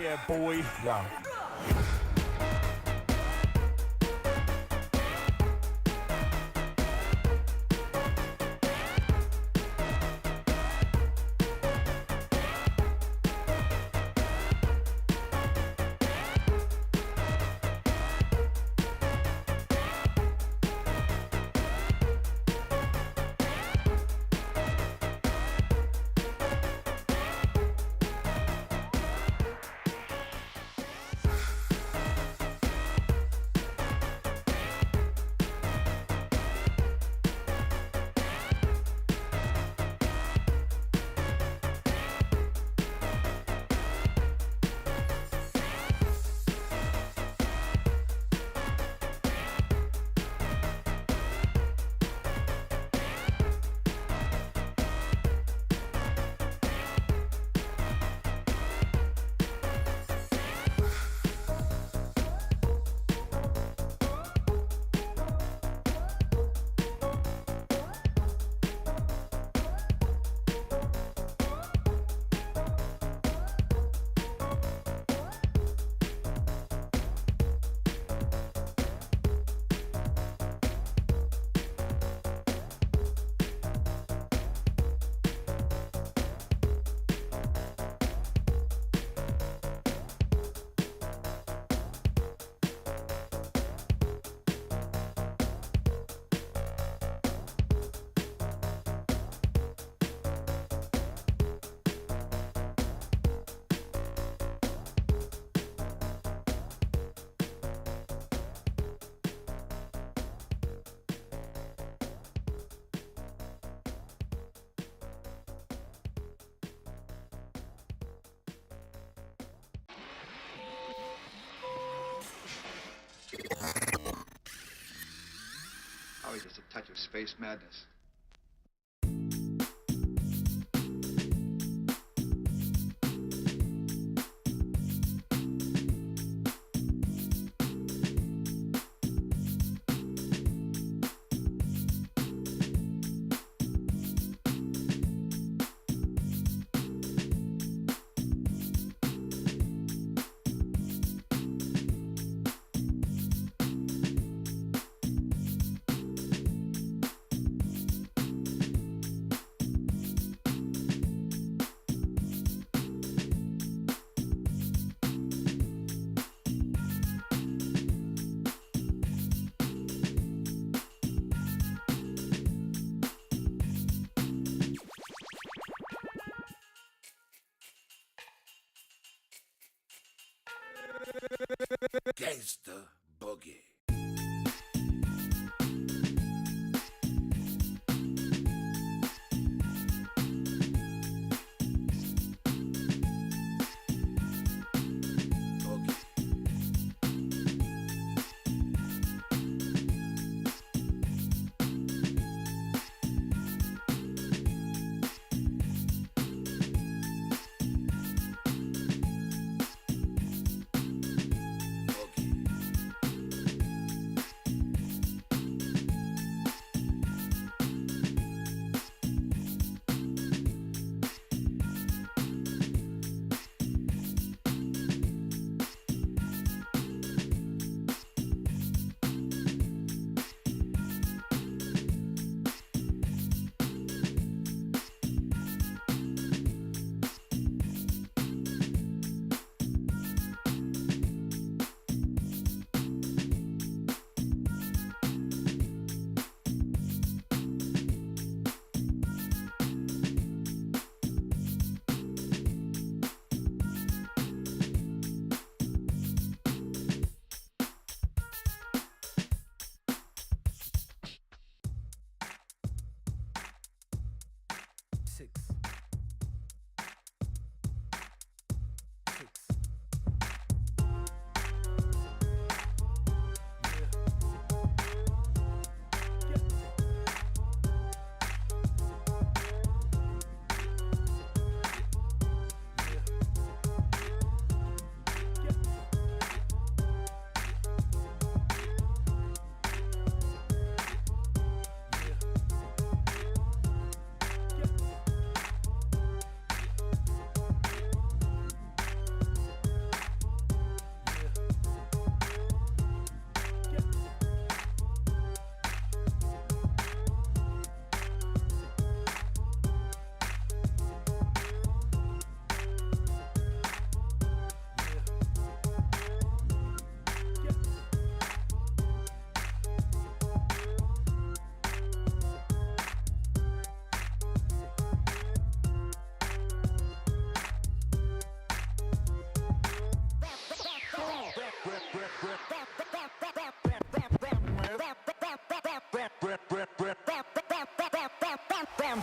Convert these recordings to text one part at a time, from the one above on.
Yeah, boy. Yeah. Always just a touch of space madness. Gangsta Boogie.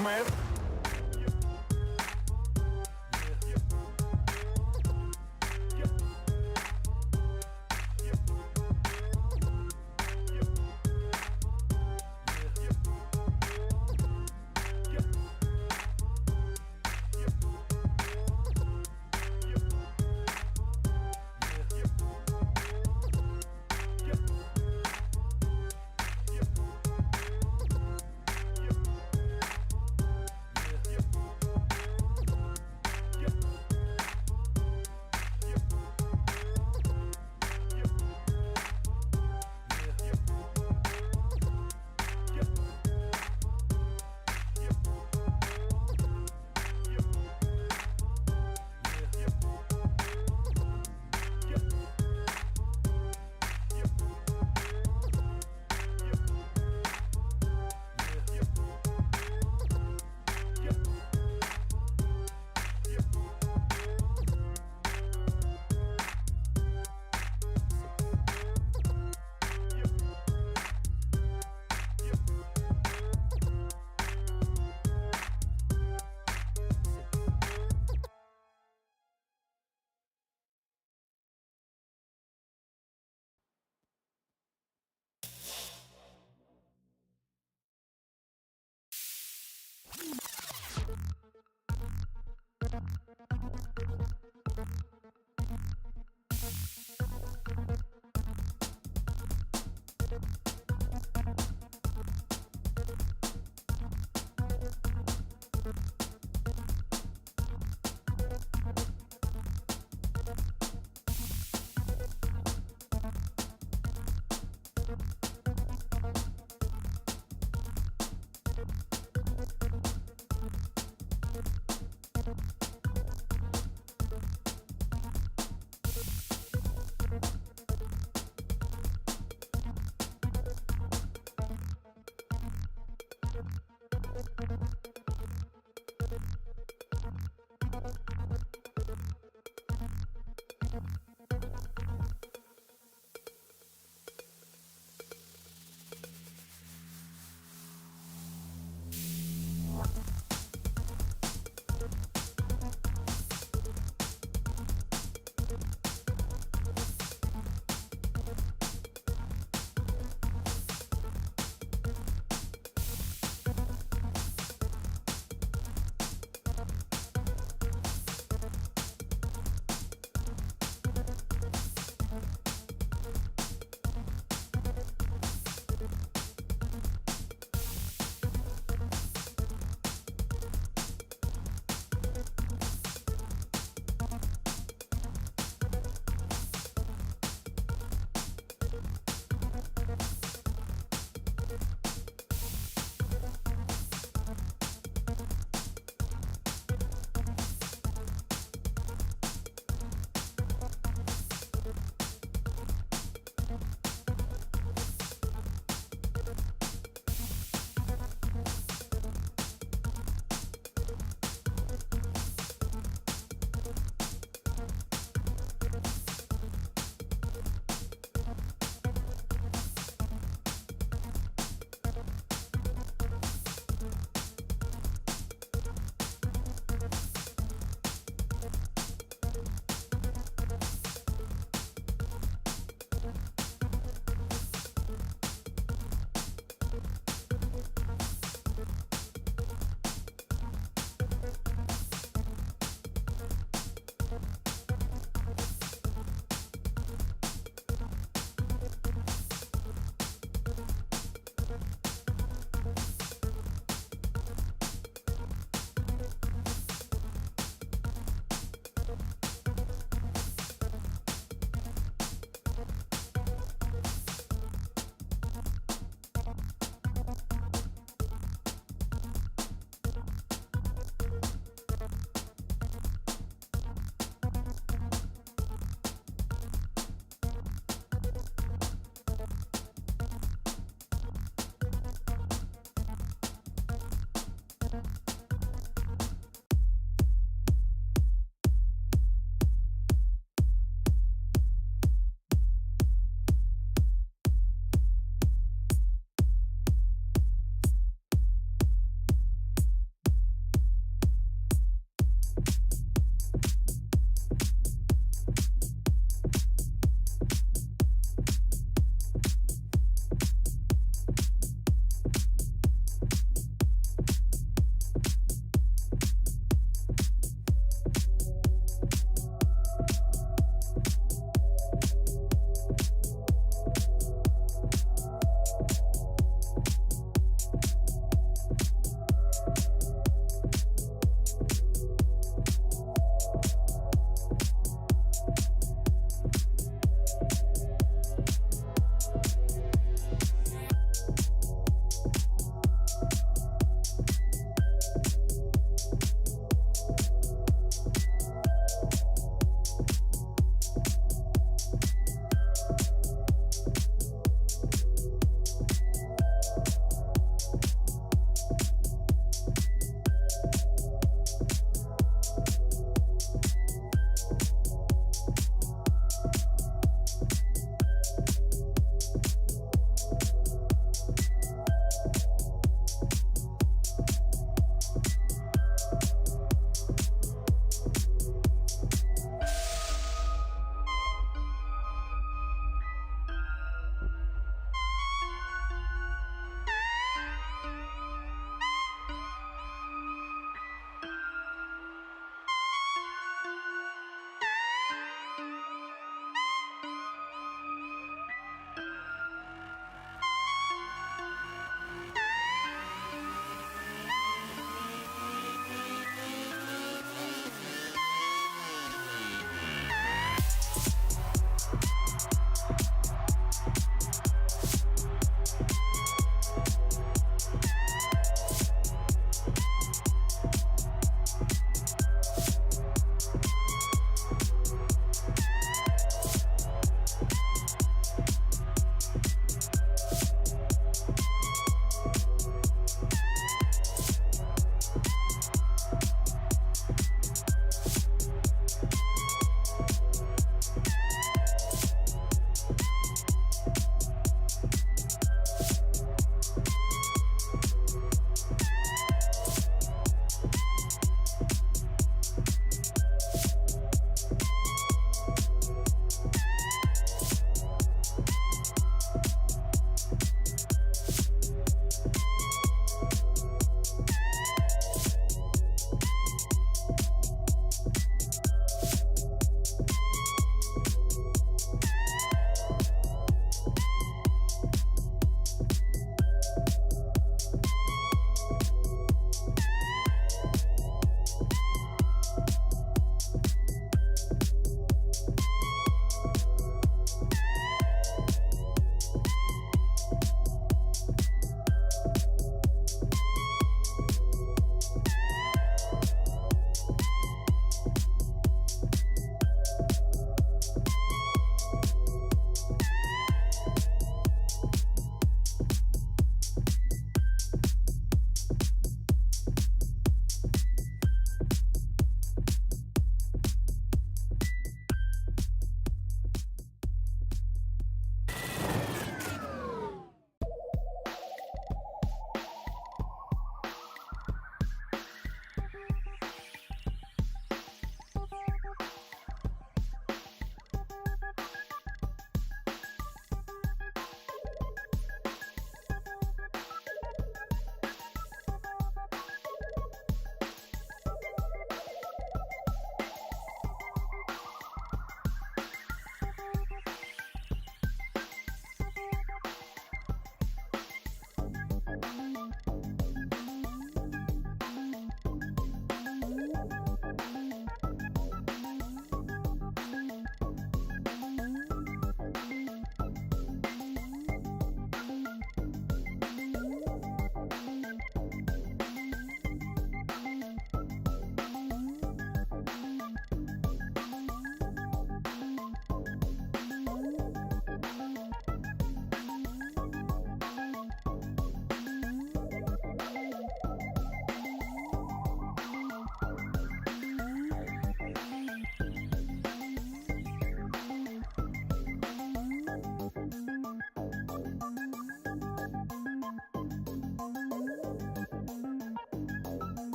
man.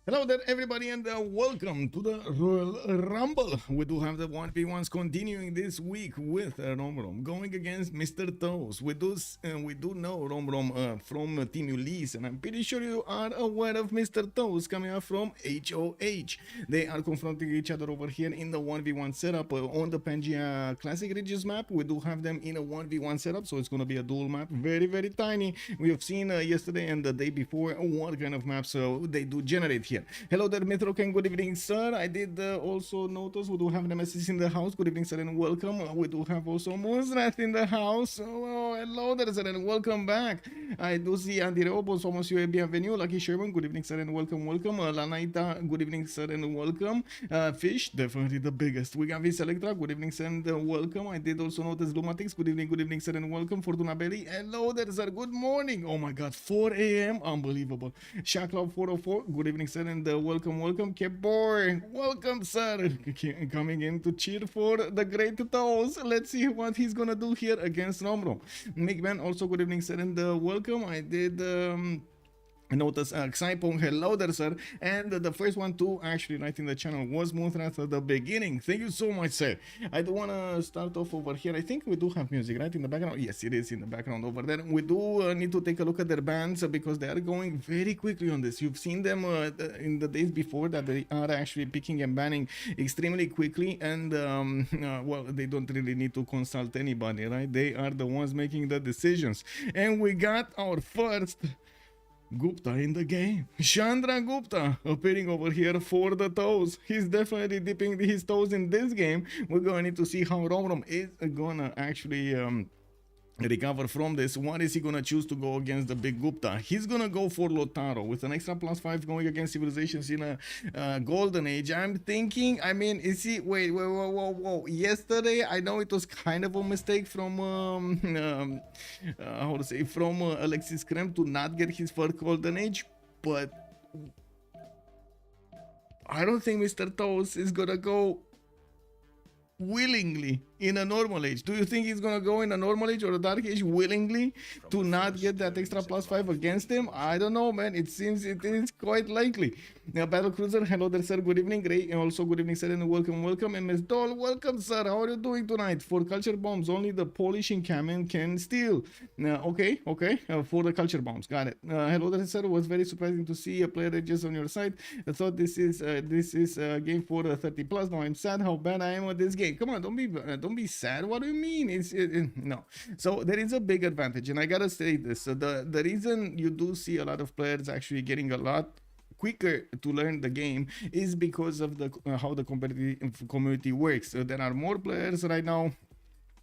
Hello there, everybody, and welcome to the Royal Rumble. We do have the 1v1s continuing this week with Romrom going against Mr. Toes. We do know Romrom from Team Ulysse, and I'm pretty sure you are aware of Mr. Toes coming up from HOH. They are confronting each other over here in the 1v1 setup on the Pangea Classic Ridges map. We do have them in a 1v1 setup, so it's going to be a dual map, very, very tiny. We have seen yesterday and the day before what kind of maps they do generate here. Hello there, Metro King. Good evening, sir. I did also notice we do have Nemesis in the house. Good evening, sir, and welcome. We do have also Moonrat in the house. Oh, hello there, sir, and welcome back. I do see Andy Reobo, somos you bienvenue. Lucky Sherman, good evening, sir, and welcome, welcome. Lanaita, good evening, sir, and welcome. Fish, definitely the biggest. We got Vis Electra, good evening, sir, and welcome. I did also notice Lumatics, good evening, sir, and welcome. Fortuna Belly, hello there, sir, good morning. Oh my god, 4 a.m. Unbelievable. Shaklov 404, good evening, sir, and welcome, welcome. Kebor, welcome, sir. Coming in to cheer for the great Toes. Let's see what he's gonna do here against Romrom. Migman, also good evening, sir, and welcome. I did notice Xypong, hello there, sir. And the first one to actually write in the channel was Moonrat at the beginning. Thank you so much, sir. I do want to start off over here. I think we do have music right in the background. Yes, it is in the background over there. We do need to take a look at their bands because they are going very quickly on this. You've seen them in the days before that they are actually picking and banning extremely quickly, and well, they don't really need to consult anybody, right? They are the ones making the decisions. And we got our first Gupta in the game. Chandra Gupta appearing over here for the Toes. He's definitely dipping his toes in this game. We're going to need to see how Romrom is gonna actually recover from this. What is he gonna choose to go against the big Gupta? He's gonna go for Lotaro with an extra +5 going against civilizations in a golden age. I'm thinking, I mean, is he wait, whoa. Yesterday I know it was kind of a mistake from how to say, from Alexis Krem to not get his first golden age, but I don't think Mr. Toes is gonna go willingly in a normal age. Do you think he's gonna go in a normal age or a dark age willingly to not get that extra +5 against him? I don't know, man. It seems it is quite likely. Now, Battle Cruiser, hello there, sir. Good evening. Gray, and also good evening, sir, and welcome. And Ms. Doll, welcome, sir. How are you doing tonight? For culture bombs, only the polishing camen can steal. Okay. For the culture bombs, got it. Hello there, sir. Was very surprising to see a player just on your side. I thought this is a game for 30+. Now I'm sad how bad I am at this game. Come on, don't be sad. What do you mean? No. So there is a big advantage, and I gotta say this. The reason you do see a lot of players actually getting a lot quicker to learn the game is because of the how the competitive community works. There are more players right now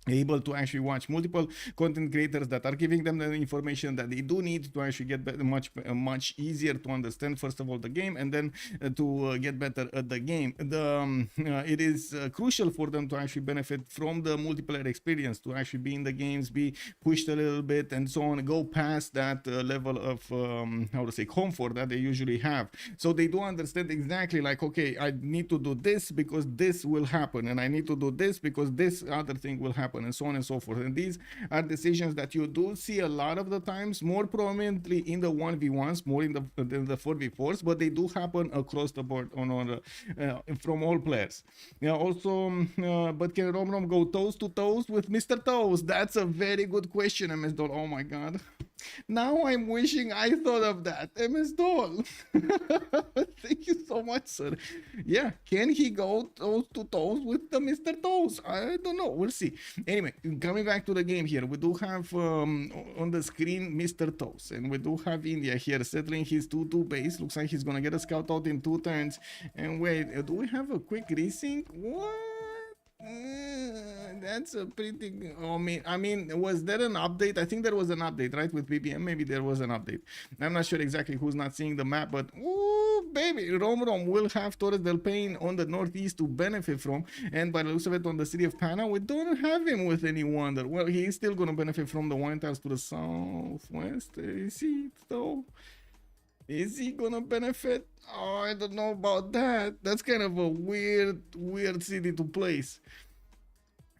able to actually watch multiple content creators that are giving them the information that they do need to actually get better, much easier to understand, first of all, the game, and then to get better at the game. It is crucial for them to actually benefit from the multiplayer experience, to actually be in the games, be pushed a little bit, and so on, go past that level of how to say, comfort that they usually have. So they do understand exactly, like, okay, I need to do this because this will happen, and I need to do this because this other thing will happen, and so on and so forth. And these are decisions that you do see a lot of the times, more prominently in the 1v1s, more in the 4v4s, but they do happen across the board from all players. Yeah, also, but can Romrom go toes to toes with Mr. Toes? That's a very good question, MS Doll. Oh my god. Now I'm wishing I thought of that. MS Doll. Thank you so much, sir. Yeah, can he go toes to toes with the Mr. Toes? I don't know. We'll see. Anyway, coming back to the game here, we do have on the screen Mr. Toes, and we do have India here settling his 2-2 base. Looks like he's gonna get a scout out in 2 turns. And wait, do we have a quick resync? What? That's a pretty. I mean, was there an update? I think there was an update, right, with BBM. Maybe there was an update. I'm not sure exactly who's not seeing the map, but ooh, baby, Romrom will have Torres del Paine on the northeast to benefit from, and by the looks of it, on the city of Pana, we don't have him with any wonder. Well, he is still gonna benefit from the wine tiles to the southwest. Is he though? Is he gonna benefit? Oh, I don't know about that. That's kind of a weird city to place.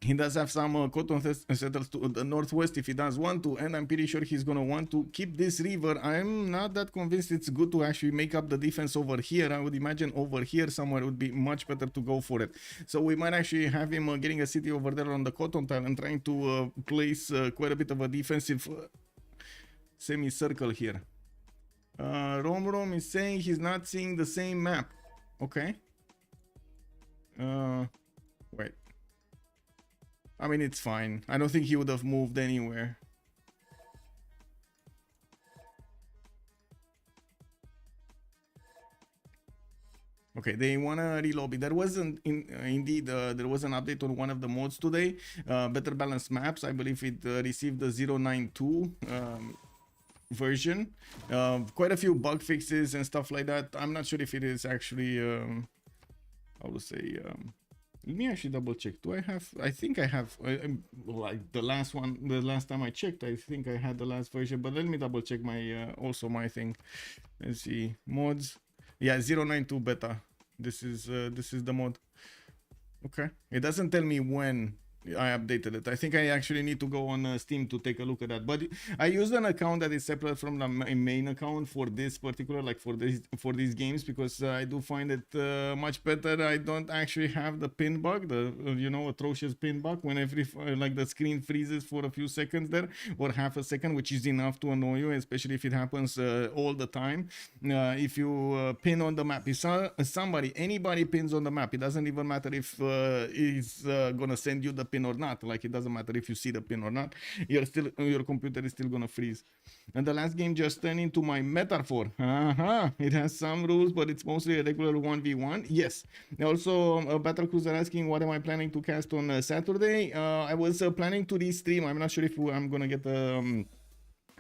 He does have some cotton settles to the northwest if he does want to, and I'm pretty sure he's gonna want to keep this river. I'm not that convinced it's good to actually make up the defense over here. I would imagine over here somewhere would be much better to go for it. So we might actually have him getting a city over there on the cotton tile and trying to place quite a bit of a defensive semicircle here. Romrom is saying he's not seeing the same map. Okay. Wait. I mean, it's fine. I don't think he would have moved anywhere. Okay, they wanna relobby. There wasn't indeed there was an update on one of the modes today. Better balanced maps. I believe it received the 092 version. Quite a few bug fixes and stuff like that. I'm not sure if it is actually how to say. Let me actually double check. Do I have? I think I have. Like the last one, the last time I checked, I think I had the last version. But let me double check my also my thing. Let's see mods. Yeah, 092 beta. This is the mod. Okay. It doesn't tell me when I updated it. I think I actually need to go on Steam to take a look at that. But I used an account that is separate from the main account for this particular, like for these games, because I do find it much better. I don't actually have the pin bug, the atrocious pin bug when like the screen freezes for a few seconds there, or half a second, which is enough to annoy you, especially if it happens all the time. If you pin on the map, if anybody pins on the map, it doesn't even matter if it's gonna send you the pin or not. Like, it doesn't matter if you see the pin or not, your computer is still gonna freeze. And the last game just turned into my metaphor. It has some rules, but it's mostly a regular 1v1. Yes. Also, Battle Cruiser asking what am I planning to cast on Saturday. I was planning to restream. I'm not sure if I'm gonna get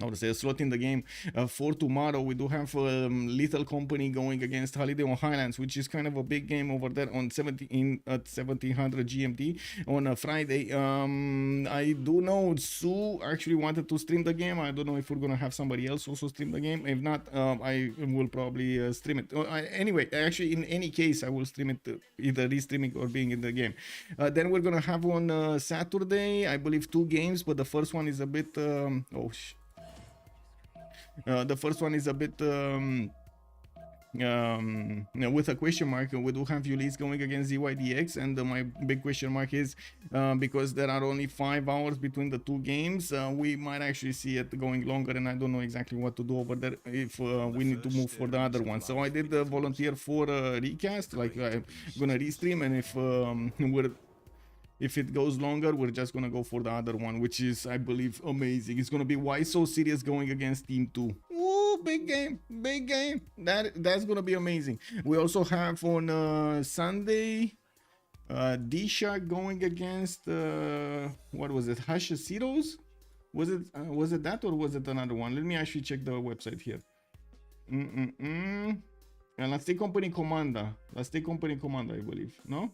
how to say a slot in the game for tomorrow. We do have Lethal Company going against Holiday on Highlands, which is kind of a big game over there on 1700 GMT on a Friday. I do know Sue actually wanted to stream the game. I don't know if we're gonna have somebody else also stream the game. If not, I will probably stream it. Anyway, actually, in any case, I will stream it, either restreaming or being in the game. Then we're gonna have on Saturday, I believe, 2 games, but the first one is a bit the first one is a bit with a question mark. We do have Ulysse going against ZYDX, and my big question mark is because there are only 5 hours between the 2 games, we might actually see it going longer, and I don't know exactly what to do over there if we need to move for the other one. So I did volunteer for a recast, like I'm gonna restream, and if it goes longer, we're just gonna go for the other one, which is, I believe, amazing. It's gonna be Why So Serious going against Team 2. Ooh, big game, big game. That's gonna be amazing. We also have on Sunday, D-Shack going against what was it? Hashasiros? Was it that, or was it another one? Let me actually check the website here. Let's take Company Commander. Let's take Company Commander, I believe. No.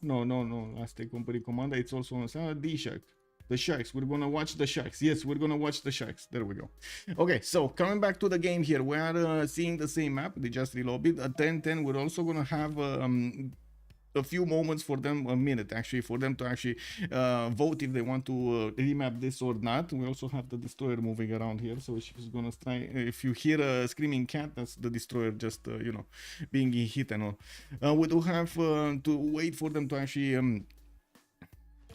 Let's take Company Commander. It's also on D-Shack. The Sharks. We're gonna watch the Sharks. Yes, we're gonna watch the Sharks. There we go. Okay, so coming back to the game here, we are seeing the same map. They just relobbied. At 10:10, we're also gonna have a few moments for them, a minute actually, for them to actually vote if they want to remap this or not. We also have the destroyer moving around here, so she's gonna try. If you hear a screaming cat, that's the destroyer just being hit and all. We do have to wait for them to actually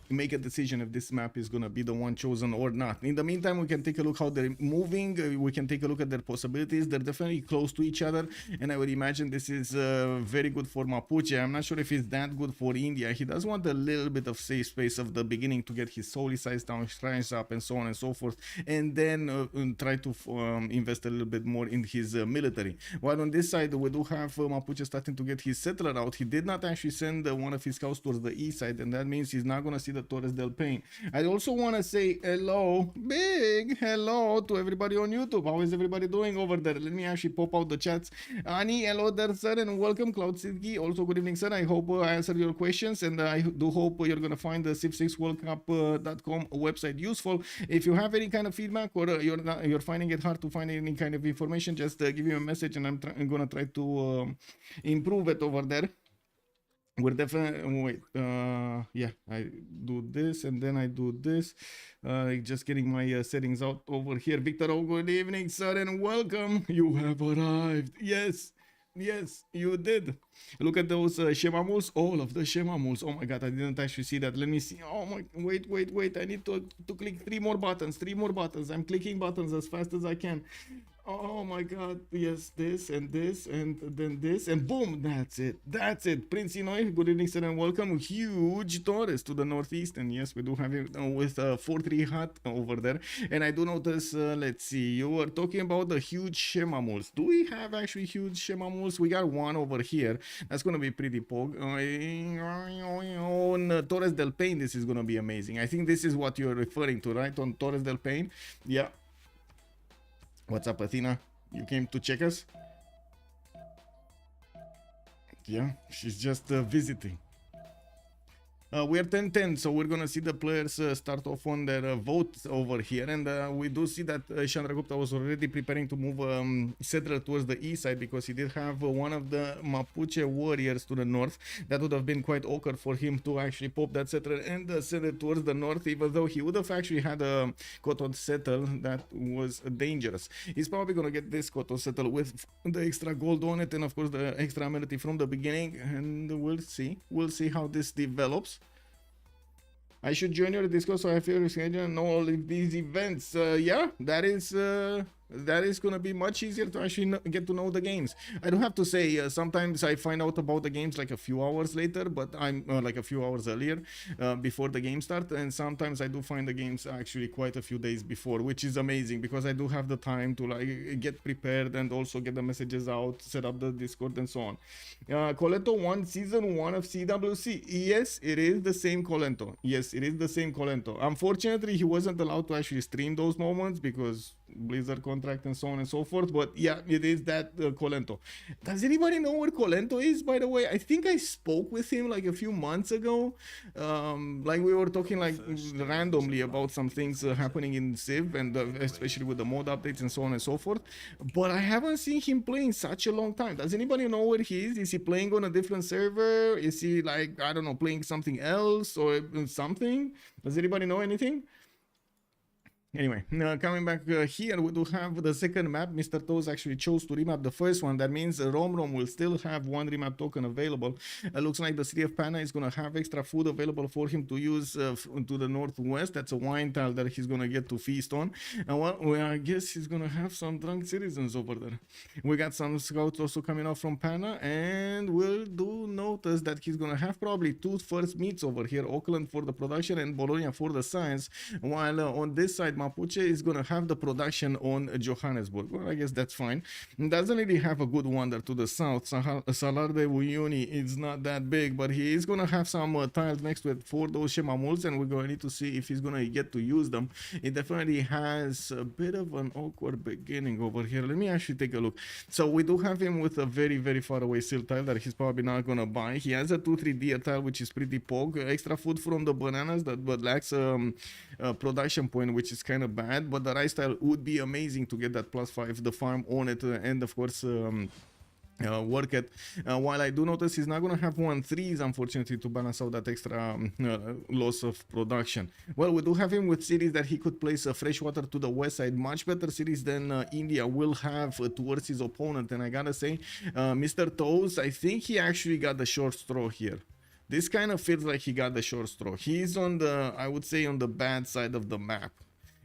make a decision if this map is gonna be the one chosen or not. In the meantime, we can take a look how they're moving. We can take a look at their possibilities. They're definitely close to each other, and I would imagine this is very good for Mapuche. I'm not sure if it's that good for India. He does want a little bit of safe space of the beginning to get his soul size down, shrines up, and so on and so forth, and then try to invest a little bit more in his military. While on this side, we do have Mapuche starting to get his settler out. He did not actually send one of his scouts towards the east side, and that means he's not gonna see the Torres del Paine. I also want to say big hello to everybody on YouTube. How is everybody doing over there? Let me actually pop out the chats. Ani, hello there, sir, and welcome. Cloud Sidki, also good evening, sir. I hope I answered your questions, and I do hope you're gonna find the Civ6worldcup.com website useful. If you have any kind of feedback, or you're finding it hard to find any kind of information, just give me a message, and I'm gonna try to improve it over there. We're definitely wait. Yeah, I do this and then I do this. Just getting my settings out over here. Victor, oh, good evening, sir, and welcome. You have arrived. Yes, yes, you did. Look at those shemamuls. All of the shemamuls. Oh my god, I didn't actually see that. Let me see. Oh my, wait. I need to click three more buttons. Three more buttons. I'm clicking buttons as fast as I can. Oh my god, yes, this, and then this, and boom, that's it. Prince Inoi, good evening, sir, and welcome. Huge Taurus to the northeast, and yes, we do have him with 4-3 hut over there. And I do notice, let's see, you were talking about the huge shemamuls. Do we have actually huge shemamuls? We got one over here. That's gonna be pretty pog. On Torres del Paine, this is gonna be amazing. I think this is what you're referring to, right? On Torres del Paine, yeah. What's up, Athena? You came to check us? Yeah, she's just visiting. We're 10-10, so we're gonna see the players start off on their votes over here, and we do see that Chandragupta was already preparing to move settler towards the east side because he did have one of the Mapuche warriors to the north. That would have been quite awkward for him to actually pop that settler and send it towards the north, even though he would have actually had a Koton settle that was dangerous. He's probably gonna get this Koton settle with the extra gold on it, and of course the extra amenity from the beginning, and we'll see how this develops. I should join your Discord so I feel reschedule and know all of these events. Yeah, that is gonna be much easier to actually get to know the games. I do have to say, sometimes I find out about the games like a few hours later, but I'm like a few hours earlier before the game start, and sometimes I do find the games actually quite a few days before, which is amazing because I do have the time to like get prepared and also get the messages out, set up the Discord and so on. Colento 1 season 1 of CWC. Yes, it is the same Colento. Yes, it is the same Colento. Unfortunately, he wasn't allowed to actually stream those moments because Blizzard contract and so on and so forth, but yeah, it is that Colento. Does anybody know where Colento is, by the way? I think I spoke with him like a few months ago, like we were talking like randomly about some things happening in Civ, and especially with the mod updates and so on and so forth, but I haven't seen him play in such a long time. Does anybody know where he is? Is he playing on a different server? Is he like, I don't know, playing something else or something? Does anybody know anything? Anyway, coming back here, we do have the second map. Mr. Toes actually chose to remap the first one. That means Romrom will still have one remap token available. Looks like the city of Pana is going to have extra food available for him to use to the northwest. That's a wine tile that he's going to get to feast on. And well, I guess he's going to have some drunk citizens over there. We got some scouts also coming off from Pana, and we'll do notice that he's going to have probably two first meets over here. Auckland for the production and Bologna for the science, while on this side, Mapuche is going to have the production on Johannesburg. Well, I guess that's fine. It doesn't really have a good wonder to the south. Salar de Uyuni is not that big, but he is going to have some tiles next to it for those shemamuls, and we're going to need to see if he's going to get to use them. It definitely has a bit of an awkward beginning over here. Let me actually take a look. So we do have him with a very, very far away seal tile that he's probably not going to buy. He has a 2-3 deer tile, which is pretty pog. Extra food from the bananas that but lacks production point, which is kind of bad, but the rice tile would be amazing to get that +5, the farm on it, and of course work it. While I do notice he's not going to have 1-3s, unfortunately, to balance out that extra loss of production. Well, we do have him with cities that he could place freshwater to the west side, much better cities than India will have towards his opponent, and I gotta say, Mr. Toes, I think he actually got the short straw here. This kind of feels like he got the short straw. He's on the, I would say, on the bad side of the map.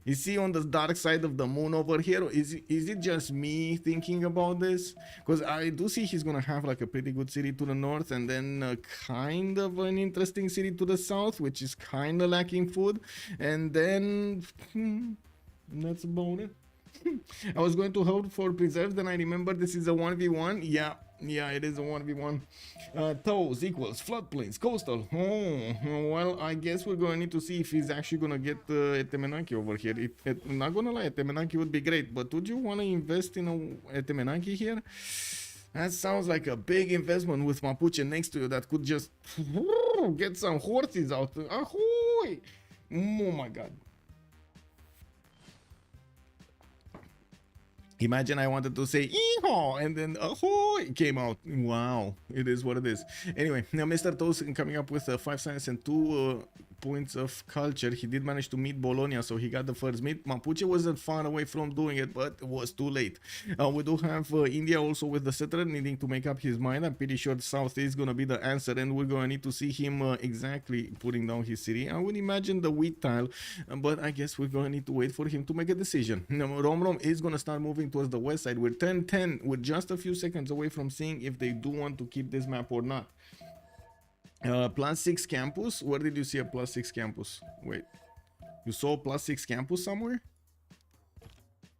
Is he on the dark side of the moon over here? Or is it just me thinking about this? Because I do see he's gonna have like a pretty good city to the north, and then kind of an interesting city to the south, which is kind of lacking food, and then that's about it. I was going to hope for preserves, then I remember this is a 1v1. Yeah, it is a 1v1. Toes equals floodplains, coastal. Oh, well, I guess we're going to need to see if he's actually going to get Etemenanki over here. I'm not going to lie, Etemenanki would be great, but would you want to invest in a Etemenanki here? That sounds like a big investment with Mapuche next to you that could just get some horses out. Ahoy! Oh my god. Imagine I wanted to say "Eehaw" and then "Ahoy" came out. Wow, it is what it is. Anyway, now Mr. Toast coming up with 5 science and 2 points of culture. He did manage to meet Bologna, so he got the first meet. Mapuche wasn't far away from doing it, but it was too late. We do have India also with the settler needing to make up his mind. I'm pretty sure the south is going to be the answer, and we're going to need to see him exactly putting down his city. I would imagine the wheat tile, but I guess we're going to need to wait for him to make a decision. Now, Romrom is going to start moving towards the west side. We're 10-10 with just a few seconds away from seeing if they do want to keep this map or not. +6 campus. Where did you see a +6 campus? Wait, you saw a +6 campus somewhere?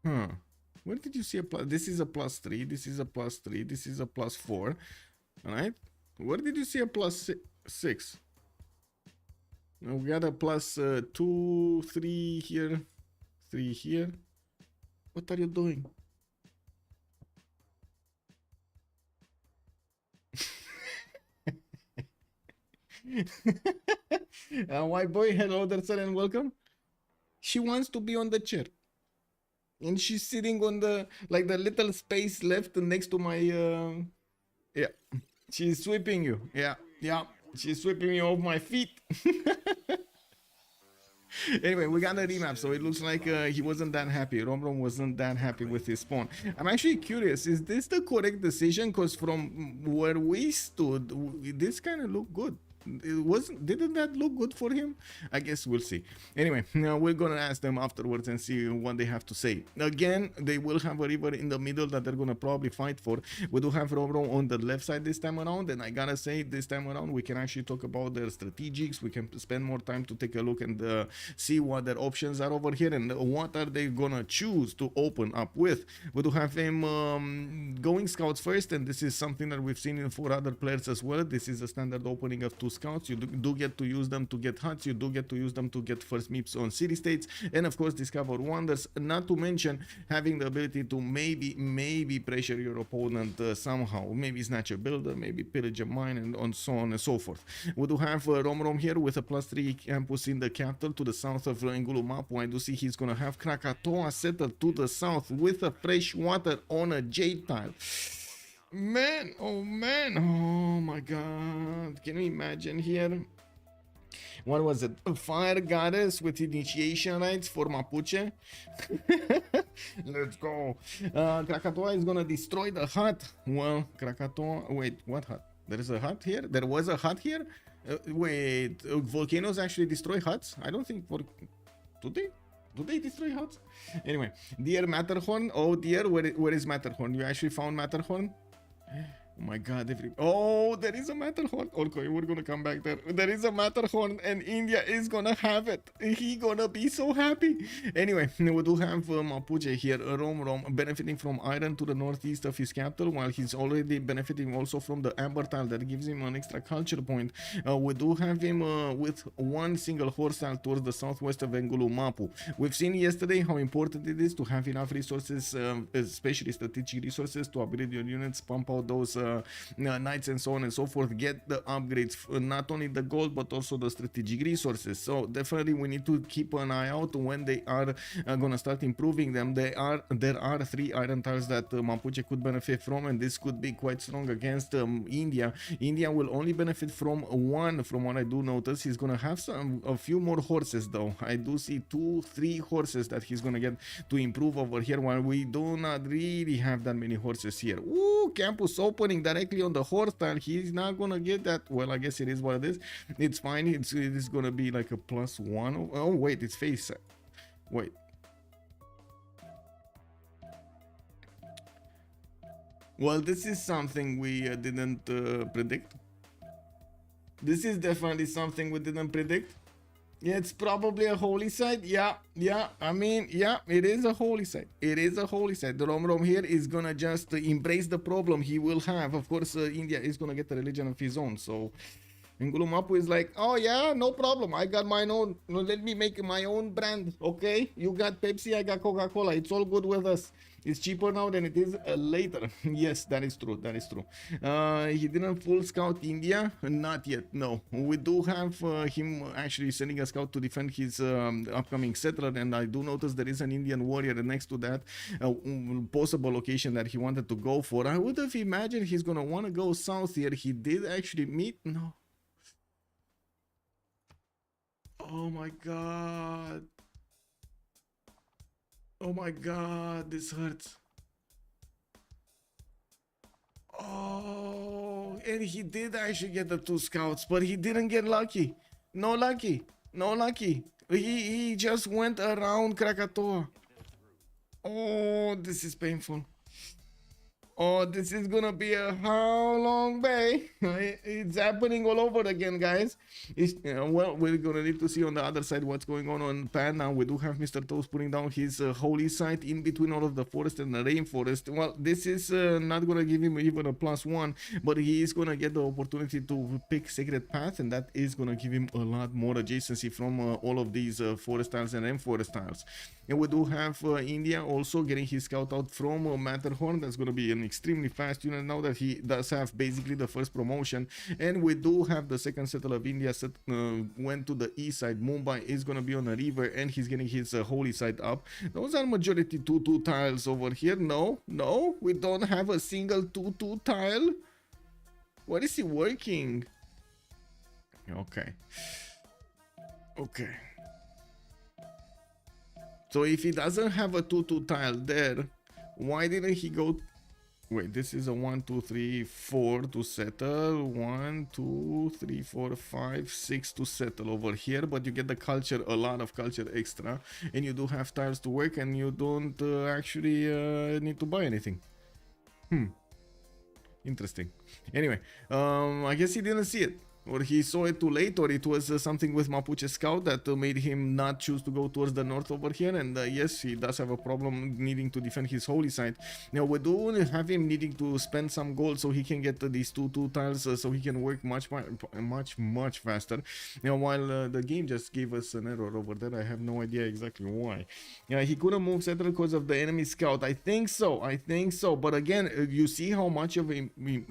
Huh. Where did you see a plus? This is a +3. This is a +3. This is a +4. All right. Where did you see a +6? Now we got a +2, 3 here, 3 here. What are you doing? White boy, hello there, sir, and welcome. She wants to be on the chair, and she's sitting on the the little space left next to my yeah, she's sweeping you. Yeah, she's sweeping me off my feet. Anyway, we got a remap, so it looks like he wasn't that happy. Romrom wasn't that happy with his spawn. I'm actually curious, is this the correct decision? Because from where we stood, this kind of looked good. Didn't that look good for him? I guess we'll see. Anyway, now we're gonna ask them afterwards and see what they have to say. Again, they will have a river in the middle that they're gonna probably fight for. We do have Romrom on the left side this time around, and I gotta say, this time around we can actually talk about their strategics. We can spend more time to take a look and see what their options are over here and what are they gonna choose to open up with. We do have him going scouts first, and this is something that we've seen in 4 other players as well. This is a standard opening of 2 scouts. You do get to use them to get huts. You do get to use them to get first meeps on city states, and of course discover wonders. Not to mention having the ability to maybe pressure your opponent somehow. Maybe snatch a builder, maybe pillage a mine, and on so on and so forth. We do have Romrom here with a +3 campus in the capital to the south of Ngulumapu. I do see he's gonna have Krakatoa settled to the south with a fresh water on a jade tile. Man, oh my god, can you imagine here? What was it? A fire goddess with initiation rites for Mapuche? Let's go. Krakatoa is gonna destroy the hut. Well, Krakatoa, wait, what hut? There is a hut here? There was a hut here? Wait, volcanoes actually destroy huts? I don't think, do they? Do they destroy huts? Anyway, dear Matterhorn. Oh dear, where is Matterhorn? You actually found Matterhorn? Oh my god, oh, there is a Matterhorn. Okay, we're gonna come back there. There is a Matterhorn and India is gonna have it. He gonna be so happy. Anyway, we do have Mapuche here, Romrom, benefiting from iron to the northeast of his capital, while he's already benefiting also from the amber tile that gives him an extra culture point. We do have him with 1 single horse tile towards the southwest of Ngulumapu. We've seen yesterday how important it is to have enough resources, especially strategic resources, to upgrade your units, pump out those knights and so on and so forth, get the upgrades, not only the gold but also the strategic resources. So definitely we need to keep an eye out when they are gonna start improving them. There are 3 iron tiles that Mapuche could benefit from, and this could be quite strong against India. India will only benefit from 1, from what I do notice. He's gonna have a few more horses though. I do see 2-3 horses that he's gonna get to improve over here, while we do not really have that many horses here. Ooh, campus opening directly on the horse tile. He's not gonna get that. Well, I guess it is what it is. It's fine. It is gonna be like a +1. Oh wait, it's face. Wait. Well, this is something we didn't predict. This is definitely something we didn't predict. Yeah, it's probably a holy site. Yeah. I mean, yeah, it is a holy site. It is a holy site. The Romrom here is gonna just embrace the problem he will have. Of course, India is gonna get a religion of his own. So Ngulumapu is like, oh yeah, no problem. I got my own. Let me make my own brand. Okay, you got Pepsi, I got Coca-Cola. It's all good with us. It's cheaper now than it is later. Yes, that is true. That is true. He didn't full scout India, not yet. No, we do have him actually sending a scout to defend his upcoming settler, and I do notice there is an Indian warrior next to that possible location that he wanted to go for. I would have imagined he's gonna want to go south here. He did actually meet. No. Oh my god. Oh my god, this hurts. Oh, and he did actually get the 2 scouts, but he didn't get lucky. No lucky. No lucky. He just went around Krakatoa. Oh, this is painful. Oh, this is gonna be a how long bay? It's happening all over again, guys. Well, we're gonna need to see on the other side what's going on Pan now. We do have Mr. Toast putting down his holy site in between all of the forest and the rainforest. Well, this is not gonna give him even a +1, but he is gonna get the opportunity to pick Sacred Path, and that is gonna give him a lot more adjacency from all of these forest tiles and rainforest tiles. And we do have India also getting his scout out from Matterhorn. That's gonna be an extremely fast unit now that he does have basically the first promotion. And we do have the second settle of India went to the east side. Mumbai is going to be on a river, and he's getting his holy site up. Those are majority 2-2 tiles over here. No, we don't have a single 2-2 tile. What is he working? Okay. So if he doesn't have a 2-2 tile there, why didn't he go? Wait, this is a 1, 2, 3, 4 to settle. 1, 2, 3, 4, 5, 6 to settle over here. But you get the culture, a lot of culture extra, and you do have tiles to work, and you don't actually need to buy anything. Interesting. Anyway, I guess he didn't see it. Or he saw it too late, or it was something with Mapuche Scout that made him not choose to go towards the north over here. And yes, he does have a problem needing to defend his holy site. Now, we do have him needing to spend some gold so he can get these 2-2 tiles, so he can work much faster. Now, while the game just gave us an error over there, I have no idea exactly why. Yeah, he couldn't move settle because of the enemy scout. I think so. But again, you see how much of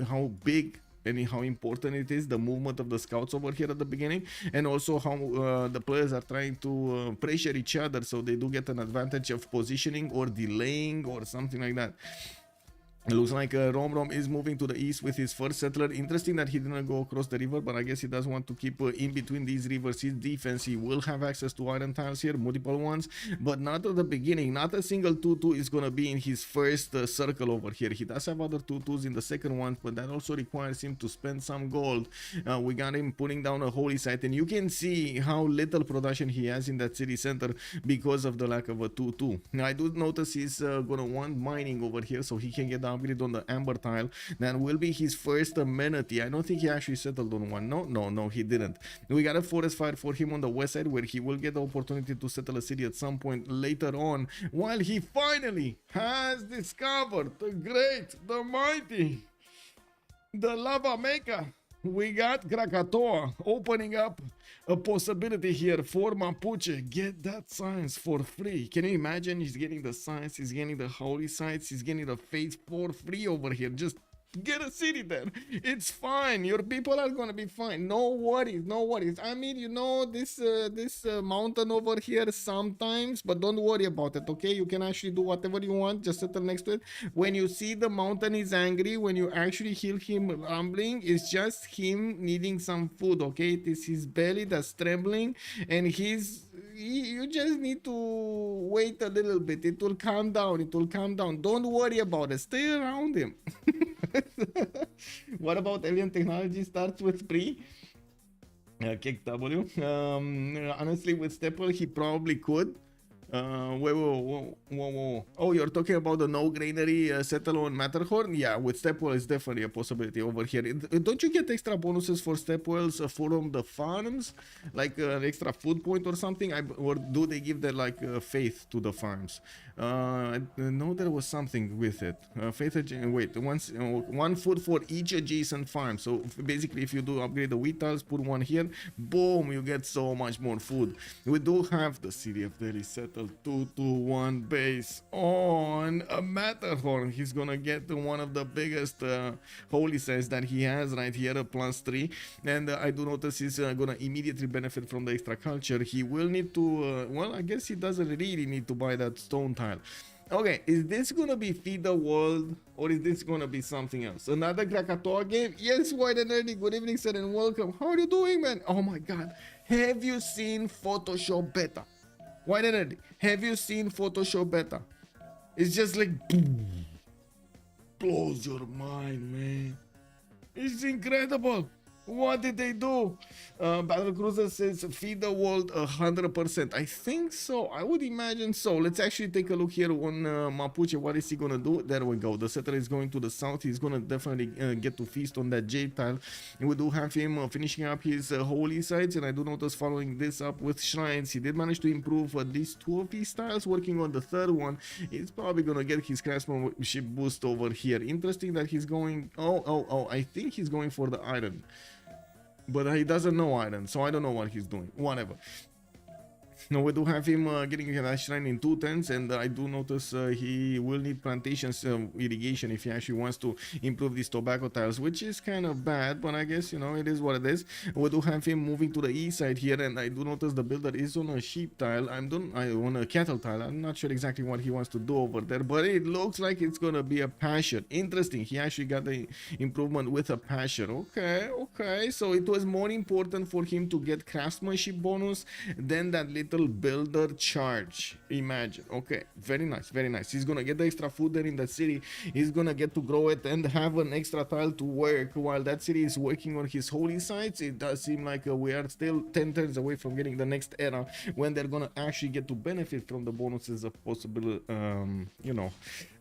how big and how important it is, the movement of the scouts over here at the beginning, and also how the players are trying to pressure each other, so they do get an advantage of positioning or delaying or something like that. It looks like Romrom is moving to the east with his first settler. Interesting that he didn't go across the river, but I guess he does want to keep in between these rivers. His defense, he will have access to iron tiles here, multiple ones, but not at the beginning. Not a single 2-2 is going to be in his first circle over here. He does have other 2-2s in the second one, but that also requires him to spend some gold. We got him putting down a holy site, and you can see how little production he has in that city center because of the lack of a 2-2. Now, I do notice he's going to want mining over here, so he can get down on the amber tile. That will be his first amenity. I don't think he actually settled on one. No, he didn't. We got a forest fire for him on the west side, where he will get the opportunity to settle a city at some point later on, while he finally has discovered the great, the mighty, the lava maker. We got Krakatoa opening up a possibility here for Mapuche. Get that science for free. Can you imagine? He's getting the science, he's getting the holy sites, he's getting the faith for free over here. Just get a city there. It's fine. Your people are gonna be fine. No worries. I mean, you know, this mountain over here sometimes, but don't worry about it, okay? You can actually do whatever you want. Just settle next to it. When you see the mountain is angry, when you actually heal him rumbling, it's just him needing some food, okay? It is his belly that's trembling, and you just need to wait a little bit. It will calm down. Don't worry about it. Stay around him. What about alien technology starts with pre? Kick W. Honestly, with Stepwell, he probably could. Whoa. Oh, you're talking about the no granary settle on Matterhorn? Yeah, with Stepwell is definitely a possibility over here. Don't you get extra bonuses for Stepwells from the farms, like an extra food point or something? Or do they give that like faith to the farms? I know there was something with it. One food for each adjacent farm. So basically, if you do upgrade the wheat tiles, put one here, boom, you get so much more food. We do have the city of Delhi settled. little 2-1 base on a Matterhorn. He's gonna get one of the biggest holy sites that he has right here, a +3. And I do notice he's gonna immediately benefit from the extra culture. He will need to, well, I guess he doesn't really need to buy that stone tile. Okay, is this gonna be Feed the World or is this gonna be something else? Another Krakatoa game? Yes, White and Nerdy, good evening, sir, and welcome. How are you doing, man? Oh my god, have you seen Photoshop Beta? White and Nerdy, have you seen Photoshop Beta? It's just like, boom, blows your mind, man. It's incredible. What did they do? Battle Cruiser says feed the world 100%. I think so. I would imagine so. Let's actually take a look here on Mapuche. What is he gonna do? There we go. The settler is going to the south. He's gonna definitely get to feast on that jade tile. And we do have him finishing up his holy sites. And I do notice following this up with shrines, he did manage to improve at least 2 of his tiles. Working on the third one, he's probably gonna get his craftsmanship boost over here. Interesting that he's going. Oh! I think he's going for the iron. But he doesn't know iron, so I don't know what he's doing. Whatever. Now we do have him getting that shrine in 2 turns, and I do notice he will need plantations irrigation if he actually wants to improve these tobacco tiles, which is kind of bad, but I guess, you know, it is what it is. We do have him moving to the east side here, and I do notice the builder is on a sheep tile. On a cattle tile. I'm not sure exactly what he wants to do over there, but it looks like it's gonna be a pasture. Interesting. He actually got the improvement with a pasture. Okay. So it was more important for him to get craftsmanship bonus than that little builder charge. Imagine. Okay, very nice. He's gonna get the extra food there in the city. He's gonna get to grow it and have an extra tile to work while that city is working on his holy sites. It does seem like we are still 10 turns away from getting the next era when they're gonna actually get to benefit from the bonuses of possible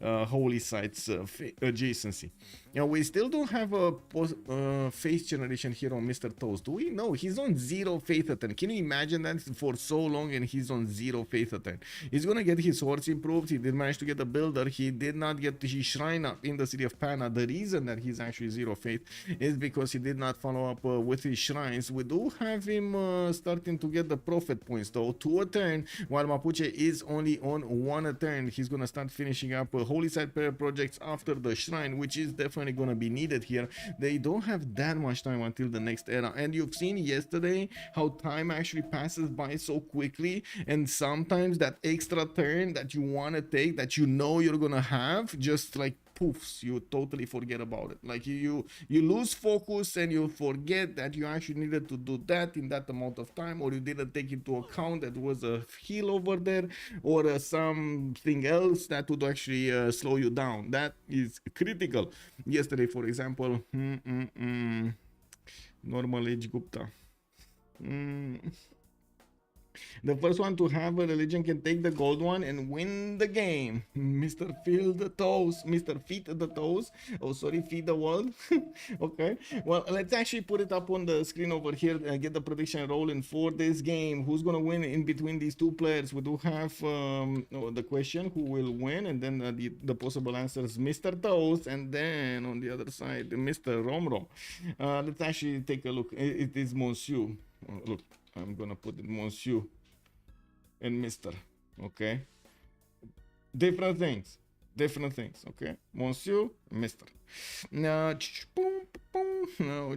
holy sites adjacency. Now we still don't have a faith generation here on Mr. Toast. Do we? No, he's on 0 faith attempt. Can you imagine that for so long and he's on 0 faith attempt? He's gonna get his horse improved. He did manage to get a builder. He did not get his shrine up in the city of Pana. The reason that he's actually 0 faith is because he did not follow up with his shrines. We do have him starting to get the prophet points though, 2 a turn, while Mapuche is only on 1 a turn. He's gonna start finishing up holy site prayer projects after the shrine, which is definitely gonna be needed here. They don't have that much time until the next era, and you've seen yesterday how time actually passes by so quickly, and sometimes that extra turn that you want to take, that you know you're gonna have, just like poofs, you totally forget about it. Like you lose focus and you forget that you actually needed to do that in that amount of time, or you didn't take into account that was a heal over there or something else that would actually slow you down. That is critical. Yesterday, for example, Normal Age Gupta. The first one to have a religion can take the gold one and win the game. Mr. Feed the Toes. Oh, sorry, Feed the World. Okay. Well, let's actually put it up on the screen over here and get the prediction rolling for this game. Who's going to win in between these 2 players? We do have the question, who will win? And then the possible answers, Mr. Toes. And then on the other side, Mr. Romrom. Let's actually take a look. It is Monsieur. Look. I'm gonna put it Monsieur and Mr. Okay, different things. Okay, Monsieur, Mr. Now,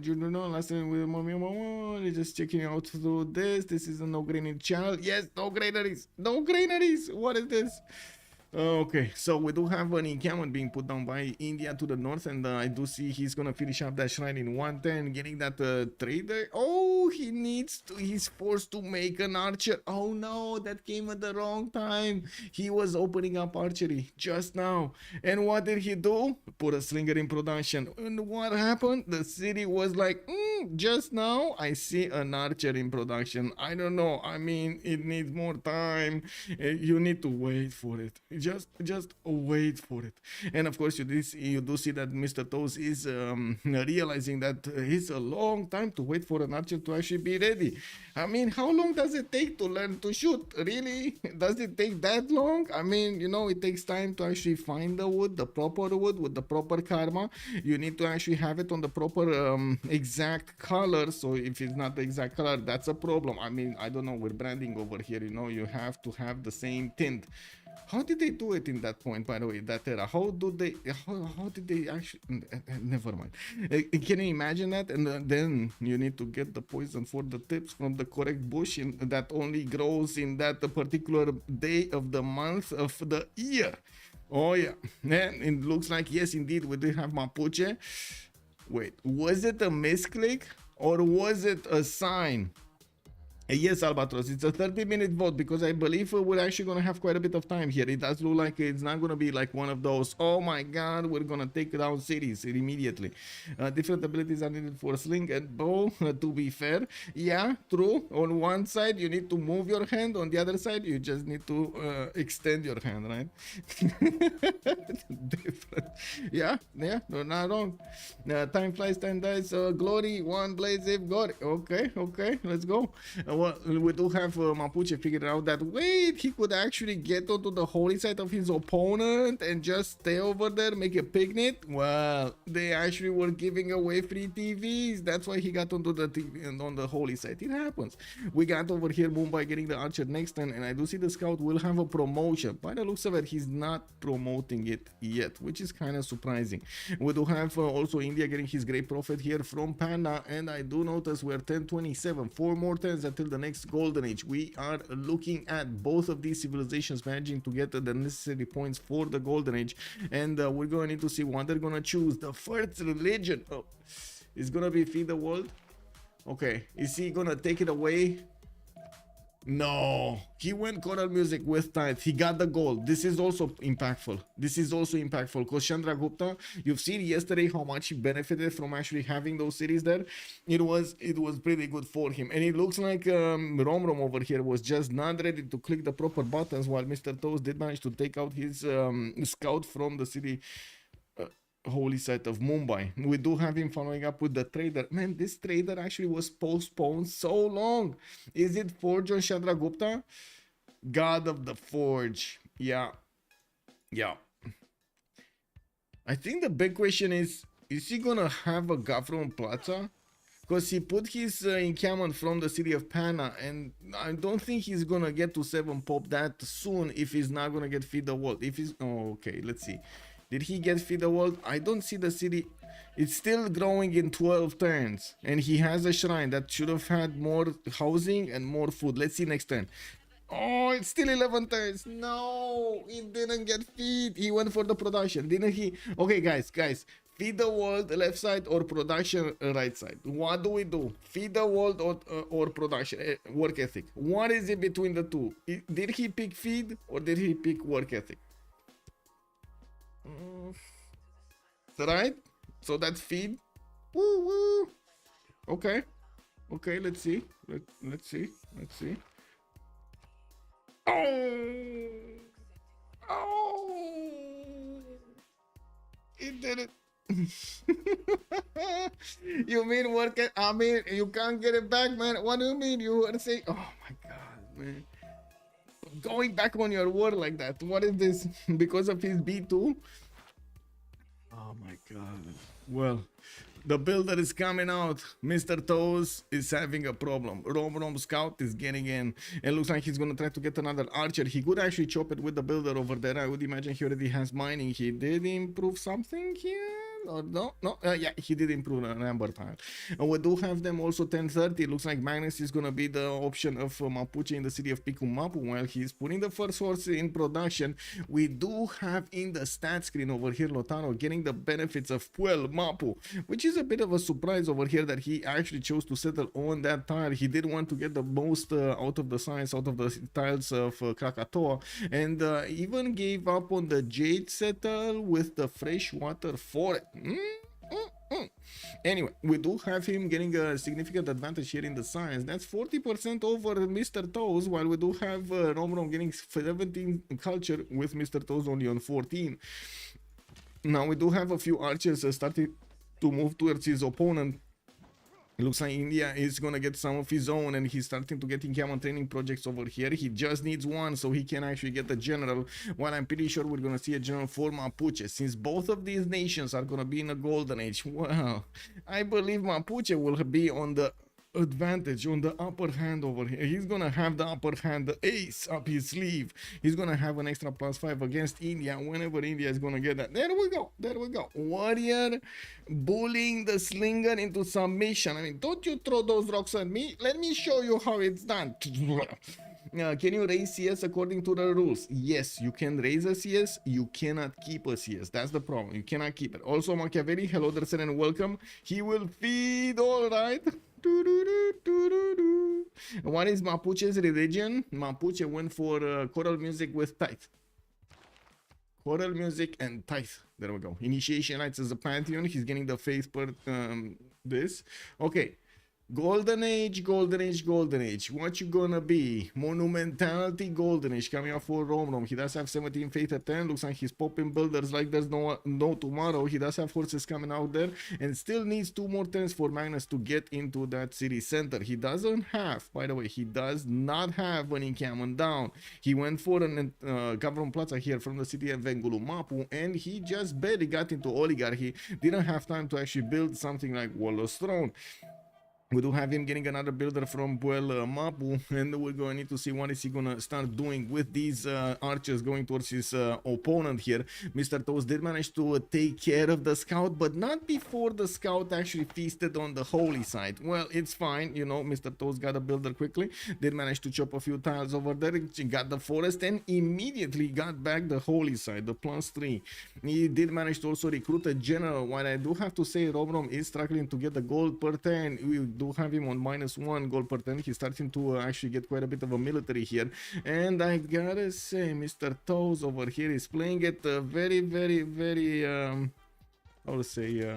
you know, last time with mommy, just checking out through this. This is a no greenery channel. Yes, no greeneries. What is this? Okay, so we do have an encampment being put down by India to the north, and I do see he's gonna finish up that shrine in 1 turn, getting that trader. Oh, he's forced to make an archer. Oh no, that came at the wrong time. He was opening up archery just now, and what did he do? Put a slinger in production. And what happened? The city was like, just now I see an archer in production. I don't know, I mean, it needs more time. You need to wait for it. Just wait for it. And of course you do see that Mr. Toes is realizing that it's a long time to wait for an archer to actually be ready. I mean, how long does it take to learn to shoot? Really? Does it take that long? I mean, you know, it takes time to actually find the wood, the proper wood with the proper karma. You need to actually have it on the proper exact color. So if it's not the exact color, that's a problem. I mean, I don't know, we're branding over here, you know, you have to have the same tint. How did they do it in that point, by the way, that era? How did they actually... Never mind. Can you imagine that? And then you need to get the poison for the tips from the correct bush that only grows in that particular day of the month of the year. Oh, yeah. And it looks like, yes, indeed, we did have Mapuche. Wait, was it a misclick or was it a sign? Yes, Albatros, it's a 30-minute vote because I believe we're actually going to have quite a bit of time here. It does look like it's not going to be like one of those, oh my god, we're going to take down cities immediately. Different abilities are needed for sling and bow, to be fair. Yeah, true. On one side, you need to move your hand. On the other side, you just need to extend your hand, right? Different. Yeah, no, not wrong. Time flies, time dies. Glory, one blaze, if glory. Okay, let's go. Well, we do have Mapuche figured out that, wait, he could actually get onto the holy site of his opponent and just stay over there, make a picnic. Well, they actually were giving away free TVs. That's why he got onto the TV and on the holy site. It happens. We got over here Mumbai getting the archer next turn, and I do see the scout will have a promotion. By the looks of it, he's not promoting it yet, which is kind of surprising. We do have also India getting his great profit here from Panda, and I do notice we're 1027, 4 more turns until the next golden age. We are looking at both of these civilizations managing to get the necessary points for the golden age, and we're going to need to see what they're going to choose. The first religion is going to be feed the world. Okay, is he going to take it away? No, he went choral music with tithe. He got the gold. This is also impactful. Because Chandragupta, you've seen yesterday how much he benefited from actually having those cities there. It was pretty good for him. And it looks like Romrom over here was just not ready to click the proper buttons, while Mr. Toast did manage to take out his scout from the city holy site of Mumbai. We do have him following up with the trader. Man, this trader actually was postponed so long. Is it Forge on Chandragupta? God of the Forge. Yeah. I think the big question is he gonna have a Gavron Plaza? Because he put his encampment from the city of Pana, and I don't think he's gonna get to 7 pop that soon if he's not gonna get feed the world. If he's... Oh, okay, let's see. Did he get feed the world? I don't see the city. It's still growing in 12 turns. And he has a shrine that should have had more housing and more food. Let's see next turn. Oh, it's still 11 turns. No, he didn't get feed. He went for the production, didn't he? Okay, guys. Feed the world left side or production right side? What do we do? Feed the world or production? Work ethic. What is it between the two? Did he pick feed or did he pick work ethic? Right, so that's feed. Woo. Okay, let's see. Let's see. Oh, it did it. You mean work it? I mean, you can't get it back, man. What do you mean? You were saying, oh my god, man, going back on your word like that. What is this? Because of his B2? Oh my god. Well, the builder is coming out. Mr. Toes is having a problem. Romrom Scout is getting in. It looks like he's going to try to get another archer. He could actually chop it with the builder over there. I would imagine he already has mining. He did improve something here. Or no? Yeah, he did improve an amber tile. We do have them also 1030. It looks like Magnus is going to be the option of Mapuche in the city of Picumapu while he's putting the first horse in production. We do have in the stat screen over here Lotano getting the benefits of Puel Mapu, which is a bit of a surprise over here that he actually chose to settle on that tile. He did want to get the most out of the science, out of the tiles of Krakatoa, and even gave up on the Jade settle with the freshwater forest. Anyway, we do have him getting a significant advantage here in the science. That's 40% over Mr. Toes, while we do have Romrom getting 17 culture with Mr. Toes only on 14. Now we do have a few archers starting to move towards his opponent. It looks like India is gonna get some of his own, and he's starting to get encampment training projects over here. He just needs one so he can actually get a general. While I'm pretty sure we're gonna see a general for Mapuche, since both of these nations are gonna be in a golden age. Well, I believe Mapuche will be on the advantage, on the upper hand over here. He's gonna have the upper hand, the ace up his sleeve. He's gonna have an extra +5 against India whenever India is gonna get that. There we go, there we go. Warrior bullying the slinger into submission. I mean, don't you throw those rocks at me. Let me show you how it's done. Can you raise CS according to the rules? Yes, you can raise a CS. You cannot keep a CS. That's the problem. You cannot keep it. Also, Machiavelli, hello there, sir, and welcome. He will feed, all right. What is Mapuche's religion? Mapuche went for choral music with tithe. Choral music and tithe. There we go. Initiation rites as a pantheon. He's getting the faith per this. Okay. Golden Age, Golden Age, Golden Age. What you gonna be? Monumentality, Golden Age. Coming up for Romrom. He does have 17 faith at 10. Looks like he's popping builders like there's no tomorrow. He does have forces coming out there and still needs 2 more turns for Magnus to get into that city center. He doesn't have, by the way, he does not have an encampment down. He went for an government plaza here from the city of Vengulumapu, and he just barely got into oligarchy. Didn't have time to actually build something like Waller's Throne. We do have him getting another builder from Mapu, and we're going to need to see what is he going to start doing with these archers going towards his opponent here. Mr. Toast did manage to take care of the scout, but not before the scout actually feasted on the holy side. Well, it's fine, you know, Mr. Toast got a builder quickly, did manage to chop a few tiles over there, got the forest, and immediately got back the holy side, the +3. He did manage to also recruit a general. While I do have to say Romrom is struggling to get the gold per 10, we do have him on -1 gold per 10. He's starting to actually get quite a bit of a military here, and I gotta say Mr. Toes over here is playing it very how to say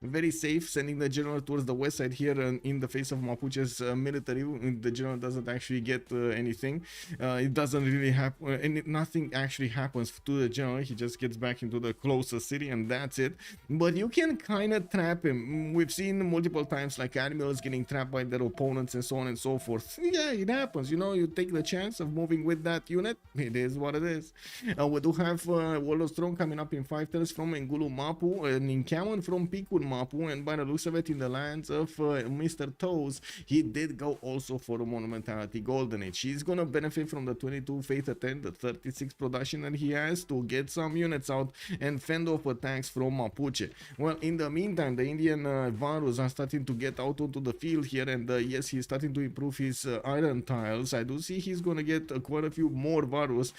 very safe, sending the general towards the west side here in the face of Mapuche's military. The general doesn't actually get anything. It doesn't really happen, and nothing actually happens to the general. He just gets back into the closest city, and that's it. But you can kind of trap him. We've seen multiple times like admirals getting trapped by their opponents and so on and so forth. Yeah, it happens. You know, you take the chance of moving with that unit. It is what it is. We do have Waller's Throne coming up in 5 turns from Ngulumapu, an encampment from Pikun Mapu, and by the looks of it, in the lands of Mr. Toes, he did go also for a Monumentality Golden Age. He's gonna benefit from the 22 faith at 10, the 36 production that he has to get some units out and fend off attacks from Mapuche. Well, in the meantime, the Indian Varus are starting to get out onto the field here, and yes, he's starting to improve his iron tiles. I do see he's gonna get quite a few more Varus.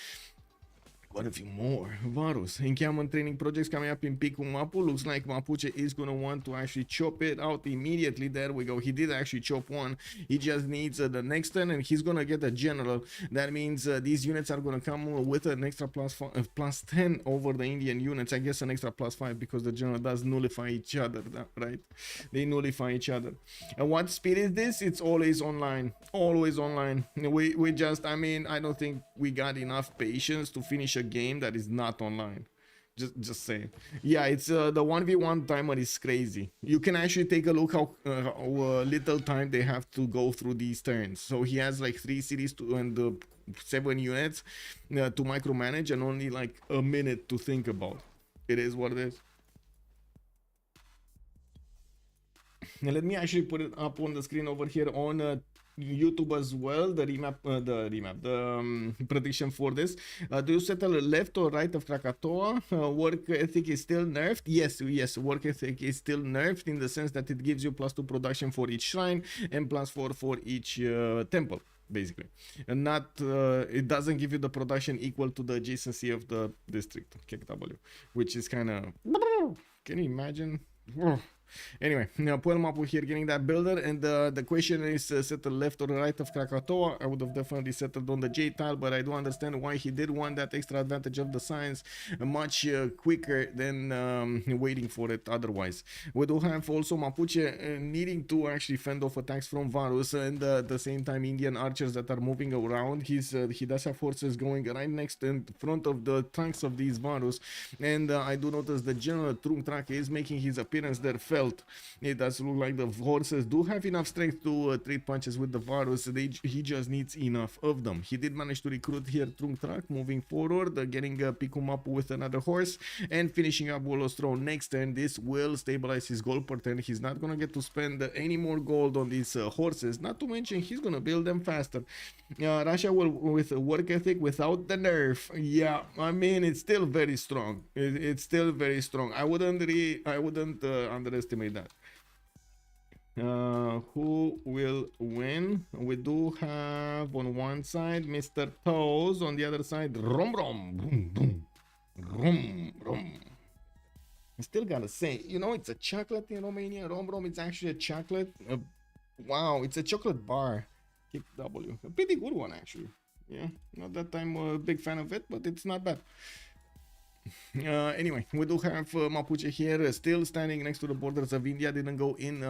What a few more Varus. Encampment training projects coming up in Pikumapu. Looks like Mapuche is going to want to actually chop it out immediately. There we go. He did actually chop one. He just needs the next turn, and he's going to get a general. That means these units are going to come with an extra +10 over the Indian units. I guess an extra +5 because the general does nullify each other, right? They nullify each other. And what speed is this? It's always online. Always online. We just, I mean, I don't think we got enough patience to finish a game that is not online. Just saying. Yeah, it's the 1v1 timer is crazy. You can actually take a look how little time they have to go through these turns. So he has like 3 cities and 7 units to micromanage, and only like a minute to think about. It is what it is. Now let me actually put it up on the screen over here on YouTube as well, the prediction for this. Do you settle left or right of Krakatoa? Work ethic is still nerfed. Yes, work ethic is still nerfed in the sense that it gives you +2 production for each shrine and +4 for each temple, basically, and not it doesn't give you the production equal to the adjacency of the district KW, which is kind of, can you imagine? Anyway, now Puel Mapu here getting that builder, and the question is settle left or right of Krakatoa. I would have definitely settled on the J tile, but I do understand why he did want that extra advantage of the science much quicker than waiting for it otherwise. We do have also Mapuche needing to actually fend off attacks from Varus, and at the same time Indian archers that are moving around. He does have forces going right next in front of the tanks of these Varus, and I do notice the General Trunk Track is making his appearance there felt. It does look like the horses do have enough strength to trade punches with the Varus. He just needs enough of them. He did manage to recruit here Trunk Trak, moving forward, getting pick him up with another horse, and finishing up Wolo's throne next turn. This will stabilize his gold per turn. He's not gonna get to spend any more gold on these horses, not to mention he's gonna build them faster. Russia will with work ethic without the nerf. Yeah, I mean, it's still very strong. It's still very strong. I wouldn't underestimate that. Who will win? We do have on one side Mr. Toes, on the other side Romrom. Boom, boom. Rom. I still gotta say, you know, it's a chocolate in Romania. Romrom, it's actually a chocolate. Wow, it's a chocolate bar. Kick W. A pretty good one, actually. Yeah, not that I'm a big fan of it, but it's not bad. Anyway, we do have Mapuche here still standing next to the borders of India. Didn't go in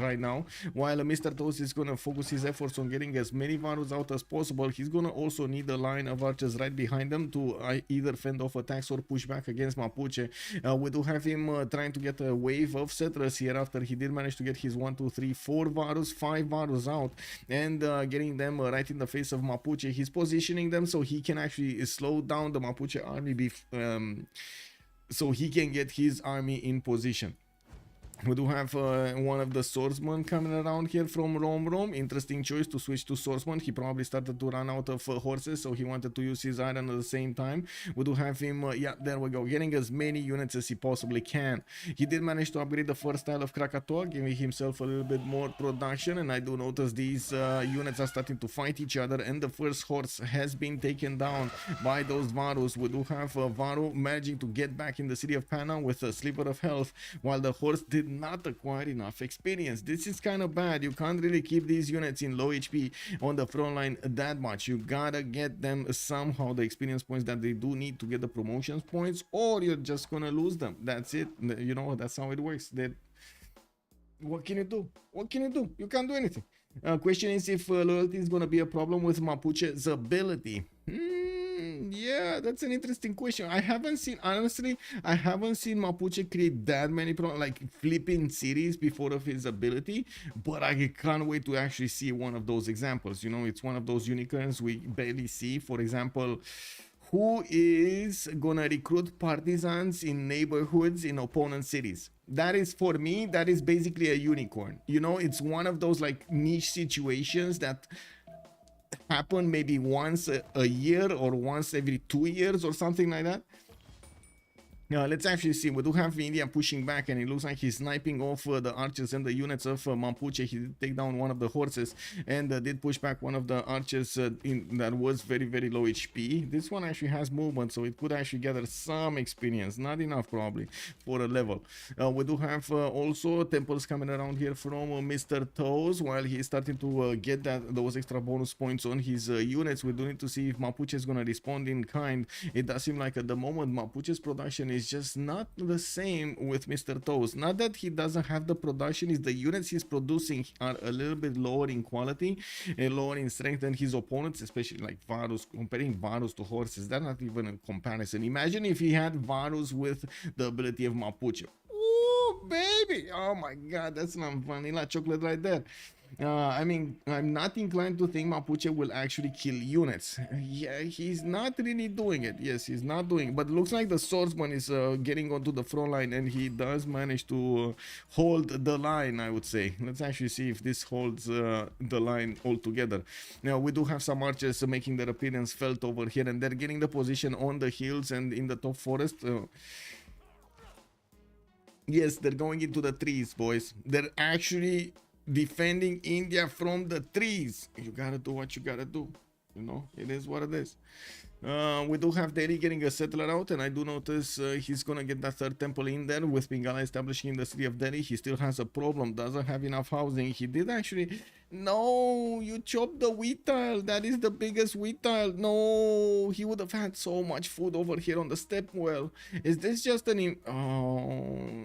right now, while Mr. Toast is gonna focus his efforts on getting as many Varus out as possible. He's gonna also need a line of archers right behind them to either fend off attacks or push back against Mapuche. We do have him trying to get a wave of settlers here after he did manage to get his 1, 2, 3, 4 Varus, 5 Varus out, and getting them right in the face of Mapuche. He's positioning them so he can actually slow down the Mapuche army so he can get his army in position. We do have one of the swordsmen coming around here from Romrom. Interesting choice to switch to swordsman. He probably started to run out of horses, so he wanted to use his iron at the same time. We do have him, yeah, there we go, getting as many units as he possibly can. He did manage to upgrade the first style of Krakatoa, giving himself a little bit more production, and I do notice these units are starting to fight each other, and the first horse has been taken down by those Varus. We do have Varu managing to get back in the city of Pana with a sliver of health, while the horse did not acquire enough experience. This is kind of bad. You can't really keep these units in low HP on the front line that much. You gotta get them somehow the experience points that they do need to get the promotions points, or you're just gonna lose them. That's it. You know, that's how it works. What can you do? What can you do? You can't do anything. Question is if loyalty is gonna be a problem with Mapuche's ability. Yeah, that's an interesting question. I haven't seen, honestly, I haven't seen Mapuche create that many like flipping cities before of his ability, but I can't wait to actually see one of those examples. You know, it's one of those unicorns we barely see. For example, who is gonna recruit partisans in neighborhoods in opponent cities? That is, for me, that is basically a unicorn. You know, it's one of those like niche situations that happen maybe once a year or once every 2 years or something like that. Now let's actually see. We do have India pushing back, and it looks like he's sniping off the archers and the units of Mapuche. He did take down one of the horses and did push back one of the archers that was very, very low HP. This one actually has movement, so it could actually gather some experience. Not enough probably for a level. We do have also temples coming around here from Mr. Toes, while he's starting to get those extra bonus points on his units. We do need to see if Mapuche is going to respond in kind. It does seem like at the moment Mapuche's production is just not the same with Mr. Toes. Not that he doesn't have the production, is the units he's producing are a little bit lower in quality and lower in strength than his opponents, especially like Varus. Comparing Varus to horses, that's not even a comparison. Imagine if he had Varus with the ability of Mapuche. Ooh, baby! Oh my god, that's some vanilla chocolate right there. I mean, I'm not inclined to think Mapuche will actually kill units. Yeah, he's not really doing it. Yes, he's not doing it. But it looks like the swordsman is getting onto the front line, and he does manage to hold the line, I would say. Let's actually see if this holds the line altogether. Now, we do have some archers making their appearance felt over here, and they're getting the position on the hills and in the top forest. Yes, they're going into the trees, boys. They're actually defending India from the trees. You gotta do what you gotta do. You know, it is what it is. We do have Delhi getting a settler out, and I do notice he's gonna get that third temple in there with Bengala establishing in the city of Delhi. He still has a problem, doesn't have enough housing. He did actually... No, you chopped the wheat tile. That is the biggest wheat tile. No, he would have had so much food over here on the step well. Is this just an... Oh,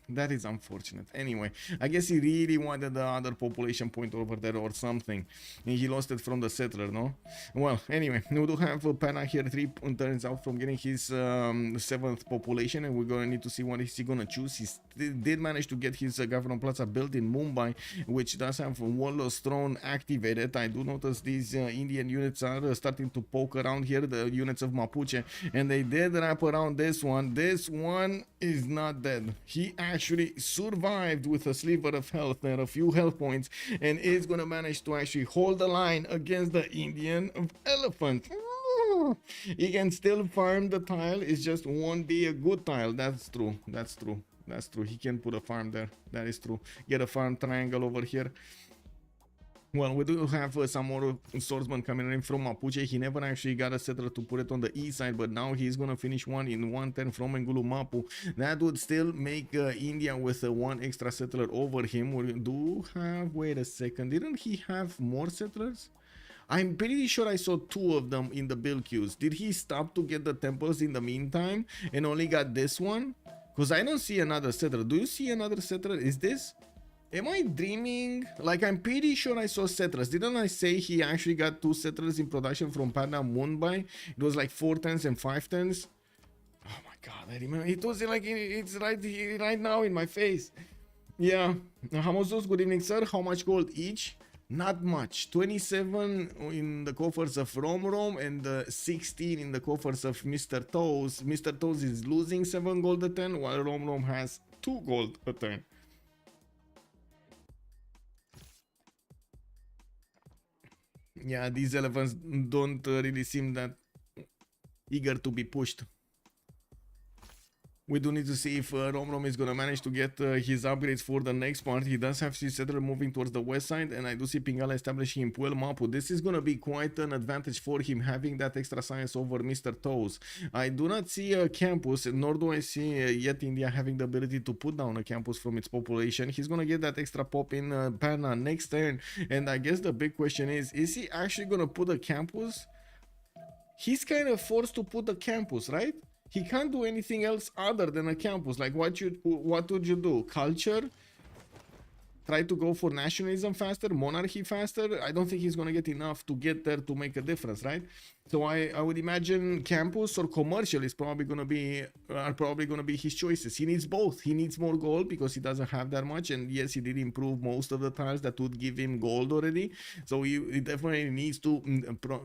that is unfortunate. Anyway, I guess he really wanted the other population point over there or something. And he lost it from the settler, no? Well, anyway, we do have Pana here 3 turns out from getting his 7th population, and we're gonna need to see what is he gonna choose. He did manage to get his Governor Plaza built in Mumbai, which does have Warlord's Throne activated. I do notice these Indian units are starting to poke around here, the units of Mapuche, and they did wrap around this one. This one is not dead. He actually survived with a sliver of health and a few health points, and is gonna manage to actually hold the line against the Indian elephant. He can still farm the tile, it just won't be a good tile. That's true. That's true. That's true. He can put a farm there. That is true. Get a farm triangle over here. Well, we do have some more swordsmen coming in from Mapuche. He never actually got a settler to put it on the east side, but now he's gonna finish one in 110 from Engulu Mapu. That would still make India with one extra settler over him. We do have, wait a second, didn't he have more settlers? I'm pretty sure I saw 2 of them in the build queues. Did he stop to get the temples in the meantime and only got this one? Because I don't see another settler. Do you see another settler? Is this? Am I dreaming? Like, I'm pretty sure I saw settlers. Didn't I say he actually got 2 settlers in production from Patna Mumbai? It was like 4 tens and 5 tens. Oh my god, I remember. It was like, it's right now in my face. Yeah. Hamosos, good evening, sir. How much gold each? Not much. 27 in the coffers of Romrom and 16 in the coffers of Mr. Toes. Mr. Toes is losing 7 gold a turn, while Romrom has 2 gold a turn. Yeah, these elephants don't really seem that eager to be pushed. We do need to see if Romrom is gonna manage to get his upgrades for the next part. He does have his settler moving towards the west side, and I do see Pingala establishing in Puel Mapu. This is gonna be quite an advantage for him, having that extra science over Mr. Toes. I do not see a campus, nor do I see yet India having the ability to put down a campus from its population. He's gonna get that extra pop in Parna next turn, and I guess the big question is he actually gonna put a campus? He's kind of forced to put a campus, right? He can't do anything else other than a campus. Like, what would you do? Culture? Try to go for nationalism faster, monarchy faster? I don't think he's gonna get enough to get there to make a difference, right? So I would imagine campus or commercial is probably gonna be his choices. He needs both. He needs more gold because he doesn't have that much, and yes, he did improve most of the tiles that would give him gold already. So he definitely needs to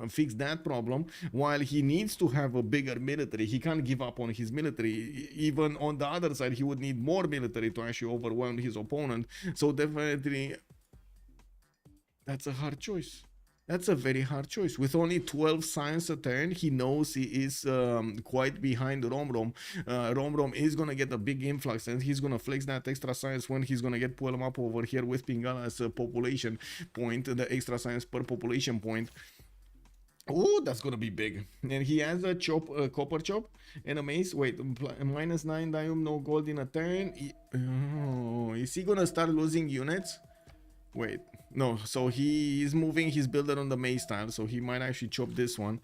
fix that problem. While he needs to have a bigger military, he can't give up on his military. Even on the other side, he would need more military to actually overwhelm his opponent. So definitely, that's a hard choice. That's a very hard choice. With only 12 science a turn, he knows he is quite behind Romrom. Romrom is going to get a big influx, and he's going to flex that extra science when he's going to get Puel up over here with Pingala as a population point, the extra science per population point. Oh, that's going to be big. And he has a chop, copper chop and a mace. Wait, -9 dium, no gold in a turn. Is he going to start losing units? Wait, no, so he is moving his builder on the maze tile, so he might actually chop this one.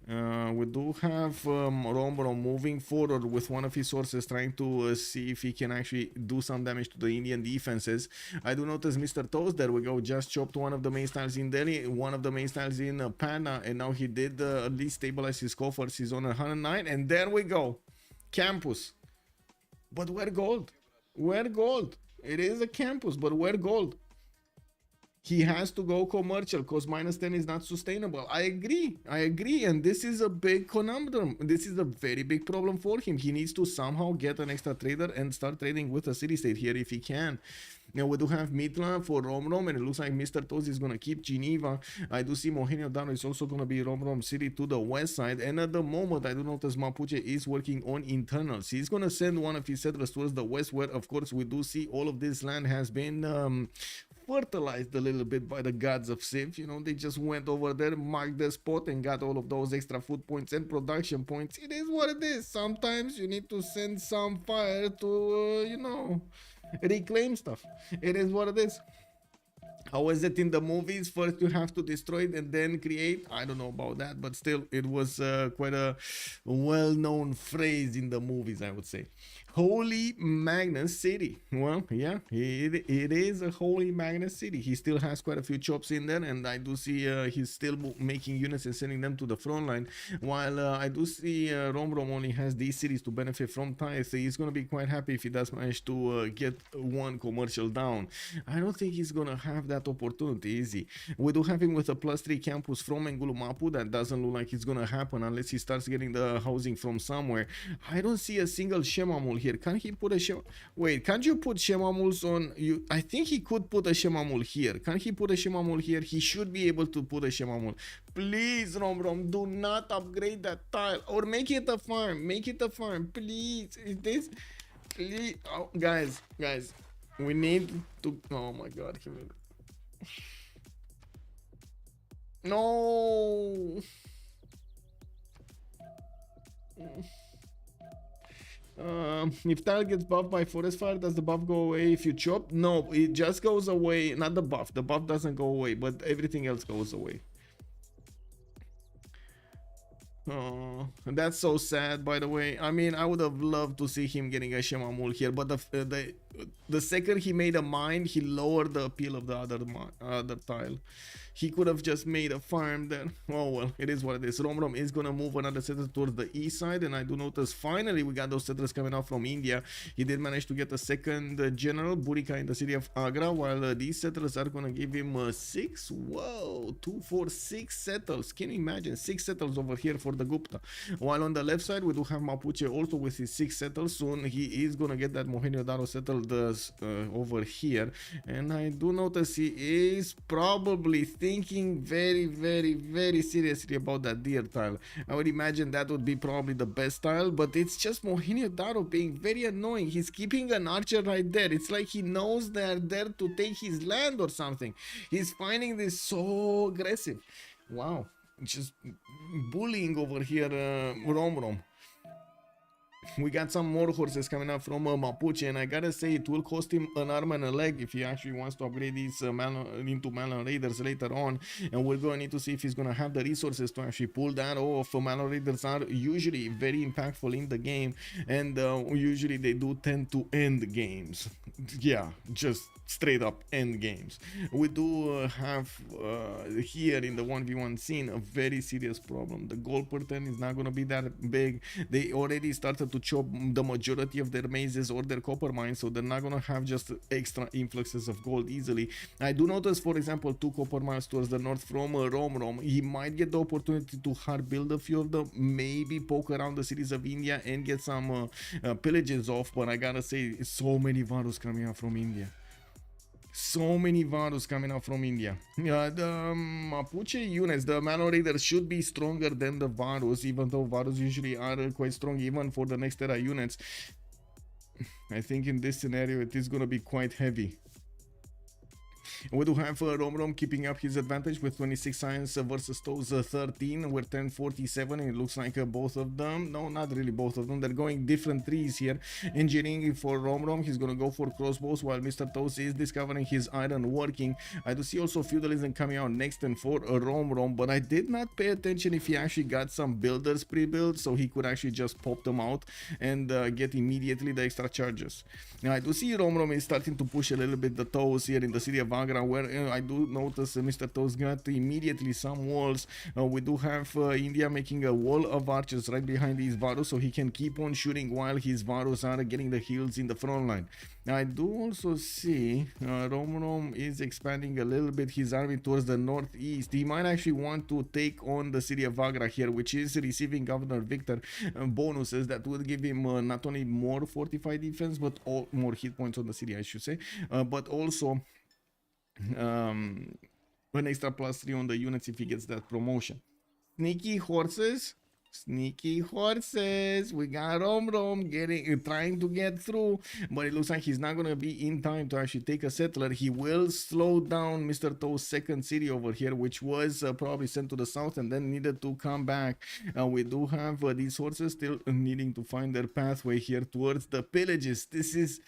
We do have Romrom moving forward with one of his sources, trying to see if he can actually do some damage to the Indian defenses. I do notice Mr. Toast, there we go, just chopped one of the main tiles in Delhi, one of the main tiles in Panna, and now he did at least stabilize his coffers. He's on 109, and there we go, campus. But where gold? Where gold? It is a campus, but where gold? He has to go commercial because -10 is not sustainable. I agree, and this is a big conundrum. This is a very big problem for him. He needs to somehow get an extra trader and start trading with a city-state here if he can. Now we do have Mitla for Romrom, and it looks like Mr. Toz is going to keep Geneva. I do see Mohenjo-Daro is also going to be Romrom city to the west side, and at the moment I do notice Mapuche is working on internals. He's going to send one of his settlers towards the west, where of course we do see all of this land has been fertilized a little bit by the gods of Civ. You know, they just went over there, marked the spot, and got all of those extra food points and production points. It is what it is. Sometimes you need to send some fire to, you know, reclaim stuff. It is what it is. How is it in the movies? First you have to destroy it and then create. I don't know about that, but still it was quite a well-known phrase in the movies, I would say. Holy Magnus City. Well, yeah, it is a Holy Magnus City. He still has quite a few chops in there, and I do see he's still making units and sending them to the front line. While I do see Romrom only has these cities to benefit from tithe. He's going to be quite happy if he does manage to get one commercial down. I don't think he's going to have that opportunity, is he? We do have him with a +3 campus from Engulumapu. That doesn't look like it's going to happen unless he starts getting the housing from somewhere. I don't see a single Shemamul here. Can he put a wait, can't you put Shemamuls on you? I think he could put a Shemamul here. Can he put a Shemamul here? He should be able to put a Shemamul. Please, Romrom, do not upgrade that tile or make it a farm. Make it a farm, please. Is this please? Oh, guys, we need to. Oh my God, no. If tile gets buffed by forest fire, does the buff go away if you chop? No, it just goes away. Not the buff. The buff doesn't go away, but everything else goes away. Oh, that's so sad, by the way. I mean, I would have loved to see him getting a Shemamul here, but the second he made a mine, he lowered the appeal of the other tile. He could have just made a farm there. Oh well, it is what it is. Romrom is gonna move another settler towards the east side, and I do notice finally we got those settlers coming out from India. He did manage to get a second general, Burika, in the city of Agra, while these settlers are gonna give him 6. Whoa, 2, 4, 6 settles. Can you imagine? 6 settles over here for the Gupta. While on the left side we do have Mapuche also with his 6 settles. Soon he is gonna get that Mohenjo-Daro settled over here, and I do notice he is probably thinking very seriously about that deer tile. I would imagine that would be probably the best tile, but it's just Mohenjo-Daro being very annoying. He's keeping an archer right there. It's like he knows they're there to take his land or something. He's finding this so aggressive. Wow, just bullying over here, Romrom. We got some more horses coming up from Mapuche, and I gotta say it will cost him an arm and a leg if he actually wants to upgrade these into Malon Raiders later on, and we're gonna need to see if he's gonna have the resources to actually pull that off. Malon Raiders are usually very impactful in the game, and usually they do tend to end games. Yeah, just straight up end games. We do have here in the 1v1 scene a very serious problem. The gold per 10 is not gonna be that big. They already started to chop the majority of their mazes or their copper mines, so they're not gonna have just extra influxes of gold easily. I do notice, for example, 2 copper mines towards the north from Romrom. He might get the opportunity to hard build a few of them, maybe poke around the cities of India and get some pillages off, but I gotta say, so many Varus coming out from India. So many Varus coming out from India. The Mapuche units, the Malon Raiders should be stronger than the Varus, even though Varus usually are quite strong even for the next era units. I think in this scenario it is going to be quite heavy. We do have Romrom keeping up his advantage with 26 science versus those 13. We're 1047, and it looks like both of them, no, not really both of them, they're going different trees here. Engineering for Romrom, he's gonna go for crossbows, while Mr. Toast is discovering his iron working. I do see also feudalism coming out next and for Romrom, but I did not pay attention if he actually got some builders pre-built, so he could actually just pop them out and get immediately the extra charges. Now I do see Romrom is starting to push a little bit the toes here in the city of Agra, where I do notice Mr. Toast got immediately some walls. We do have India making a wall of archers right behind these Varus, so he can keep on shooting while his Varus are getting the heals in the front line. Now I do also see Romrom is expanding a little bit his army towards the northeast. He might actually want to take on the city of Agra here, which is receiving Governor Victor bonuses that will give him not only more fortified defense, but more hit points on the city, I should say, but also an extra +3 on the units if he gets that promotion. Sneaky horses. Sneaky horses. We got Romrom trying to get through, but it looks like he's not gonna be in time to actually take a settler. He will slow down Mr. Toast's second city over here, which was probably sent to the south and then needed to come back. We do have these horses still needing to find their pathway here towards the pillages. This is...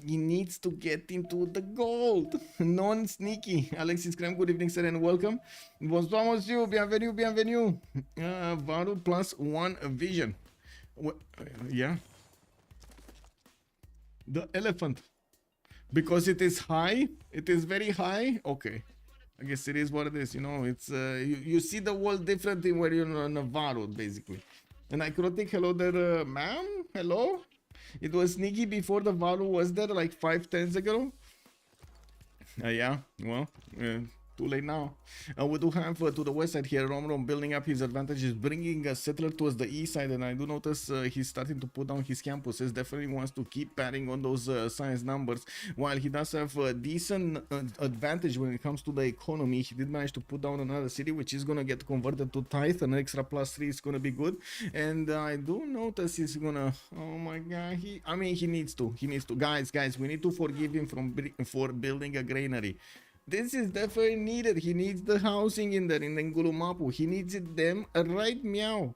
He needs to get into the gold. Non-sneaky. Alexis Krem, good evening, sir, and welcome. Bonsoir, monsieur. Bienvenue, bienvenue. Varu +1 vision. Yeah. The elephant. Because it is high? It is very high? Okay. I guess it is what it is, you know. It's you see the world differently when you're on a Navarro, basically. And Icrotic, hello there, ma'am? Hello? It was sneaky before the Varu was there, like 5 10s ago. Yeah, well, too late now. We do have to the west side here, Romrom building up his advantages, bringing a settler towards the east side, and I do notice he's starting to put down his campuses. Definitely wants to keep padding on those science numbers. While he does have a decent advantage when it comes to the economy, he did manage to put down another city, which is gonna get converted to tithe. An extra +3 is gonna be good. And I do notice he's gonna. Oh my God, I mean, he needs to. Guys, we need to forgive him for building a granary. This is definitely needed. He needs the housing in there in Ngulumapu. He needs it them right meow.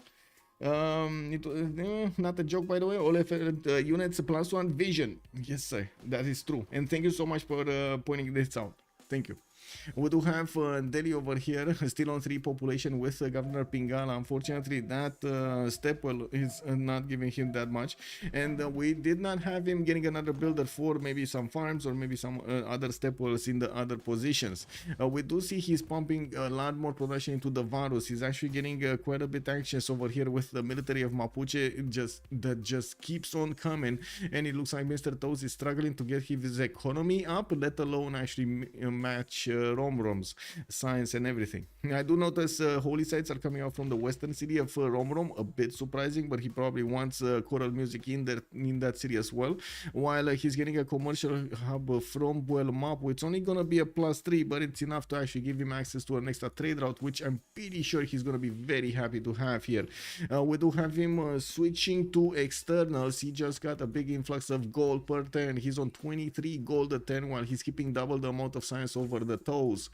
Not a joke, by the way. All units +1 vision. Yes, sir. That is true. And thank you so much for pointing this out. Thank you. We do have Delhi over here, still on 3 population with Governor Pingala. Unfortunately, that Stepwell is not giving him that much. And we did not have him getting another builder for maybe some farms or maybe some other Stepwells in the other positions. We do see he's pumping a lot more production into the Varus. He's actually getting quite a bit anxious over here with the military of Mapuche that just keeps on coming. And it looks like Mr. Toes is struggling to get his economy up, let alone actually match Romrom's science and everything. I do notice holy sites are coming out from the western city of Romrom, a bit surprising, but he probably wants choral music in that city as well. While he's getting a commercial hub from Buildup, it's only gonna be a +3, but it's enough to actually give him access to an extra trade route, which I'm pretty sure he's gonna be very happy to have here. We do have him switching to externals. He just got a big influx of gold per turn. He's on 23 gold a turn while he's keeping double the amount of science over the toes.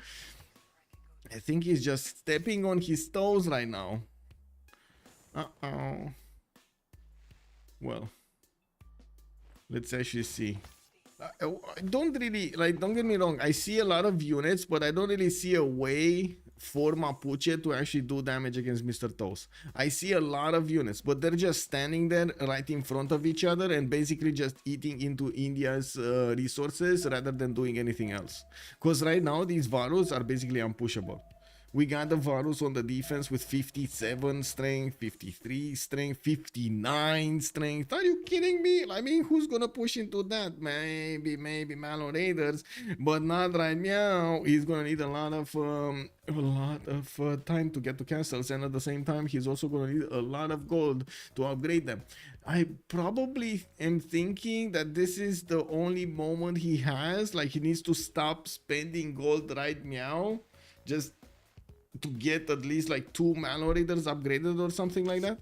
I think he's just stepping on his toes right now. Well, let's actually see. I don't really, like, don't get me wrong, I see a lot of units, but I don't really see a way for Mapuche to actually do damage against Mr. Toes. I see a lot of units, but they're just standing there right in front of each other and basically just eating into India's resources rather than doing anything else. Because right now these Varus are basically unpushable. We got the Varus on the defense with 57 strength, 53 strength, 59 strength. Are you kidding me? I mean, who's gonna push into that? Maybe Malo Raiders, but not right now. He's gonna need a lot of time to get to castles, and at the same time, he's also gonna need a lot of gold to upgrade them. I probably am thinking that this is the only moment he has. Like, he needs to stop spending gold right now, just to get at least like 2 Malo Raiders upgraded or something like that.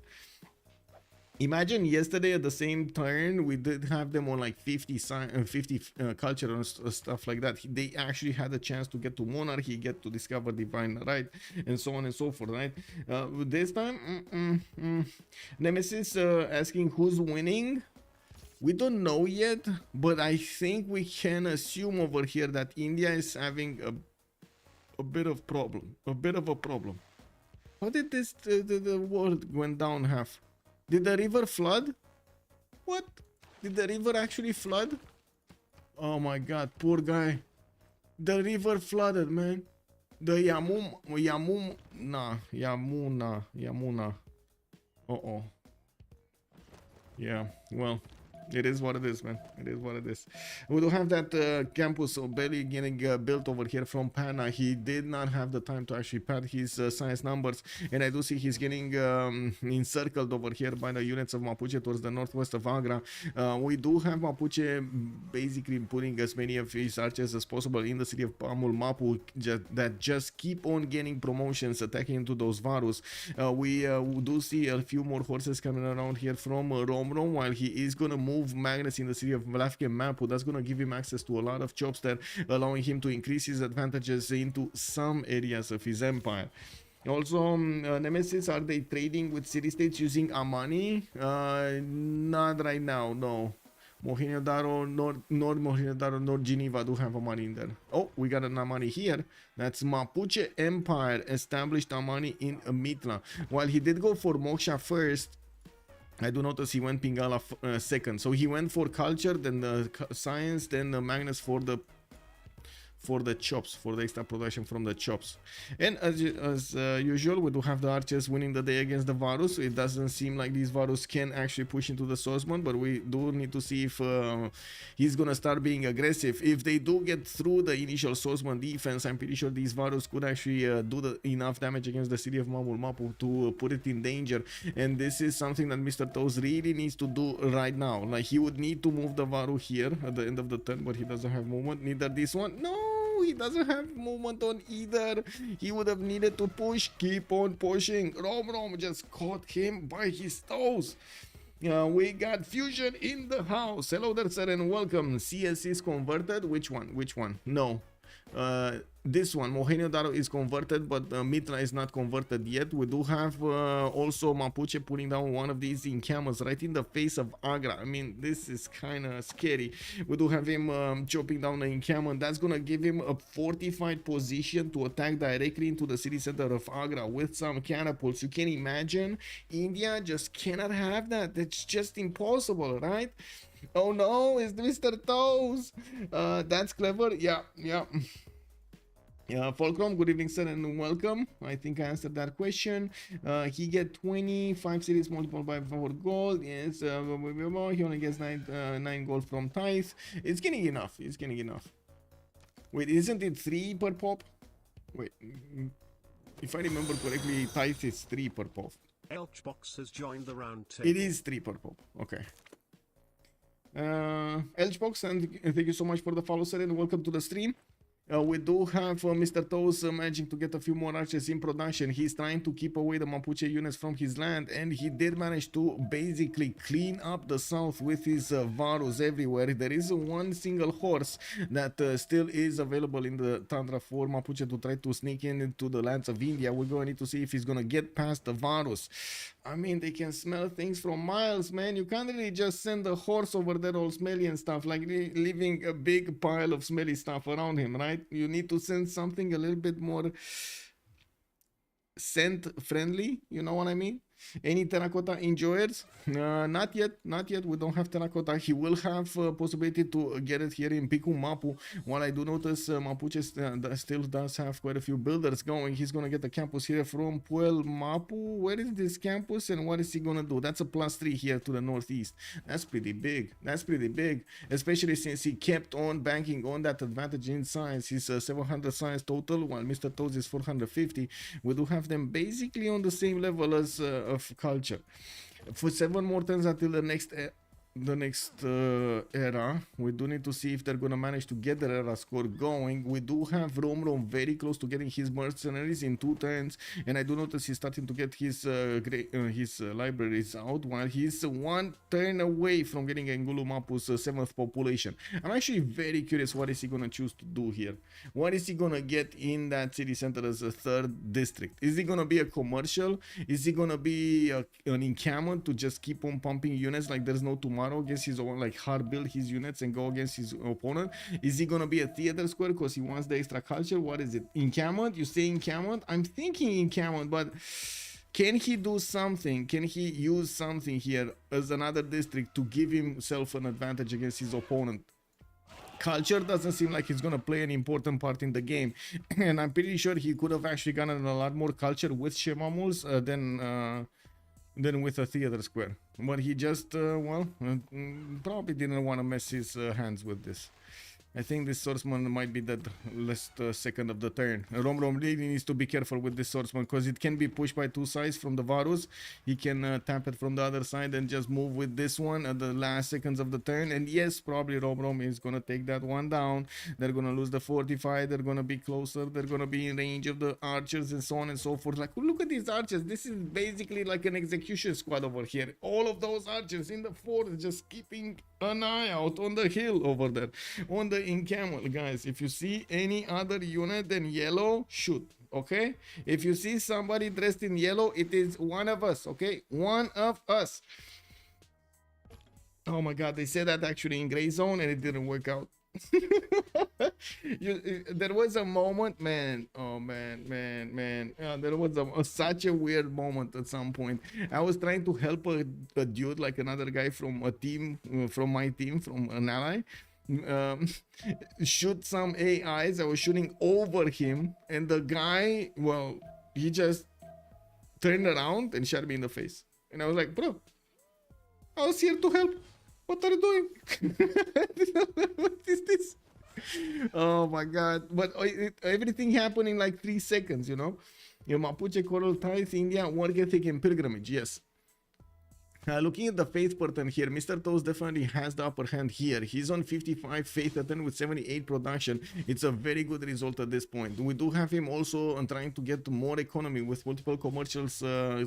Imagine yesterday at the same turn we did have them on like 50 culture and stuff like that. They actually had a chance to get to monarchy, get to discover divine right, and so on and so forth, right? This time Nemesis asking who's winning. We don't know yet, but I think we can assume over here that India is having a bit of a problem. How did this the world went down half? Did the river flood? What? Did the river actually flood? Oh my God, poor guy. The river flooded, man. The Yamuna. Uh-oh. Yeah, well, it is what it is, man. It is what it is. We do have that campus barely getting built over here from Pana. He did not have the time to actually pad his science numbers, and I do see he's getting encircled over here by the units of Mapuche towards the northwest of Agra. We do have Mapuche basically putting as many of his archers as possible in the city of Pamul Mapu that just keep on getting promotions, attacking into those Varus. We do see a few more horses coming around here from Romrom, while he is gonna move Magnus in the city of Vlafke Mapu. That's gonna give him access to a lot of chops there, allowing him to increase his advantages into some areas of his empire. Also, Nemesis, are they trading with city-states using Amani? Not right now, no. Mohenjo-Daro, nor Mohenjo-Daro, nor Geneva do have Amani in there. Oh, we got an Amani here. That's Mapuche Empire established Amani in Mitla. While he did go for Moksha first, I do notice he went Pingala second. So he went for culture, then the science, then the Magnus for the chops, for the extra production from the chops. And as usual, we do have the archers winning the day against the Varus. It doesn't seem like these Varus can actually push into the swordsman, but we do need to see if he's gonna start being aggressive. If they do get through the initial swordsman defense, I'm pretty sure these Varus could actually do enough damage against the city of Mamul Mapu to put it in danger. And this is something that Mr. Toes really needs to do right now. Like, he would need to move the Varu here at the end of the turn, but he doesn't have movement. Neither this one. No! He doesn't have movement on either. He would have needed to push. Keep on pushing. Romrom just caught him by his toes. We got fusion in the house. Hello there, sir, and welcome. CS is converted. Which one? Which one? No. This one, Mohenio Daro, is converted, but Mitra is not converted yet. We do have also Mapuche putting down one of these encampments right in the face of Agra. I mean, this is kind of scary. We do have him chopping down the encampment. That's gonna give him a fortified position to attack directly into the city center of Agra with some catapults. You can imagine, India just cannot have that. It's just impossible, right? Oh no, it's Mr. Toes. That's clever. Yeah. Fulcrum, good evening, sir, and welcome. I think I answered that question. He get 25 cities multiplied by 4 gold. Yes, he only gets 9 gold from tithe. It's getting enough. It's getting enough. Wait, isn't it 3 per pop? Wait, if I remember correctly, tithe is 3 per pop. Elchbox has joined the round table. It is 3 per pop. Okay. Elchbox, and thank you so much for the follow, sir, and welcome to the stream. We do have Mr. Toes managing to get a few more archers in production. He's trying to keep away the Mapuche units from his land, and he did manage to basically clean up the south with his Varus everywhere. There is one single horse that still is available in the Tundra for Mapuche to try to sneak into the lands of India. We're going to need to see if he's going to get past the Varus. I mean, they can smell things from miles, man. You can't really just send a horse over there all smelly and stuff, like leaving a big pile of smelly stuff around him, right? You need to send something a little bit more scent friendly, you know what I mean? Any terracotta enjoyers? Not yet. We don't have terracotta. He will have possibility to get it here in Piku Mapu. While I do notice Mapuche still does have quite a few builders going. He's gonna get the campus here from Puel Mapu. Where is this campus and what is he gonna do? That's a +3 here to the northeast. That's pretty big. Especially since he kept on banking on that advantage in science. He's 700 science total, while Mr. Toes is 450. We do have them basically on the same level as of culture. For 7 more turns until the next era. We do need to see if they're gonna manage to get their era score going. We do have Romrom very close to getting his mercenaries in 2 turns, and I do notice he's starting to get his libraries out, while he's 1 turn away from getting Engulu Mapu's 7th population. I'm actually very curious, what is he gonna choose to do here? What is he gonna get in that city center as a 3rd district? Is he gonna be a commercial? Is he gonna be an encampment to just keep on pumping units like there's no tomorrow against his own, like hard build his units and go against his opponent? Is he gonna be a theater square because he wants the extra culture? What is it? Encampment? You say encampment? I'm thinking encampment, but can he do something? Can he use something here as another district to give himself an advantage against his opponent? Culture doesn't seem like he's gonna play an important part in the game, and I'm pretty sure he could have actually gotten a lot more culture with Shemamuls than with a theater square. But he just, probably didn't want to mess his hands with this. I think this swordsman might be that last second of the turn. Romrom really needs to be careful with this swordsman because it can be pushed by 2 sides from the Varus. He can tap it from the other side and just move with this one at the last seconds of the turn. And yes, probably Romrom is going to take that one down. They're going to lose the fortify. They're going to be closer. They're going to be in range of the archers and so on and so forth. Like, look at these archers. This is basically like an execution squad over here. All of those archers in the fort just keeping an eye out on the hill over there. On the encampment, guys. If you see any other unit than yellow, shoot. Okay, if you see somebody dressed in yellow, it is one of us. Okay, one of us. Oh my god, they said that actually in gray zone and it didn't work out. There was a moment, man. Oh man. There was such a weird moment at some point. I was trying to help a dude, like another guy from a team, from my team, from an ally, um, shoot some AIs. I was shooting over him, and the guy, well, he just turned around and shot me in the face. And I was like, bro, I was here to help. What are you doing? What is this? Oh my god. But everything happened in like 3 seconds, you know. Your Mapuche coral ties, India, work ethic and pilgrimage. Yes. Looking at the faith pattern here, Mr. Toast definitely has the upper hand here. He's on 55 faith pattern with 78 production. It's a very good result at this point. We do have him also trying to get more economy with multiple commercials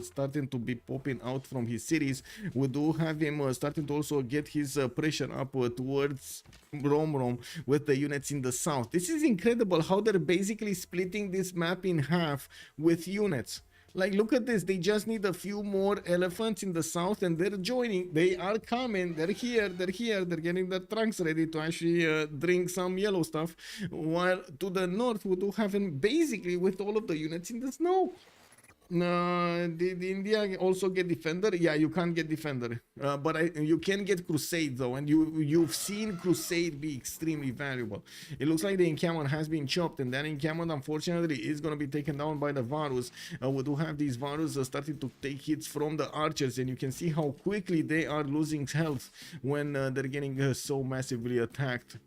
starting to be popping out from his cities. We do have him starting to also get his pressure up towards Romrom with the units in the south. This is incredible how they're basically splitting this map in half with units. Like, look at this. They just need a few more elephants in the south and they're joining. They are coming. They're here. They're getting their trunks ready to actually drink some yellow stuff. While to the north, we do have him basically with all of the units in the snow. Did India also get defender? Yeah, you can't get defender, but you can get crusade though, and you've seen crusade be extremely valuable. It looks like the encampment has been chopped, and that encampment unfortunately is going to be taken down by the Varus. We do have these Varus starting to take hits from the archers, and you can see how quickly they are losing health when they're getting so massively attacked.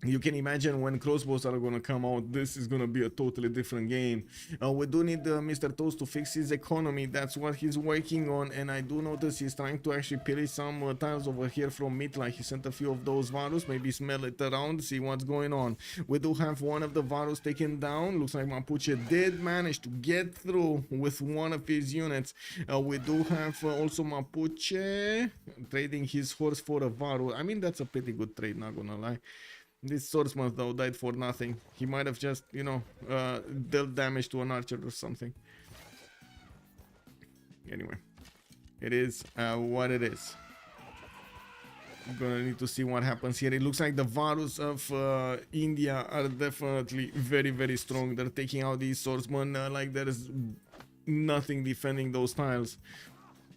You can imagine when crossbows are going to come out, this is going to be a totally different game. We do need Mr. Toast to fix his economy. That's what he's working on. And I do notice he's trying to actually pillage some tiles over here from Mitla. He sent a few of those Varus. Maybe smell it around, see what's going on. We do have one of the Varus taken down. Looks like Mapuche did manage to get through with one of his units. We do have also Mapuche trading his horse for a Varus. I mean, that's a pretty good trade, not gonna lie. This swordsman though died for nothing. He might have just, you know, dealt damage to an archer or something. Anyway, it is what it is. I'm gonna need to see what happens here. It looks like the Varus of India are definitely very, very strong. They're taking out these swordsmen like there is nothing defending those tiles.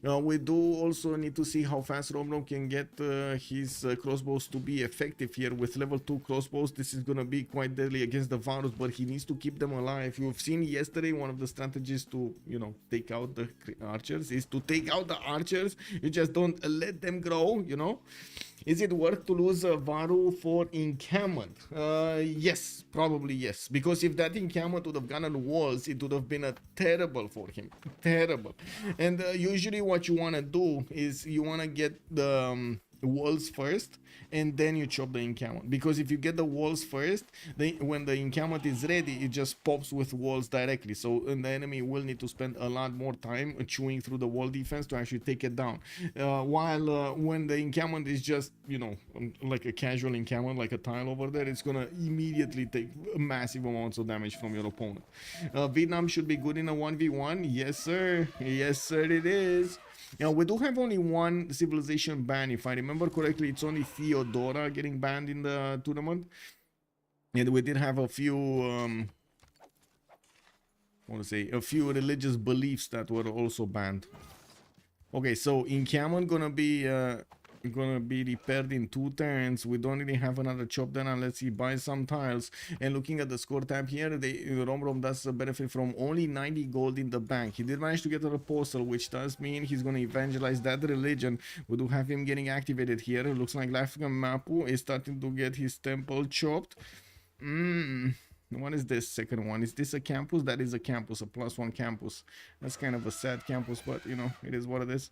We do also need to see how fast Romrom can get his crossbows to be effective here. With level 2 crossbows, this is going to be quite deadly against the Varus, but he needs to keep them alive. You've seen yesterday one of the strategies to, you know, take out the archers is to take out the archers. You just don't let them grow, you know. Is it worth to lose a Varu for encampment? Yes, probably yes. Because if that encampment would have gone on walls, it would have been a terrible for him. Terrible. And usually what you want to do is you want to get the walls first and then you chop the encampment, because if you get the walls first, when the encampment is ready, it just pops with walls directly, so the enemy will need to spend a lot more time chewing through the wall defense to actually take it down, while when the encampment is just, you know, like a casual encampment, like a tile over there, it's gonna immediately take massive amounts of damage from your opponent. Vietnam should be good in a 1v1. Yes sir, yes sir, it is. Now, we do have only one civilization ban. If I remember correctly, it's only Theodora getting banned in the tournament. And we did have a few, I want to say, a few religious beliefs that were also banned. Okay, so encampment gonna be repaired in 2 turns. We don't really have another chop then unless he buys some tiles. And looking at the score tab here, Romrom does benefit from only 90 gold in the bank. He did manage to get an apostle, which does mean he's going to evangelize that religion. We do have him getting activated here. It looks like African Mapu is starting to get his temple chopped. What is this second one? Is this a campus? That is a campus, a +1 campus. That's kind of a sad campus, but you know, it is what it is.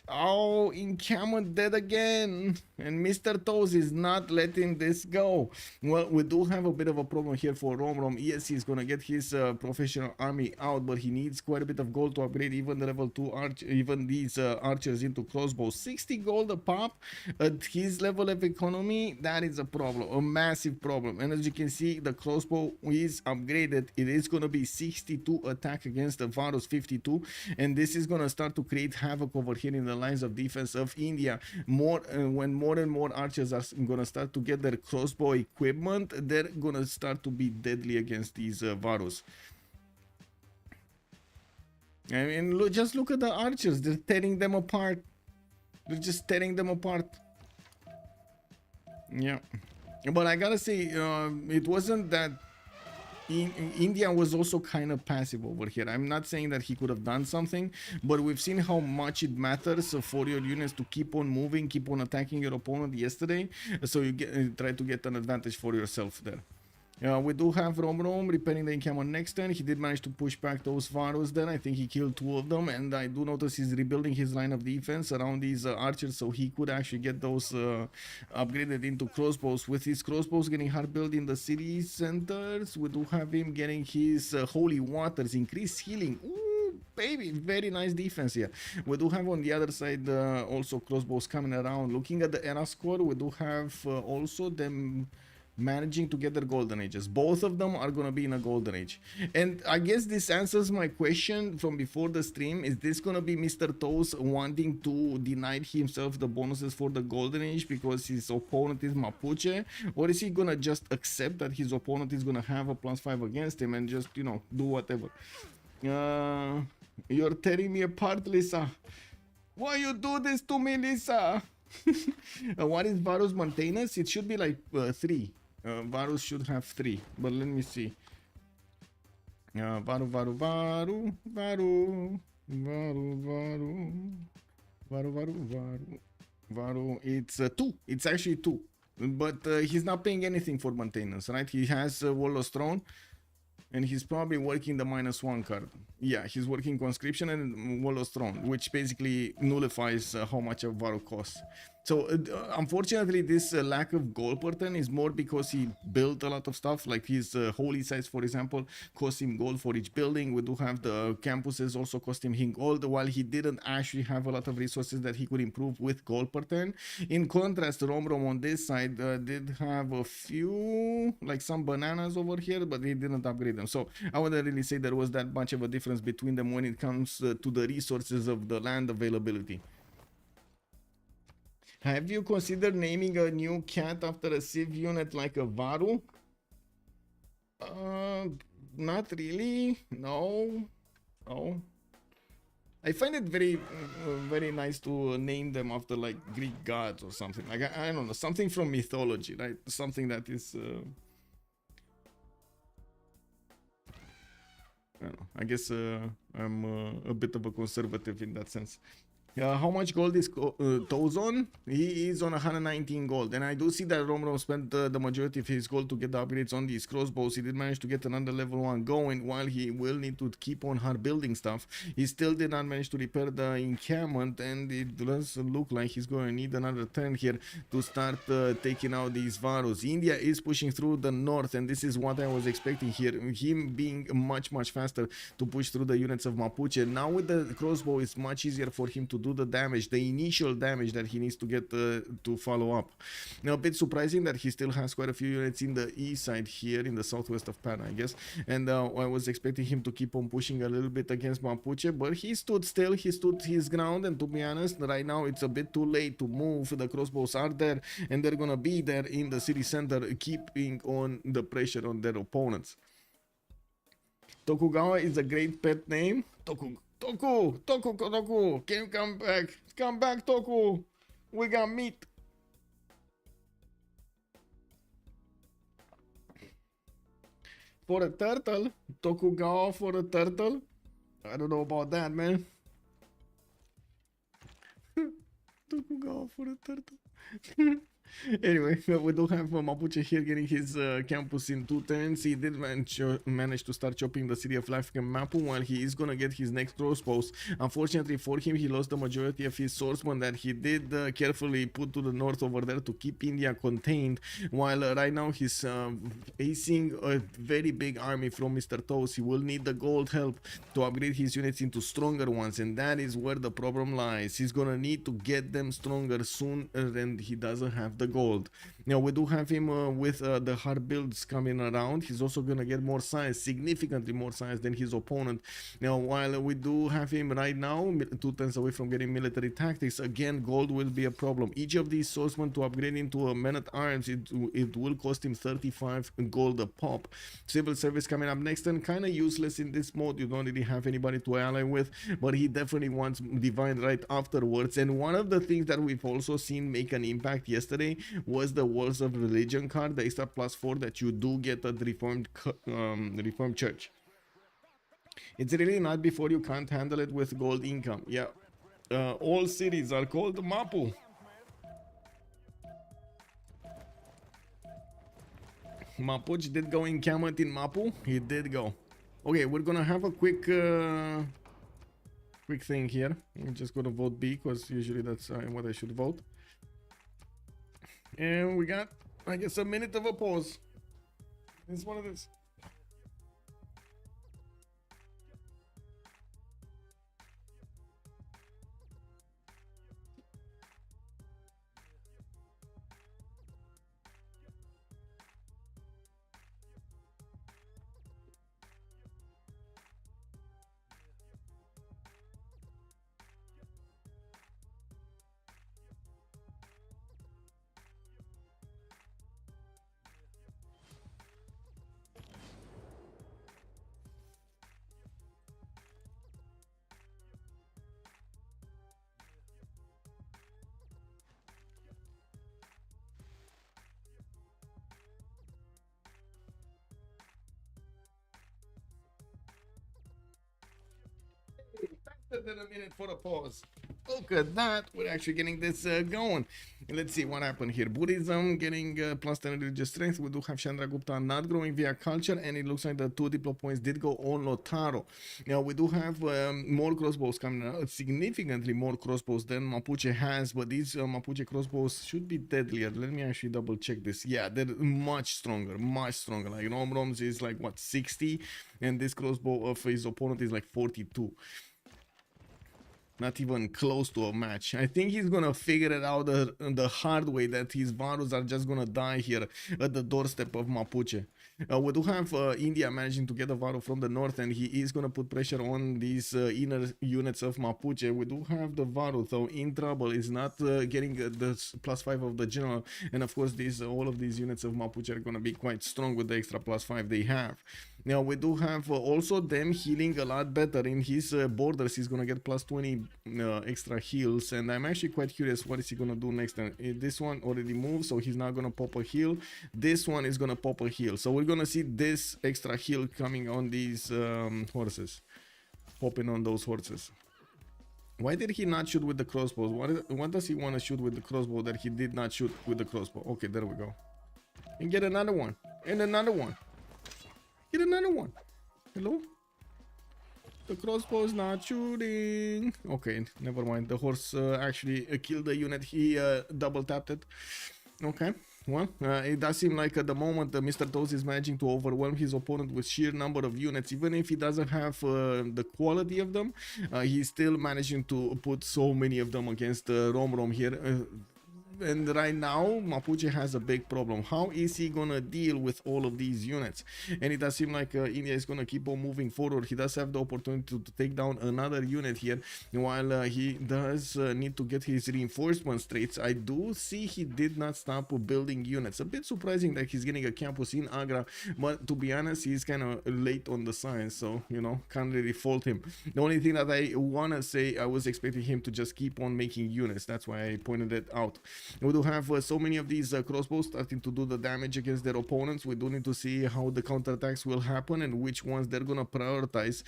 Oh, encampment dead again. And Mr. Toes is not letting this go. Well, we do have a bit of a problem here for Romrom. Yes, he's gonna get his professional army out, but he needs quite a bit of gold to upgrade even the level 2 even these archers into crossbows. 60 gold a pop at his level of economy. That is a problem, a massive problem. And as you can see, the crossbow 2 is upgraded, it is going to be 62 attack against the Varus 52, and this is going to start to create havoc over here in the lines of defense of India. When more and more archers are going to start to get their crossbow equipment, they're going to start to be deadly against these Varus. I mean, just look at the archers. They're tearing them apart. They're just tearing them apart. Yeah. But I gotta say, it wasn't that... India was also kind of passive over here. I'm not saying that he could have done something, but we've seen how much it matters for your units to keep on moving, keep on attacking your opponent yesterday. So you try to get an advantage for yourself there. We do have Romrom repairing the encampment next turn. He did manage to push back those Varus there. I think he killed 2 of them, and I do notice he's rebuilding his line of defense around these archers, so he could actually get those upgraded into crossbows. With his crossbows getting hard built in the city centers, we do have him getting his holy waters, increased healing. Ooh, baby, very nice defense here. We do have on the other side also crossbows coming around. Looking at the era score, we do have also them managing to get their golden ages. Both of them are going to be in a golden age, and I guess this answers my question from before the stream. Is this going to be Mr. Toes wanting to deny himself the bonuses for the golden age because his opponent is Mapuche, or is he going to just accept that his opponent is going to have a +5 against him and just, you know, do whatever? You're tearing me apart, Lisa. Why you do this to me, Lisa? What is Varus maintenance? It should be like 3. Varus should have 3, but let me see. Varu, it's 2. It's actually 2, but he's not paying anything for maintenance, right? He has Warlord's Throne, and he's probably working the -1 card. Yeah, he's working Conscription and Warlord's Throne, which basically nullifies how much a Varu costs. So unfortunately, this lack of gold per turn is more because he built a lot of stuff, like his holy sites, for example, cost him gold for each building. We do have the campuses also cost him gold, while he didn't actually have a lot of resources that he could improve with gold per turn. In contrast, Romrom on this side did have a few, like some bananas over here, but he didn't upgrade them. So I wouldn't really say there was that much of a difference between them when it comes to the resources of the land availability. Have you considered naming a new cat after a Civ unit like a Varu? Not really. No. I find it very nice to name them after like Greek gods or something. Like I don't know, something from mythology, right? Something that is. I don't know. I guess I'm a bit of a conservative in that sense. How much gold is Toes on? He is on 119 gold, and I do see that Romrom spent the majority of his gold to get the upgrades on these crossbows. He did manage to get another level 1 going. While he will need to keep on hard building stuff, he still did not manage to repair the encampment, and it does look like he's going to need another turn here to start taking out these Varus. India is pushing through the north, and this is what I was expecting here, him being much faster to push through the units of Mapuche. Now with the crossbow, it's much easier for him to do the damage, the initial damage that he needs to get to follow up. Now, a bit surprising that he still has quite a few units in the east side here, in the southwest of Pana, I guess, and I was expecting him to keep on pushing a little bit against Mapuche, but he stood still, he stood his ground, and to be honest, right now it's a bit too late to move. The crossbows are there, and they're gonna be there in the city center, keeping on the pressure on their opponents. Tokugawa is a great pet name. Toku, can you come back? Come back, Toku. We got meat. For a turtle? Tokugawa for a turtle? I don't know about that, man. Tokugawa for a turtle. Anyway, we do have Mapuche here getting his campus in 2 turns. He did manage to start chopping the city of Lafken Mapu, while he is gonna get his next crossbows. Unfortunately for him, he lost the majority of his swordsmen that he did carefully put to the north over there to keep India contained, while right now he's facing a very big army from Mr. Toes. He will need the gold help to upgrade his units into stronger ones, and that is where the problem lies. He's gonna need to get them stronger soon, and he doesn't have the gold. Now we do have him with the hard builds coming around. He's also gonna get more science, significantly more science than his opponent. Now while we do have him right now 2 turns away from getting military tactics, again gold will be a problem. Each of these swordsmen to upgrade into a man at arms, it will cost him 35 gold a pop. Civil service coming up next, and kind of useless in this mode. You don't really have anybody to ally with, but he definitely wants divine right afterwards. And one of the things that we've also seen make an impact yesterday was the walls of religion card, the extra +4 that you do get at reformed church. It's really not before you can't handle it with gold income. Yeah, all cities are called Mapu. Mapuch did go in Kamat in Mapu. He did go. Okay, we're gonna have a quick thing here. I'm just gonna vote B because usually that's what I should vote. And we got, I guess, a minute of a pause. It's one of this. Than a minute for a pause. Look at that, we're actually getting this going. Let's see what happened here. Buddhism getting +10 religious strength. We do have Chandragupta not growing via culture, and it looks like the 2 diplo points did go on Lotaro. Now we do have more crossbows coming out, significantly more crossbows than Mapuche has, but these Mapuche crossbows should be deadlier. Let me actually double check this. Yeah, they're much stronger, much stronger. Like Romrom's is like what, 60, and this crossbow of his opponent is like 42. Not even close to a match. I think he's gonna figure it out the hard way, that his Varus are just gonna die here at the doorstep of Mapuche. We do have India managing to get a Varu from the north, and he is gonna put pressure on these inner units of Mapuche. We do have the Varu though in trouble. Is not getting the +5 of the general, and of course these all of these units of Mapuche are gonna be quite strong with the extra +5 they have. Now we do have also them healing a lot better in his borders. He's gonna get +20 extra heals, and I'm actually quite curious what is he gonna do next. This one already moved, so he's not gonna pop a heal. This one is gonna pop a heal, so we're gonna see this extra heal coming on these horses, popping on those horses. Why did he not shoot with the crossbows? What does he want to shoot with the crossbow that he did not shoot with the crossbow? Okay, there we go. And get another one, and another one. Get another one. Hello? The crossbow is not shooting. Okay, never mind. The horse actually killed the unit. He double tapped it. Okay, well, it does seem like at the moment Mr. Toes is managing to overwhelm his opponent with sheer number of units. Even if he doesn't have the quality of them, he's still managing to put so many of them against Romrom here. And right now Mapuche has a big problem. How is he gonna deal with all of these units? And it does seem like India is gonna keep on moving forward. He does have the opportunity to take down another unit here, while he does need to get his reinforcements traits. I do see he did not stop building units. A bit surprising that he's getting a campus in Agra, but to be honest, he's kind of late on the science, so you know, can't really fault him. The only thing that I wanna say, I was expecting him to just keep on making units. That's why I pointed it out. We do have so many of these crossbows starting to do the damage against their opponents. We do need to see how the counterattacks will happen and which ones they're gonna prioritize.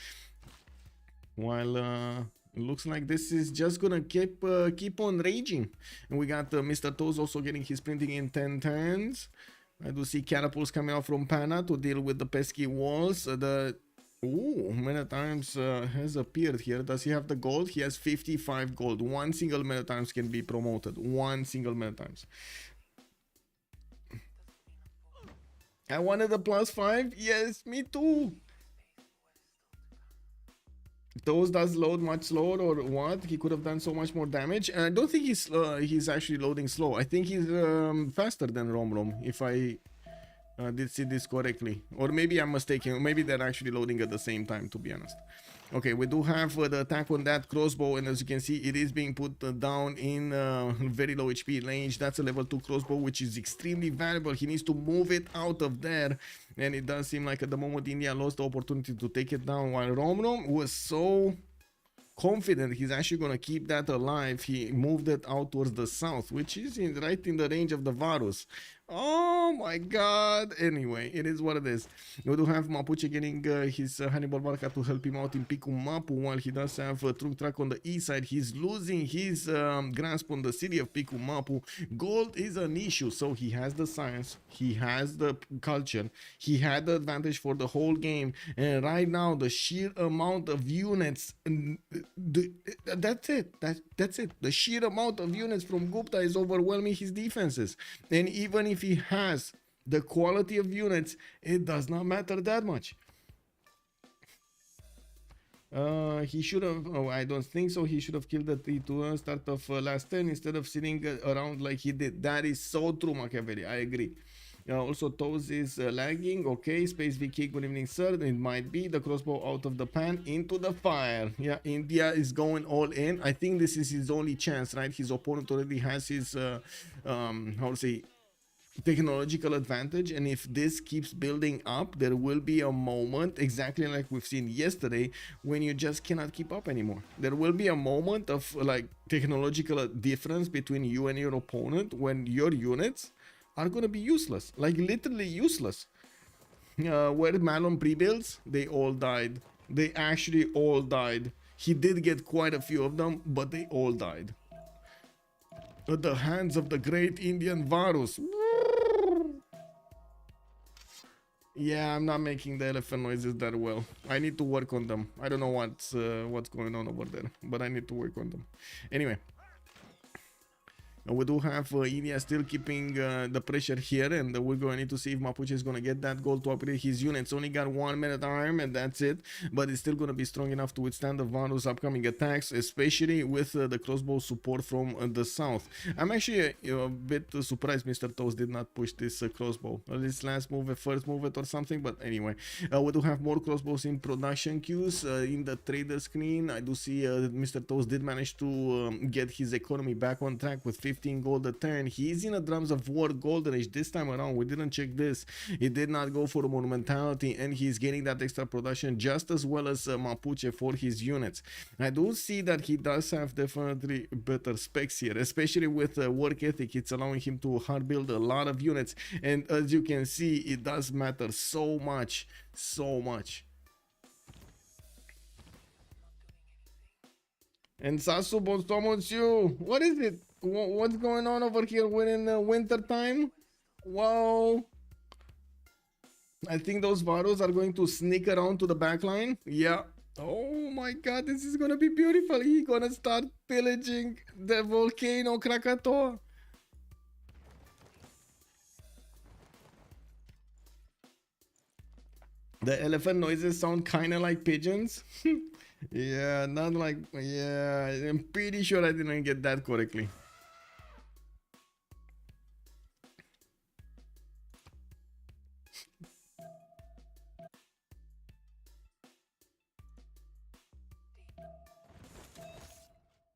While it looks like this is just gonna keep on raging. And we got Mr. Toes also getting his printing in 10 turns. I do see catapults coming out from Pana to deal with the pesky walls. Ooh, Man at Arms has appeared here. Does he have the gold? He has 55 gold. One single Man at Arms can be promoted. One single Man at Arms. I wanted a +5. Yes, me too. Those does load much slower or what? He could have done so much more damage. And I don't think he's actually loading slow. I think he's faster than Romrom, if I did see this correctly. Or maybe I'm mistaken. Maybe they're actually loading at the same time, to be honest. Okay, we do have the attack on that crossbow, and as you can see, it is being put down in very low HP range. That's a level 2 crossbow, which is extremely valuable. He needs to move it out of there, and it does seem like at the moment India lost the opportunity to take it down, while Romrom was so confident he's actually going to keep that alive. He moved it out towards the south, which is right in the range of the Varus. Oh my god. Anyway, it is what it is. We do have Mapuche getting his Hannibal Barca to help him out in Picu Mapu, while he does have a Truk Track on the east side. He's losing his grasp on the city of Picu Mapu. Gold is an issue, so he has the science, he has the culture, he had the advantage for the whole game, and right now the sheer amount of units, that's it. That's it. The sheer amount of units from Gupta is overwhelming his defenses, and even if he has the quality of units, it does not matter that much. He should have, oh, I don't think so. He should have killed the T2 start of last turn instead of sitting around like he did. That is so true, Machiavelli. I agree. Also, Toes is lagging. Okay, Space VK, good evening, sir. It might be the crossbow out of the pan into the fire. Yeah, India is going all in. I think this is his only chance, right? His opponent already has his, how to say, technological advantage, and if this keeps building up, there will be a moment, exactly like we've seen yesterday, when you just cannot keep up anymore. There will be a moment of like technological difference between you and your opponent, when your units are going to be useless, like literally useless. Where Malon pre-builds, they all died. They actually all died. He did get quite a few of them, but they all died at the hands of the great Indian Varus. Yeah, I'm not making the elephant noises that well. I need to work on them. I don't know what's going on over there, but I need to work on them. Anyway, we do have India still keeping the pressure here, and we're going to need to see if Mapuche is going to get that goal to upgrade his units. Only got 1 minute arm, and that's it, but it's still going to be strong enough to withstand the Varus' upcoming attacks, especially with the crossbow support from the south. I'm actually a bit surprised Mr. Toast did not push this crossbow. This last move, first move it or something, but anyway. We do have more crossbows in production queues. In the trader screen, I do see Mr. Toast did manage to get his economy back on track with 15 gold a turn. He's in a Drums of War golden age this time around. We didn't check this. He did not go for a monumentality, and he's getting that extra production just as well as Mapuche for his units. I do see that he does have definitely better specs here, especially with work ethic. It's allowing him to hard build a lot of units, and as you can see, it does matter so much, so much. And Sasu Bonstomon's you. What is it? What's going on over here? We're in winter time. Wow. I think those Varus are going to sneak around to the back line. Yeah. Oh my god, this is gonna be beautiful. He's gonna start pillaging the volcano Krakatoa. The elephant noises sound kind of like pigeons. Yeah, not like, yeah, I'm pretty sure I didn't get that correctly.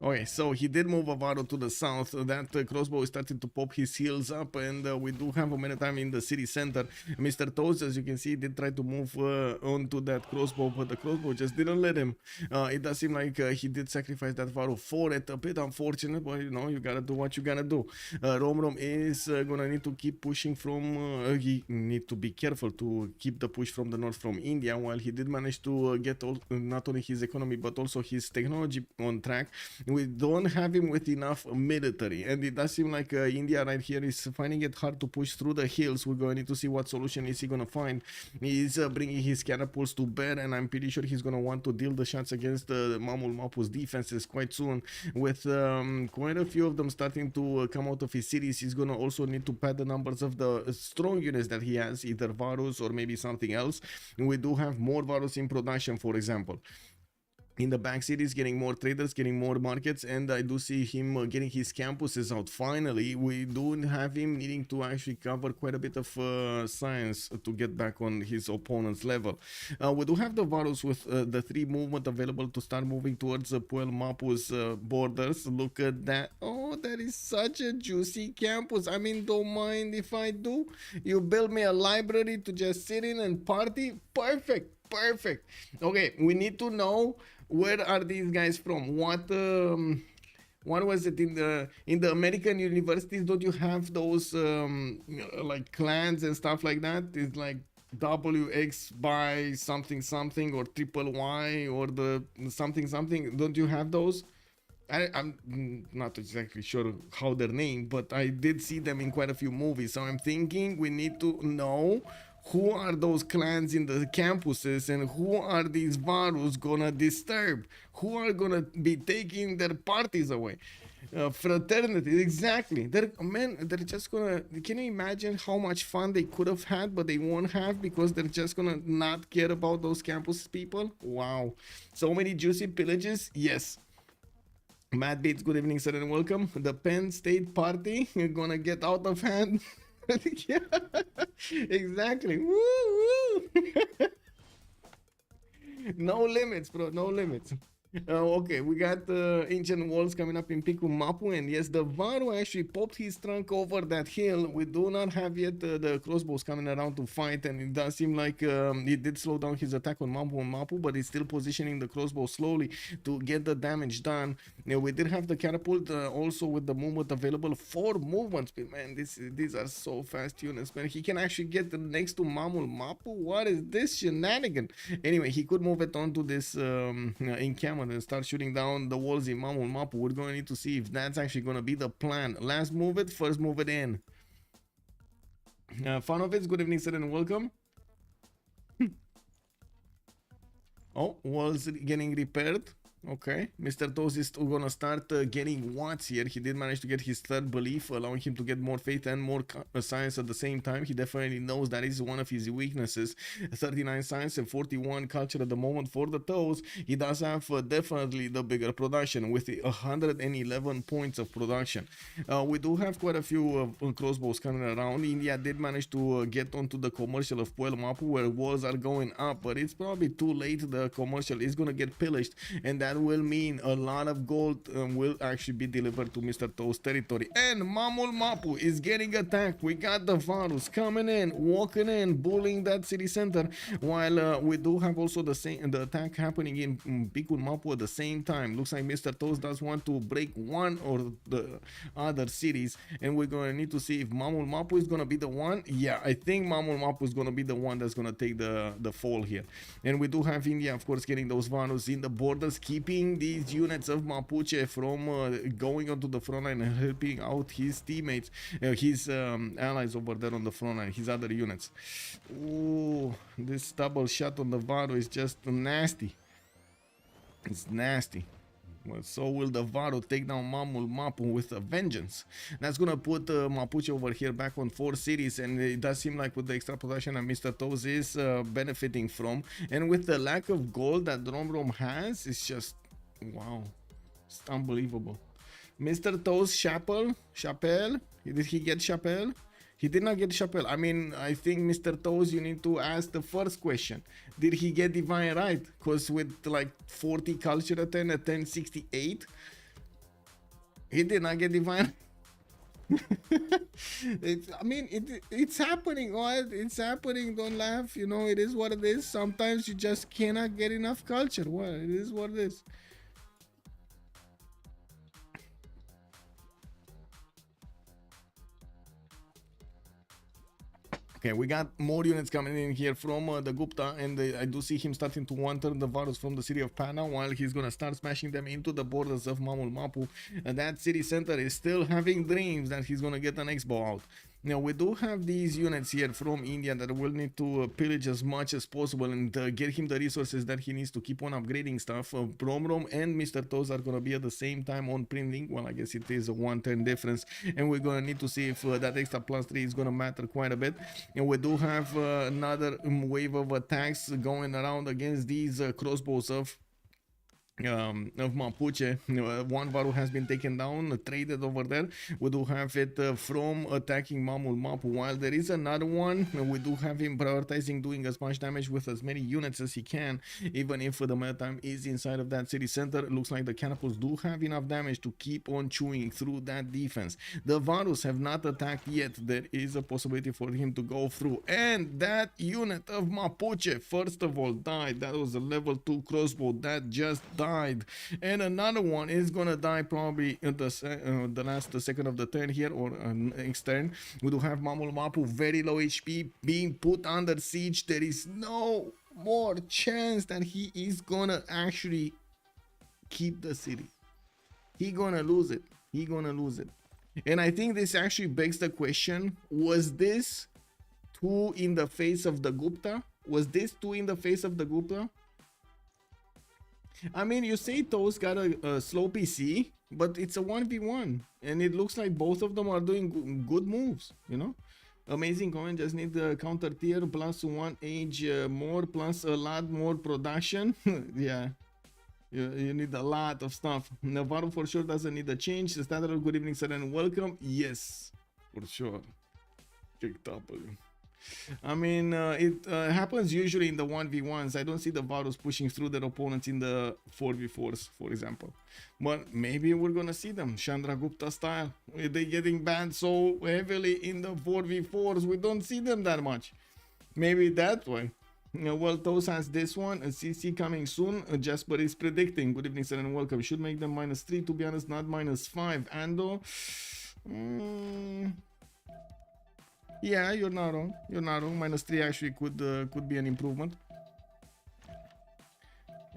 Okay, so he did move Avaro to the south. That crossbow is starting to pop his heels up, and we do have a minute time in the city center. Mr. Toast, as you can see, did try to move onto that crossbow, but the crossbow just didn't let him. It does seem like he did sacrifice that Avaro for it. A bit unfortunate, but you know, you gotta do what you gotta do. Romrom is gonna need to keep pushing from, he need to be careful to keep the push from the north from India, while he did manage to get not only his economy, but also his technology on track. We don't have him with enough military, and it does seem like India right here is finding it hard to push through the hills. We're going to need to see what solution is he going to find. He's bringing his catapults to bear, and I'm pretty sure he's going to want to deal the shots against Mamul Mapu's defenses quite soon. With quite a few of them starting to come out of his cities, he's going to also need to pad the numbers of the strong units that he has, either Varus or maybe something else. And we do have more Varus in production, for example. in the back cities, getting more traders, getting more markets, and I do see him getting his campuses out. Finally, we do have him needing to actually cover quite a bit of science to get back on his opponent's level. We do have the Varus with the 3 movement available to start moving towards Puel Mapu's borders. Look at that. Oh, that is such a juicy campus. I mean, don't mind if I do. You build me a library to just sit in and party. Perfect. Perfect. Okay, we need to know where are these guys from. What was it in the American universities? Don't you have those like clans and stuff like that? It's like WX by something something or triple Y or the something something. Don't you have those? I'm not exactly sure how they're named, but I did see them in quite a few movies. So I'm thinking we need to know who are those clans in the campuses and who are these Varus gonna disturb? Who are gonna be taking their parties away? Fraternity, exactly. They're just gonna. Can you imagine how much fun they could have had, but they won't have because they're just gonna not care about those campus people? Wow, so many juicy pillages. Yes. Matt Bates, good evening, sir, and welcome. The Penn State party, you're gonna get out of hand. Yeah, exactly. Woo, woo. No limits, bro. No limits. Okay, we got ancient walls coming up in Piku Mapu, and yes, the Varu actually popped his trunk over that hill. We do not have yet the crossbows coming around to fight, and it does seem like he did slow down his attack on Mapu, but he's still positioning the crossbow slowly to get the damage done. Now, we did have the catapult also with the movement available. 4 movements, man. These are so fast units, man. He can actually get next to Mapu. What is this shenanigan? Anyway, he could move it onto this encampment and start shooting down the walls in Mapu. We're going to need to see if that's actually going to be the plan. Last move it, first move it in. Fanovitz, good evening, sir, and welcome. Oh, walls getting repaired. Okay, Mr. Toes is gonna start getting watts here. He did manage to get his 3rd belief, allowing him to get more faith and more science at the same time. He definitely knows that is one of his weaknesses. 39 science and 41 culture at the moment for the Toes. He does have definitely the bigger production with 111 points of production. We do have quite a few crossbows coming around. India did manage to get onto the commercial of Puel Mapu where walls are going up, but it's probably too late. The commercial is gonna get pillaged, and that will mean a lot of gold will actually be delivered to Mr. Toe's territory. And Mamul Mapu is getting attacked. We got the Varus coming in, walking in, bullying that city center, while we do have also the attack happening in Bikun Mapu at the same time. Looks like Mr. Toes does want to break one or the other cities, and we're going to need to see if Mamul Mapu is going to be the one. Yeah, I think Mamul Mapu is going to be the one that's going to take the fall here. And we do have India, of course, getting those Varus in the borders, keeping these units of Mapuche from going onto the front line and helping out his teammates, his allies over there on the front line, his other units. Ooh, this double shot on the Varu is just nasty. It's nasty. Well, so will the Varu take down Mamul Mapu with a vengeance. That's gonna put Mapuche over here back on 4 cities, and it does seem like with the extra production that Mr. Toes is benefiting from, and with the lack of gold that Romrom has, it's just wow, it's unbelievable. Mr. Toes Chapel, did he get Chapel? He did not get Chapel. I mean, I think Mr. Toes, you need to ask the first question. Did he get Divine Right? Because with like 40 culture at 10 at 1068, he did not get Divine. It's happening. What? It's happening. Don't laugh. You know, it is what it is. Sometimes you just cannot get enough culture. Well, it is what it is. Okay, we got more units coming in here from the Gupta, and I do see him starting to wander the Varus from the city of Pana, while he's gonna start smashing them into the borders of Mamul Mapu. And that city center is still having dreams that he's gonna get an Expo out. Now, we do have these units here from India that will need to pillage as much as possible and get him the resources that he needs to keep on upgrading stuff. Romrom and Mr. Toes are going to be at the same time on printing. Well, I guess it is a 1-turn difference, and we're going to need to see if that extra +3 is going to matter quite a bit. And we do have another wave of attacks going around against these crossbows of of Mapuche. One Varu has been taken down, traded over there. We do have it from attacking Mamul Mapu. While there is another one, we do have him prioritizing doing as much damage with as many units as he can, even if the maritime is inside of that city center. It looks like the catapults do have enough damage to keep on chewing through that defense. The Varus have not attacked yet. There is a possibility for him to go through. And that unit of Mapuche, first of all, died. That was a level 2 crossbow that just died. And another one is gonna die probably in the last second of the turn here, or next turn. We do have Mamul Mapu very low HP being put under siege. There is no more chance that he is gonna actually keep the city. He gonna lose it. He gonna lose it. And I think this actually begs the question, was this two in the face of the Gupta? Was this two in the face of the Gupta? I mean, you say Toast got a slow PC, but it's a 1v1, and it looks like both of them are doing good moves, you know? Amazing comment, just need the counter tier plus 1 age more plus a lot more production. Yeah, you need a lot of stuff. Navarro for sure doesn't need a change. The standard good evening, sir, and welcome. Yes, for sure. Kicked up. I mean, it happens usually in the 1v1s. I don't see the Varus pushing through their opponents in the 4v4s, for example. But maybe we're gonna see them Chandragupta style. They're getting banned so heavily in the 4v4s, we don't see them that much. Maybe that way. Well, Toast has this one, a CC coming soon. Jasper is predicting. Good evening, sir, and welcome. Should make them -3, to be honest, not -5. Ando. Yeah, you're not wrong. You're not wrong. -3 actually could be an improvement.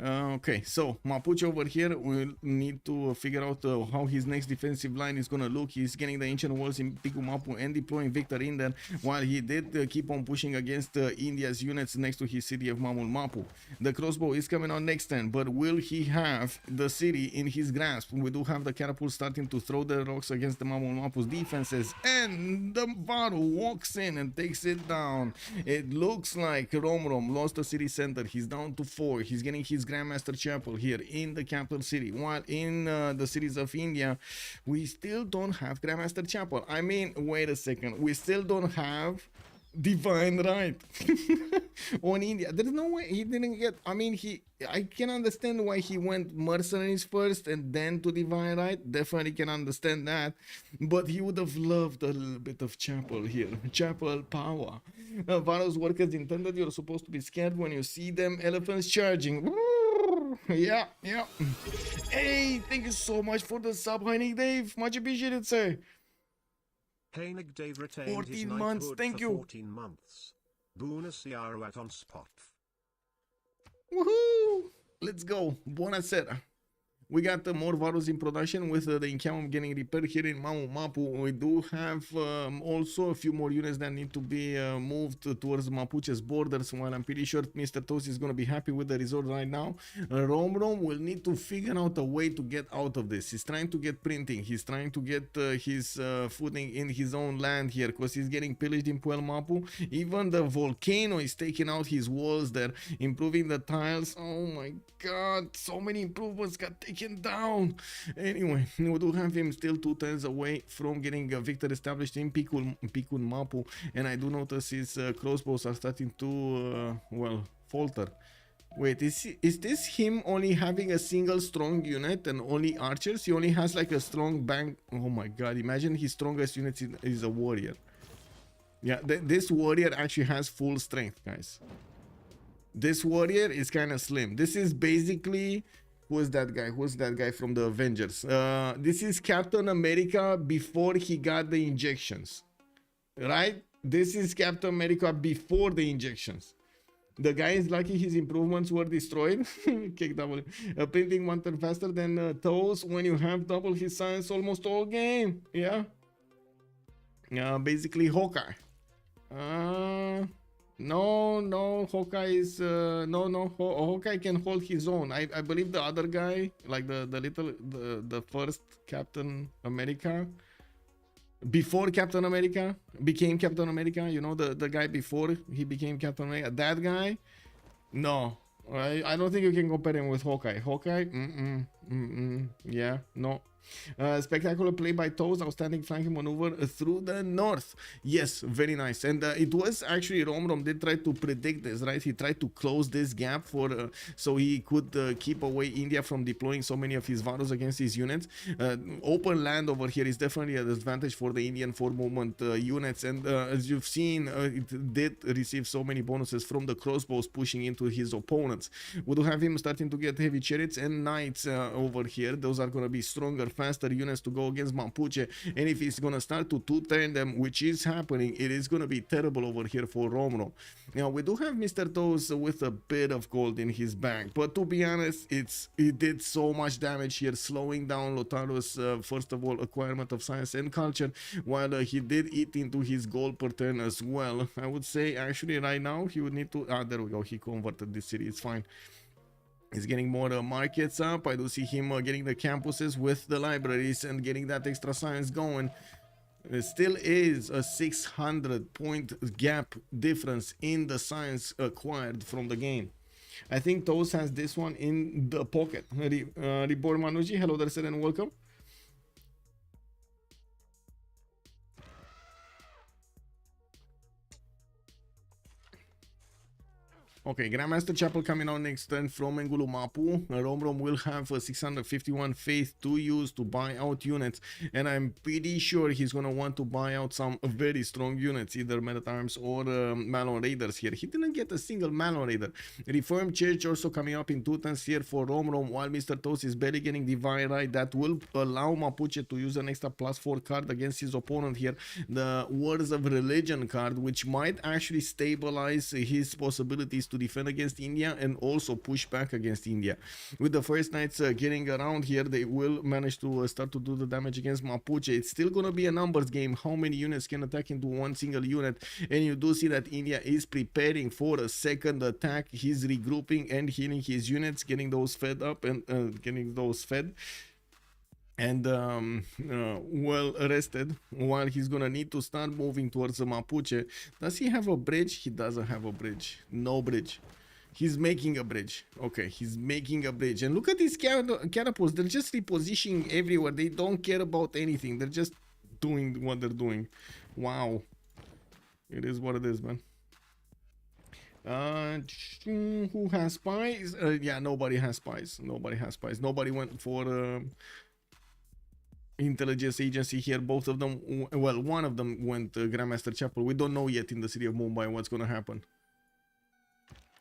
Okay, so Mapuche over here will need to figure out how his next defensive line is gonna look. He's getting the ancient walls in Piku Mapu and deploying Victor in there, while he did keep on pushing against India's units next to his city of Mamul Mapu. The crossbow is coming on next turn, but will he have the city in his grasp? We do have the catapult starting to throw the rocks against the Mamul Mapu's defenses, and the Varu walks in and takes it down. It looks like Romrom lost the city center. He's down to 4. He's getting his Grandmaster Chapel here in the capital city, while in the cities of India we still don't have Grandmaster Chapel. I mean, wait a second, we still don't have Divine Right on India. There's no way he didn't get. I mean, I can understand why he went mercenaries first and then to Divine Right. Definitely can understand that, but he would have loved a little bit of Chapel here. Chapel power. Varos workers intended, you're supposed to be scared when you see them. Elephants charging. Yeah. Hey, thank you so much for the sub, Heinig Dave. Much appreciated, sir. Heinig Dave retained 14 his months, knighthood thank for you. 14 months. Buonasera at OnSpot. Woohoo! Let's go. Buonasera. We got more Varus in production with the encampment getting repaired here in Mamul Mapu. We do have also a few more units that need to be moved towards Mapuche's borders, while I'm pretty sure Mr. Toast is going to be happy with the result right now. Romrom will need to figure out a way to get out of this. He's trying to get printing. He's trying to get his footing in his own land here, because he's getting pillaged in Puel Mapu. Even the volcano is taking out his walls there, improving the tiles. Oh my god, so many improvements got taken down. Anyway, we do have him still 2 turns away from getting a victor established in Pikun Mapu, and I do notice his crossbows are starting to well, falter. Wait, is this him only having a single strong unit and only archers? He only has like a strong bang. Oh my god, imagine his strongest unit is a warrior. Yeah, this warrior actually has full strength, guys. This warrior is kind of slim. This is basically, who's that guy? Who's that guy from the Avengers? This is Captain America before he got the injections, right? This is Captain America before the injections. The guy is lucky his improvements were destroyed. Kick double. Printing 1 turn faster than Toes when you have double his science almost all game. Yeah. Basically Hawkeye. No, Hawkeye is Hawkeye can hold his own. I believe the other guy, like the first Captain America, before Captain America became Captain America, you know, the guy before he became Captain America, that guy, no, I don't think you can compare him with Hawkeye. Hawkeye, yeah, no. Spectacular play by Toes, outstanding flanking maneuver through the north. Yes, very nice. And it was actually Romrom did try to predict this, right? He tried to close this gap for so he could keep away India from deploying so many of his Varus against his units. Open land over here is definitely an advantage for the Indian forward movement units, and as you've seen, it did receive so many bonuses from the crossbows pushing into his opponents. We do have him starting to get heavy chariots and knights over here. Those are going to be stronger, faster units to go against Mapuche, and if he's going to start to two-turn them, which is happening, it is going to be terrible over here for Romrom. Now we do have Mr. Toes with a bit of gold in his bank, but to be honest, it did so much damage here, slowing down Lotaro's first of all acquirement of science and culture, while he did eat into his gold per turn as well. I would say actually right now he would need to there we go, he converted this city, it's fine. He's getting more markets up. I do see him getting the campuses with the libraries and getting that extra science going. It still is a 600 point gap difference in the science acquired from the game. I think Toes has this one in the pocket. Reborn Manuji, hello there, sir, and welcome. Okay, Grandmaster Chapel coming out next turn from Engulu Mapu. Romrom will have 651 faith to use to buy out units, and I'm pretty sure he's gonna want to buy out some very strong units, either men at arms or Malon Raiders here. He didn't get a single Malon Raider. Reformed Church also coming up in 2 turns here for Romrom, while Mr. Toast is barely getting Divine Right. That will allow Mapuche to use an extra +4 card against his opponent here, the Words of Religion card, which might actually stabilize his possibilities to defend against India and also push back against India. With the first knights getting around here, they will manage to start to do the damage against Mapuche. It's still going to be a numbers game, how many units can attack into one single unit, and you do see that India is preparing for a second attack. He's regrouping and healing his units, getting those fed up and getting those fed and well rested, while he's gonna need to start moving towards the Mapuche. Does he have a bridge? He doesn't have a bridge. No bridge. He's making a bridge. Okay, he's making a bridge. And look at these catapults. They're just repositioning everywhere. They don't care about anything. They're just doing what they're doing. Wow. It is what it is, man. Who has spies? Yeah, nobody has spies. Nobody has spies. Nobody went for intelligence agency here. Both of them, well, one of them went Grandmaster Chapel. We don't know yet in the city of Mumbai what's gonna happen.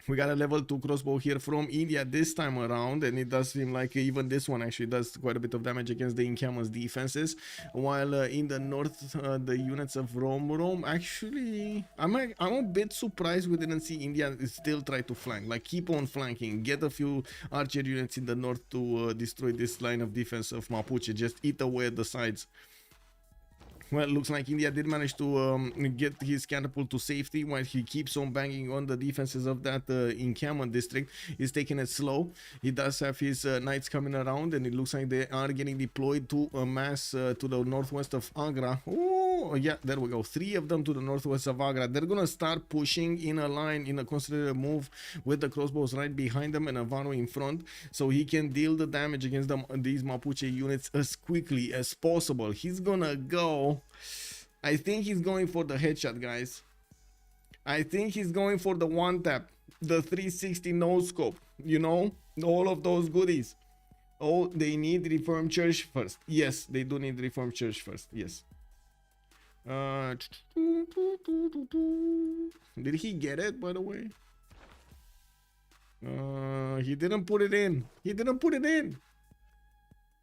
We got a level 2 crossbow here from India this time around, and it does seem like even this one actually does quite a bit of damage against the encampment's defenses, while in the north the units of Romrom actually, I'm a bit surprised we didn't see India still try to flank, like keep on flanking, get a few archer units in the north to destroy this line of defense of Mapuche, just eat away at the sides. Well, it looks like India did manage to get his catapult to safety, while he keeps on banging on the defenses of that encampment district. He's taking it slow. He does have his knights coming around, and it looks like they are getting deployed to a mass to the northwest of Agra. Oh, yeah, there we go. 3 of them to the northwest of Agra. They're going to start pushing in a line, in a concerted move, with the crossbows right behind them and Avaro in front, so he can deal the damage against these Mapuche units as quickly as possible. He's going to go... I think he's going for the headshot, guys. I think he's going for the one tap, the 360 no scope, you know, all of those goodies. Oh, they need Reformed Church first. Yes, they do need Reformed Church first. Yes. Did he get it, by the way? He didn't put it in. He didn't put it in.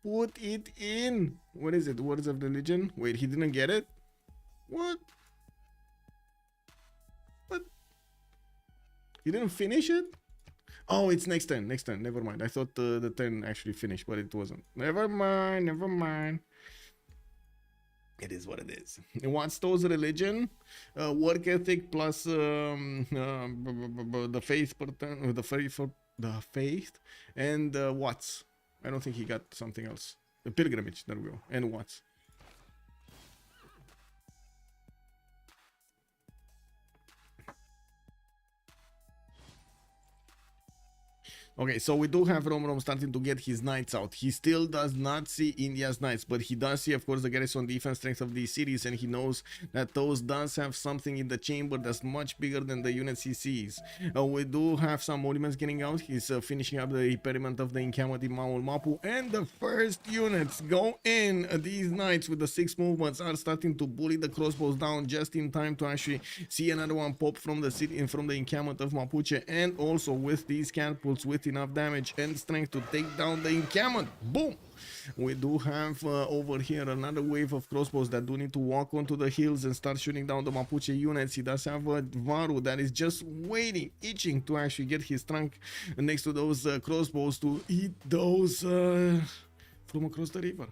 Put it in. What is it? Words of Religion? Wait, he didn't get it? What? What? He didn't finish it? Oh, it's next turn. Next turn. Never mind. I thought the turn actually finished, but it wasn't. Never mind. Never mind. It is what it is. What's those religion? Work ethic plus the faith, the faith, and what's? I don't think he got something else. The pilgrimage. There we go. And what's? Okay, so we do have Romrom starting to get his knights out. He still does not see India's knights, but he does see, of course, the garrison defense strength of these cities, and he knows that those does have something in the chamber that's much bigger than the units he sees. We do have some monuments getting out. He's finishing up the repairment of the encampment in Maul Mapu, and the first units go in. These knights with the 6 movements are starting to bully the crossbows down just in time to actually see another one pop from the city and from the encampment of Mapuche, and also with these catapults with enough damage and strength to take down the encampment. Boom! We do have over here another wave of crossbows that do need to walk onto the hills and start shooting down the Mapuche units. He does have a Varu that is just waiting, itching to actually get his trunk next to those crossbows to eat those from across the river.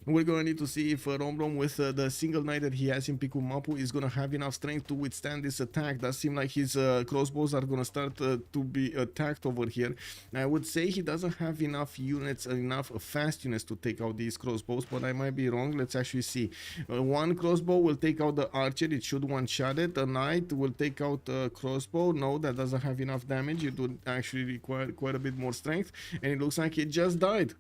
We're gonna need to see if Romrom with the single knight that he has in Piku Mapu is gonna have enough strength to withstand this attack. Does seem like his crossbows are gonna start to be attacked over here. I would say he doesn't have enough units, enough fast units to take out these crossbows, but I might be wrong. Let's actually see. One crossbow will take out the archer. It should one-shot it. A knight will take out a crossbow. No, that doesn't have enough damage. It would actually require quite a bit more strength, and it looks like it just died.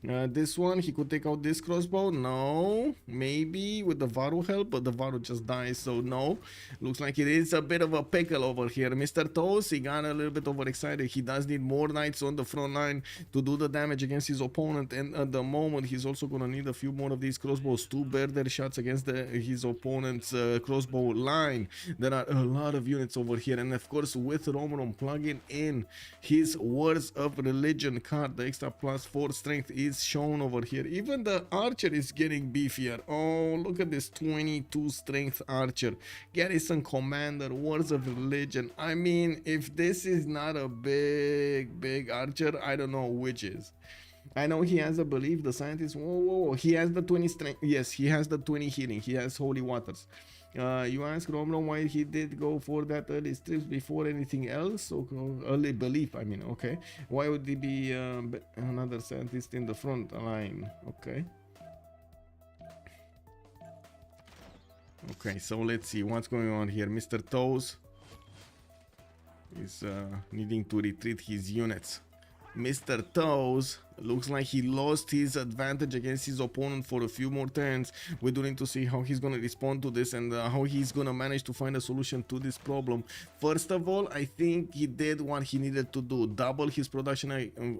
This one, he could take out this crossbow. No, maybe with the Varu help, but the Varu just dies, so no. Looks like it is a bit of a pickle over here. Mr. Toes, he got a little bit overexcited. He does need more knights on the front line to do the damage against his opponent, and at the moment, he's also gonna need a few more of these crossbows to bear their shots against his opponent's crossbow line. There are a lot of units over here, and of course, with Romrom plugging in his Words of Religion card, the extra +4 strength is shown over here. Even the archer is getting beefier. Oh, look at this 22 strength archer. Garrison commander, Words of Religion. I mean, if this is not a big archer, I don't know which is. I know he has a belief, the scientist. Whoa. He has the 20 strength. Yes, he has the 20 healing. He has holy waters. You ask Romrom why he did go for that early strips before anything else. Okay, early belief, I mean. Okay, why would he be another scientist in the front line? Okay, so let's see what's going on here. Mr. Toes is needing to retreat his units. Mr. Toes looks like he lost his advantage against his opponent for a few more turns. We do need to see how he's going to respond to this and how he's going to manage to find a solution to this problem. First of all, I think he did what he needed to do. Double his production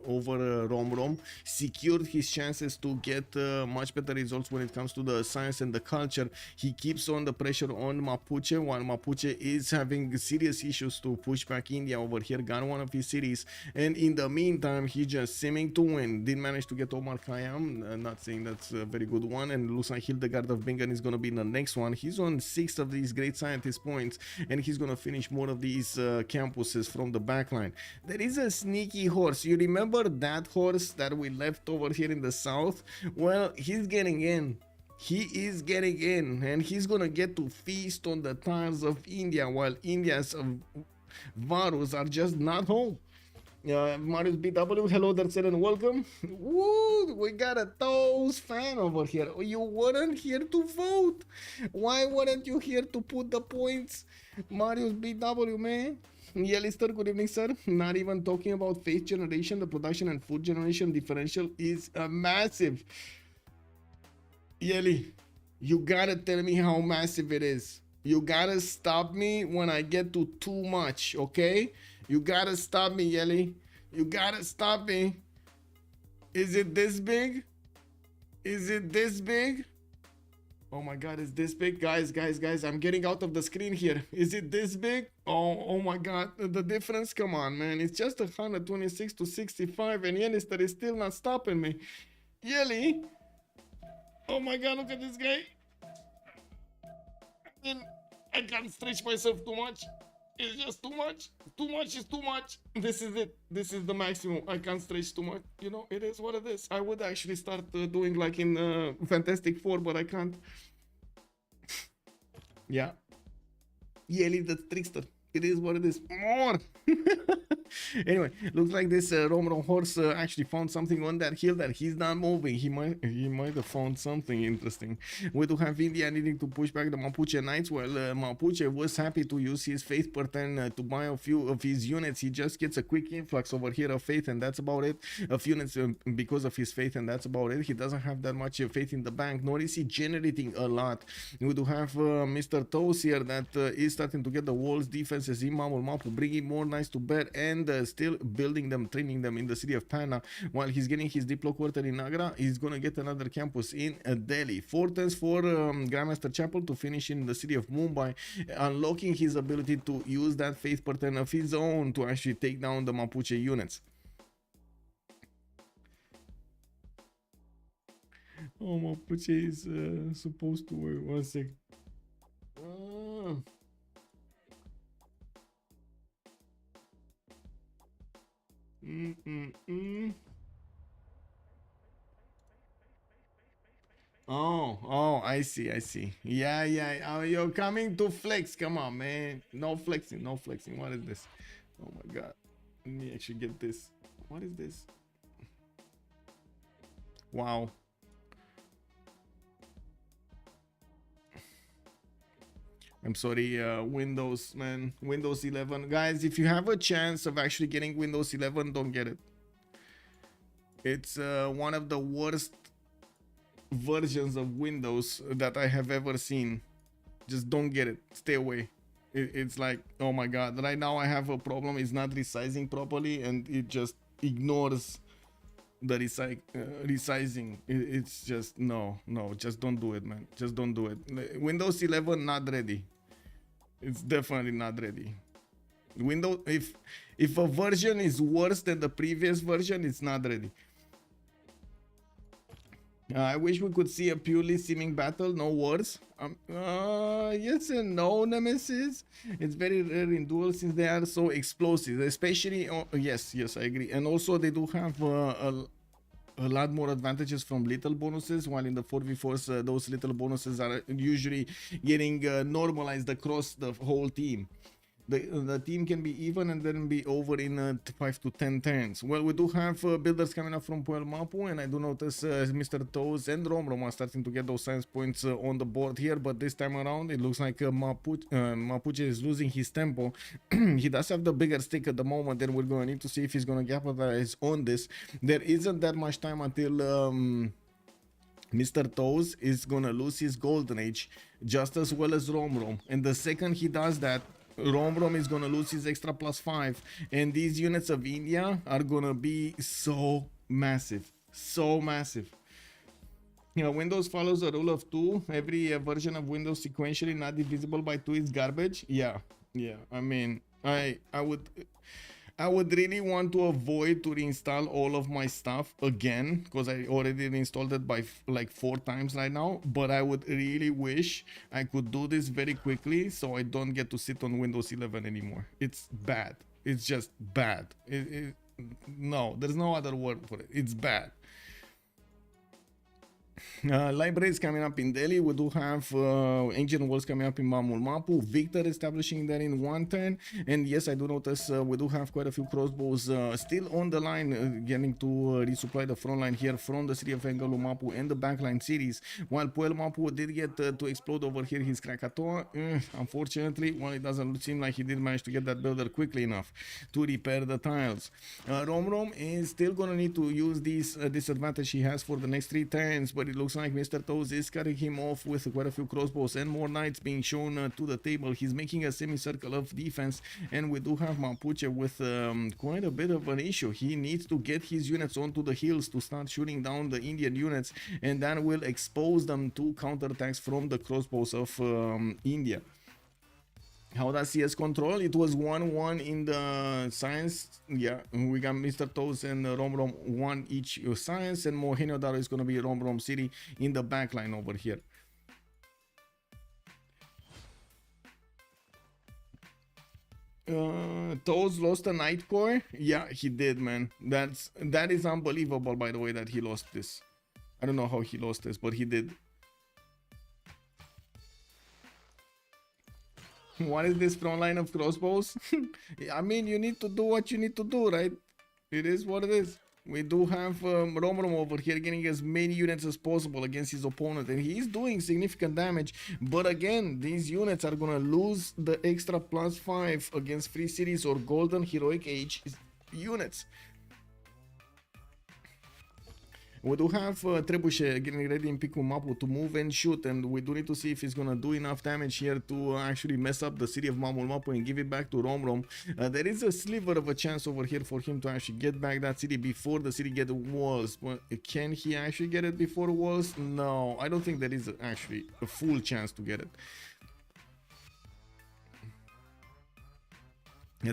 over Romrom, secured his chances to get much better results when it comes to the science and the culture. He keeps on the pressure on Mapuche, while Mapuche is having serious issues to push back India over here. Got one of his cities, and in the meantime, he's just seeming to win. Didn't manage to get Omar Khayyam, not saying that's a very good one, and looks like Hildegard of Bingen is going to be in the next one. He's on 6 of these great scientist points, and he's going to finish more of these campuses from the backline. There is a sneaky horse. You remember that horse that we left over here in the south? Well, he's getting in. He is getting in, and he's going to get to feast on the tiles of India, while India's Varus are just not home. Marius BW, hello there, sir, and welcome. Woo, we got a Toes fan over here. You weren't here to vote. Why weren't you here to put the points? Marius BW, man. Yelister, good evening, sir. Not even talking about faith generation, the production and food generation differential is massive. Yeli, you gotta tell me how massive it is. You gotta stop me when I get to too much, okay? You gotta stop me, Yeli. You gotta stop me. Is it this big? Is it this big? Oh my god, it's this big? Guys, I'm getting out of the screen here. Is it this big? Oh my god, the difference, come on, man. It's just 126 to 65, and Yelister is still not stopping me. Yeli. Oh my god, look at this guy. I can't stretch myself too much. It's just too much. Too much is too much. This is it. This is the maximum. I can't stretch too much. You know, it is what it is. I would actually start doing like in Fantastic Four, but I can't. Yeah. Yeli the trickster. It is what it is. More. Anyway, looks like this Romrom horse actually found something on that hill that he's not moving. He might have found something interesting. We do have India needing to push back the Mapuche Knights. Well, Mapuche was happy to use his faith per turn to buy a few of his units. He just gets a quick influx over here of faith, and that's about it. A few units because of his faith, and that's about it. He doesn't have that much faith in the bank, nor is he generating a lot. We do have Mr. Toes here that is starting to get the walls defenses in Mamul Mapu, bringing more knights to bear, and still building them, training them in the city of Panna. While he's getting his Diplo quarter in Agra, he's gonna get another campus in Delhi. 4 turns for Grandmaster Chapel to finish in the city of Mumbai, unlocking his ability to use that faith per turn of his own to actually take down the Mapuche units. Oh, Mapuche is supposed to work. 1 sec. Oh, I see. Yeah. Oh, you're coming to flex. Come on, man. No flexing. What is this? Oh my god. Let me actually get this. What is this? Wow. I'm sorry, Windows, man. Windows 11. Guys, if you have a chance of actually getting Windows 11, don't get it. It's one of the worst versions of Windows that I have ever seen. Just don't get it. Stay away. It's like, oh my god. Right now I have a problem. It's not resizing properly, and it just ignores the resizing. It's just no, just don't do it, man. Just don't do it. Windows 11 not ready. It's definitely not ready. Windows, if a version is worse than the previous version, it's not ready. I wish we could see a purely seeming battle, no wars. Yes and no, Nemesis. It's very rare in duels since they are so explosive, especially. Yes, I agree. And also they do have a lot more advantages from little bonuses, while in the 4v4s those little bonuses are usually getting normalized across the whole team. The team can be even and then be over in 5 to 10 turns. Well, we do have builders coming up from Puel Mapu, and I do notice Mr. Toes and Romrom are starting to get those science points on the board here, but this time around it looks like Mapuche is losing his tempo. He does have the bigger stick at the moment, and we're going to need to see if he's going to capitalize on this. There isn't that much time until Mr. Toes is going to lose his Golden Age just as well as Romrom, and the second he does that, Romrom is gonna lose his extra +5, and these units of India are gonna be so massive. You know, Windows follows the rule of 2. Every version of Windows sequentially not divisible by 2 is garbage. Yeah. I mean, I would really want to avoid to reinstall all of my stuff again, because I already reinstalled it by like 4 times right now. But I would really wish I could do this very quickly so I don't get to sit on Windows 11 anymore. It's bad. It's just bad. No, there's no other word for it. It's bad. Libraries coming up in Delhi. We do have ancient walls coming up in Mamul Mapu. Victor establishing there in 1 turn. And yes, I do notice we do have quite a few crossbows still on the line, getting to resupply the front line here from the city of Engalu Mapu and the backline cities. While Puel Mapu did get to explode over here his Krakatoa, unfortunately, well, it doesn't seem like he did manage to get that builder quickly enough to repair the tiles. Romrom is still gonna need to use this disadvantage he has for the next 3 turns, but it looks like Mr. Toes is cutting him off with quite a few crossbows and more knights being shown to the table. He's making a semicircle of defense, and we do have Mapuche with quite a bit of an issue. He needs to get his units onto the hills to start shooting down the Indian units, and that will expose them to counterattacks from the crossbows of India. How does CS control? It was 1-1 in the science. Yeah, we got Mr. Toes and Romrom 1 each science, and Mohenjo Daro is going to be Romrom City in the backline over here. Toes lost a Night Core. Yeah, he did, man. That is unbelievable, by the way, that he lost this. I don't know how he lost this, but he did. What is this front line of crossbows? I mean, you need to do what you need to do, right? It is what it is. We do have Romrom over here getting as many units as possible against his opponent, and he is doing significant damage. But again, these units are gonna lose the extra +5 against free cities or golden heroic age units. We do have Trebuchet getting ready in Picu Mapu to move and shoot, and we do need to see if he's gonna do enough damage here to actually mess up the city of Mamul Mapu and give it back to Romrom. There is a sliver of a chance over here for him to actually get back that city before the city get walls. But can he actually get it before walls? No, I don't think there is actually a full chance to get it.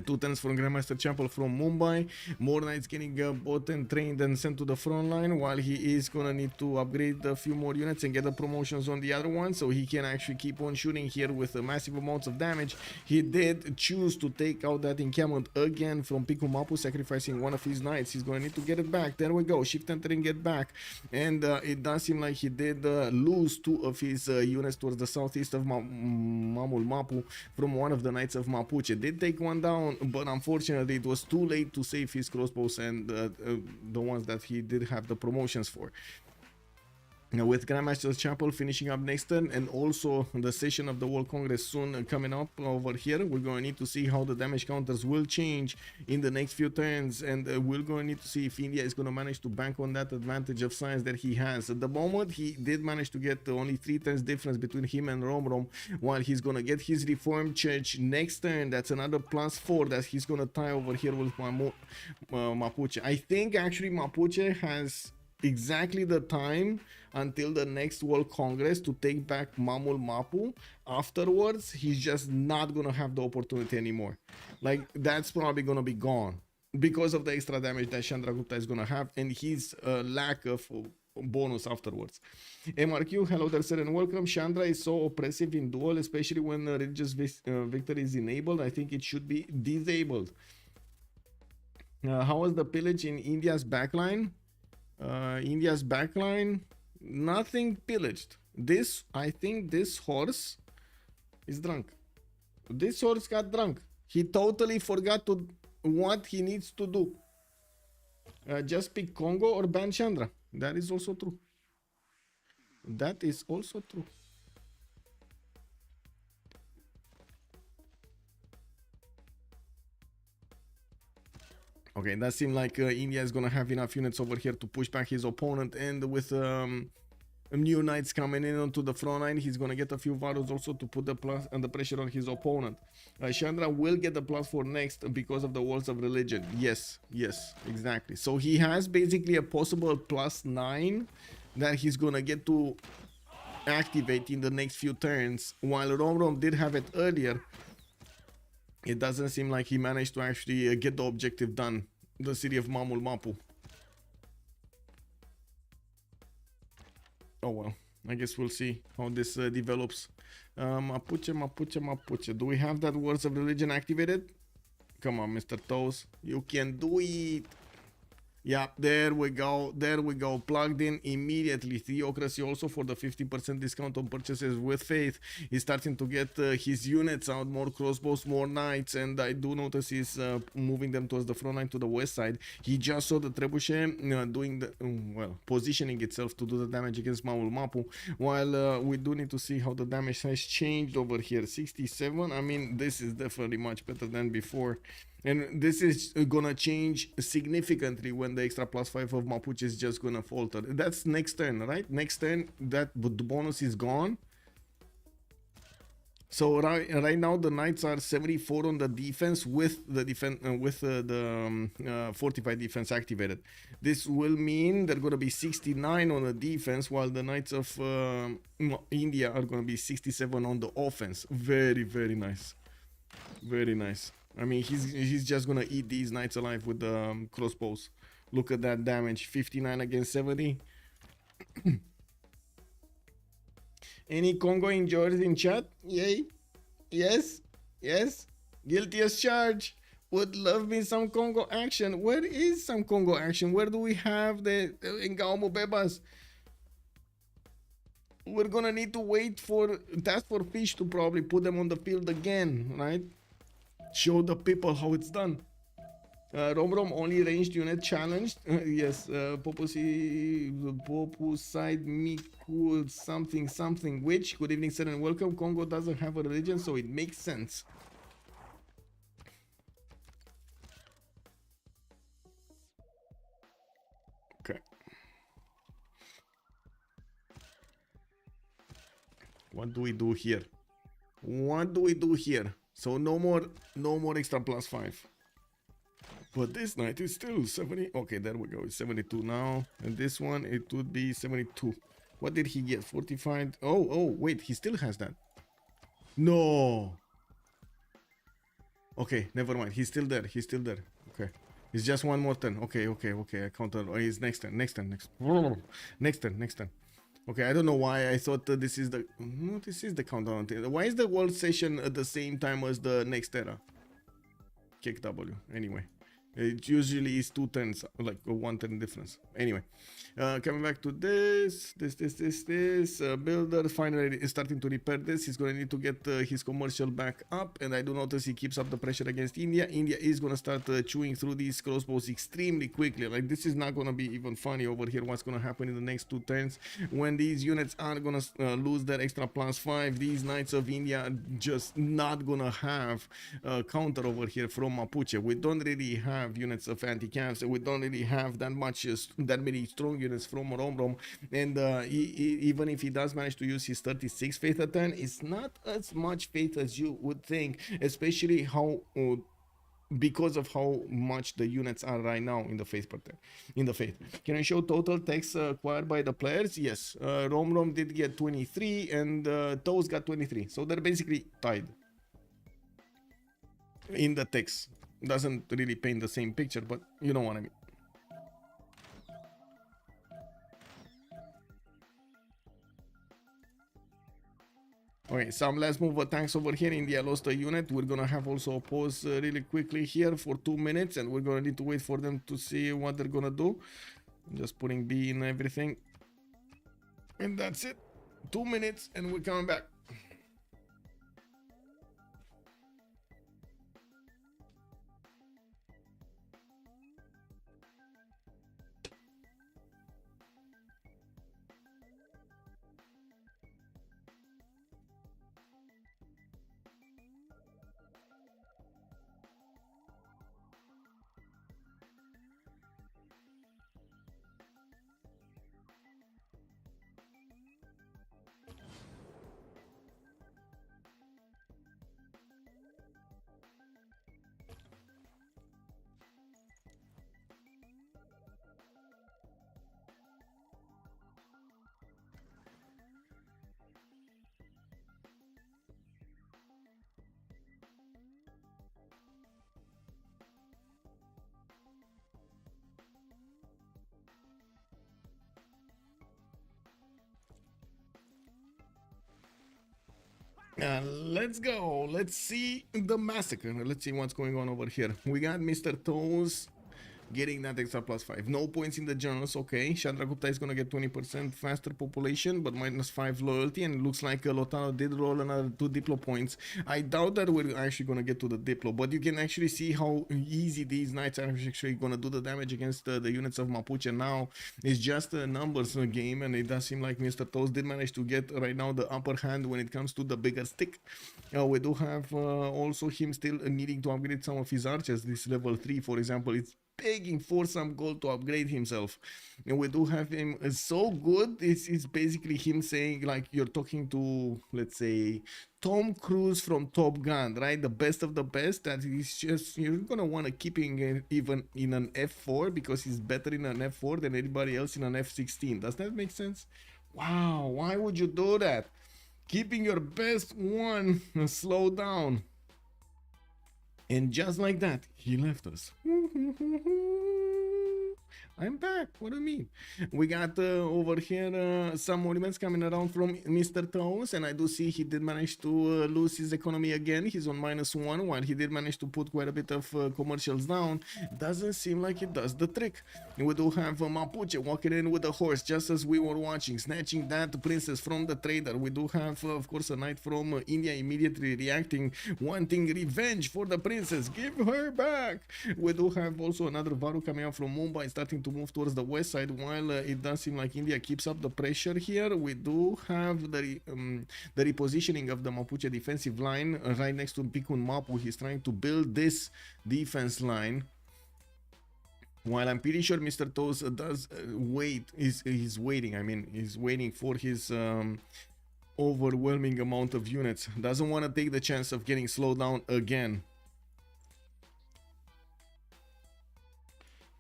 Two turns from Grandmaster Chapel from Mumbai. More knights getting bought and trained and sent to the front line, while he is gonna need to upgrade a few more units and get the promotions on the other one, so he can actually keep on shooting here with massive amounts of damage. He did choose to take out that encampment again from Picu Mapu, sacrificing one of his knights. He's gonna need to get it back. There we go, shift enter and get back. And it does seem like he did lose two of his units towards the southeast of Mamul Mapu from one of the knights of Mapuche. Did take one down, but unfortunately it was too late to save his crossbows and the ones that he did have the promotions for. Now, with Grandmaster's Chapel finishing up next turn, and also the session of the World Congress soon coming up over here, we're going to need to see how the damage counters will change in the next few turns, and we're going to need to see if India is going to manage to bank on that advantage of science that he has. At the moment, he did manage to get only 3 turns difference between him and Romrom, while he's going to get his Reformed Church next turn. That's another +4 that he's going to tie over here with Mapuche. I think actually Mapuche has exactly the time until the next World Congress to take back Mamul Mapu. Afterwards, he's just not gonna have the opportunity anymore. Like, that's probably gonna be gone because of the extra damage that Chandragupta is gonna have and his lack of bonus afterwards. MRQ, hello there sir and welcome. Chandra is so oppressive in duel, especially when religious victory is enabled. I think it should be disabled. How was the pillage in India's backline? India's backline, nothing pillaged. This, I think this horse is drunk. This horse got drunk. He totally forgot to what he needs to do. Just pick Congo or ban Chandra. That is also true. That is also true. Okay, that seemed like India is gonna have enough units over here to push back his opponent, and with new knights coming in onto the front line, he's gonna get a few Varus also to put the plus and the pressure on his opponent. Chandra will get the +4 next because of the walls of religion. Yes, yes, exactly. So he has basically a possible +9 that he's gonna get to activate in the next few turns, while Romrom did have it earlier. It doesn't seem like he managed to actually get the objective done, the city of Mamul Mapu. Oh well, I guess we'll see how this develops. Mapuche. Do we have that Words of Religion activated? Come on, Mr. Toes. You can do it. Yeah, there we go. There we go. Plugged in immediately. Theocracy also for the 50% discount on purchases with faith. He's starting to get his units out, more crossbows, more knights, and I do notice he's moving them towards the front line to the west side. He just saw the Trebuchet doing the, well, positioning itself to do the damage against Mamul Mapu, while we do need to see how the damage has changed over here. 67, I mean, this is definitely much better than before. And this is gonna change significantly when the extra +5 of Mapuche is just gonna falter. That's next turn, right? Next turn, that the bonus is gone. So right now the knights are 74 on the defense with the fortified defense activated. This will mean they're gonna be 69 on the defense, while the knights of India are gonna be 67 on the offense. Very, very nice. Very nice. I mean, he's just gonna eat these knights alive with the crossbows. Look at that damage, 59 against 70. Any Congo enjoyers in chat? Yay. Yes. Yes. Guilty as charged. Would love me some Congo action. Where is some Congo action? Where do we have the Ngaumo Bebas? we're gonna need to wait for Task for Fish to probably put them on the field again, right? Show the people how it's done. Romrom only ranged unit challenged. Yes, Popuside Miku something which. Good evening, sir, and welcome. Congo doesn't have a religion, so it makes sense. Okay. What do we do here? What do we do here? So no more extra +5. But this knight is still 70. Okay, there we go. It's 72 now. And this one, it would be 72. What did he get? 45. Oh, wait, he still has that. No. Okay, never mind. He's still there. Okay. It's just one more turn. Okay. I counted. Oh, it's next turn. Next turn. Okay, I don't know why I thought this is the... No, this is the countdown. Why is the world session at the same time as the next era? Kick W. Anyway. It usually is 2 turns, like a 1 turn difference. Anyway, coming back to this builder finally is starting to repair this. He's gonna need to get his commercial back up, and I do notice he keeps up the pressure against India. India is gonna start chewing through these crossbows extremely quickly. Like, this is not gonna be even funny over here. What's gonna happen in the next 2 turns when these units are gonna lose their extra +5? These Knights of India are just not gonna have a counter over here from Mapuche. We don't really have units of anti-camps, we don't really have that many strong units from Romrom, and even if he does manage to use his 36 faith a turn, it's not as much faith as you would think, especially how because of how much the units are right now in the faith Can I show total text acquired by the players? Yes, Romrom did get 23 and Toes got 23, so they're basically tied in the text. Doesn't really paint the same picture, but you know what I mean. Okay, some last move attacks over here. India lost a unit. We're gonna have also a pause really quickly here for 2 minutes, and we're gonna need to wait for them to see what they're gonna do. I'm just putting B in everything, and that's it. 2 minutes, and we're coming back. Let's go. Let's see the massacre. Let's see what's going on over here. We got Mr. Toes getting that extra +5. No points in the journals. Okay, Chandragupta is gonna get 20% faster population, but -5 loyalty, and it looks like Lotano did roll another 2 Diplo points. I doubt that we're actually gonna get to the Diplo, but you can actually see how easy these knights are actually gonna do the damage against the units of Mapuche. Now it's just a numbers game, and it does seem like Mr. Toes did manage to get right now the upper hand when it comes to the bigger stick. We do have also him still needing to upgrade some of his archers. This level 3, for example, it's begging for some gold to upgrade himself, and we do have him so good. It's basically him saying, like, you're talking to, let's say, Tom Cruise from Top Gun, right? The best of the best. That he's just, you're gonna want to keep him even in an F4 because he's better in an F4 than anybody else in an F16. Does that make sense? Wow, why would you do that? Keeping your best one slow down. And just like that, he left us. I'm back. What do you mean? We got over here some monuments coming around from Mr. Toes, and I do see he did manage to lose his economy again. He's on -1, while he did manage to put quite a bit of commercials down. Doesn't seem like it does the trick. We do have Mapuche walking in with a horse, just as we were watching, snatching that princess from the trader. We do have, of course, a knight from India immediately reacting, wanting revenge for the princess. Give her back. We do have also another Varu coming out from Mumbai, starting to move towards the west side, while it does seem like India keeps up the pressure here. We do have the repositioning of the Mapuche defensive line right next to Pikun Mapu. He's trying to build this defense line, while I'm pretty sure Mr. Toes does wait. He's waiting. I mean, he's waiting for his overwhelming amount of units. Doesn't want to take the chance of getting slowed down again.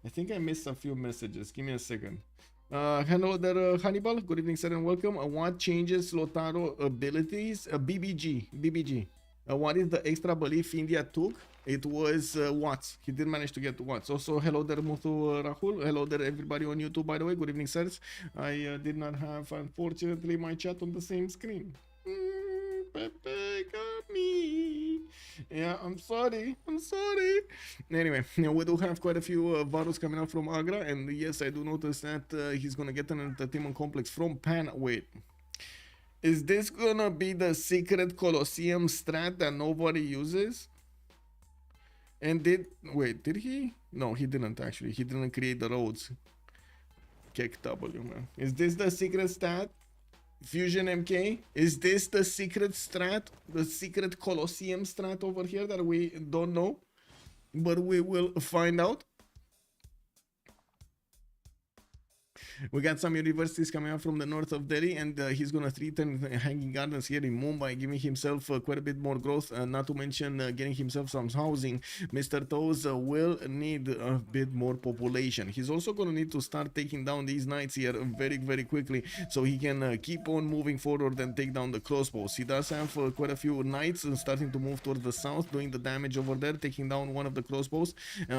I think I missed a few messages. Give me a second. Hello there, Hannibal. Good evening, sir, and welcome. What changes Lotaro abilities? BBG. What is the extra belief India took? It was Watts. He did manage to get Watts. Also, hello there, Muthu Rahul. Hello there, everybody on YouTube, by the way. Good evening, sirs. I did not have, unfortunately, my chat on the same screen. Pepe got me. Yeah, I'm sorry. Anyway, we do have quite a few Varus coming out from Agra, and yes, I do notice that he's gonna get an entertainment complex from Pan. Wait, is this gonna be the secret Colosseum strat that nobody uses? And did he? No, he didn't actually. He didn't create the roads. Kick W, man. Is this the secret stat? Fusion MK, is this the secret strat, the secret Colosseum strat over here that we don't know, but we will find out? We got some universities coming out from the north of Delhi, and he's gonna threaten hanging gardens here in Mumbai, giving himself quite a bit more growth, not to mention getting himself some housing. Mr. Toes will need a bit more population. He's also gonna need to start taking down these knights here very, very quickly, so he can keep on moving forward and take down the crossbows. He does have quite a few knights starting to move towards the south, doing the damage over there, taking down one of the crossbows,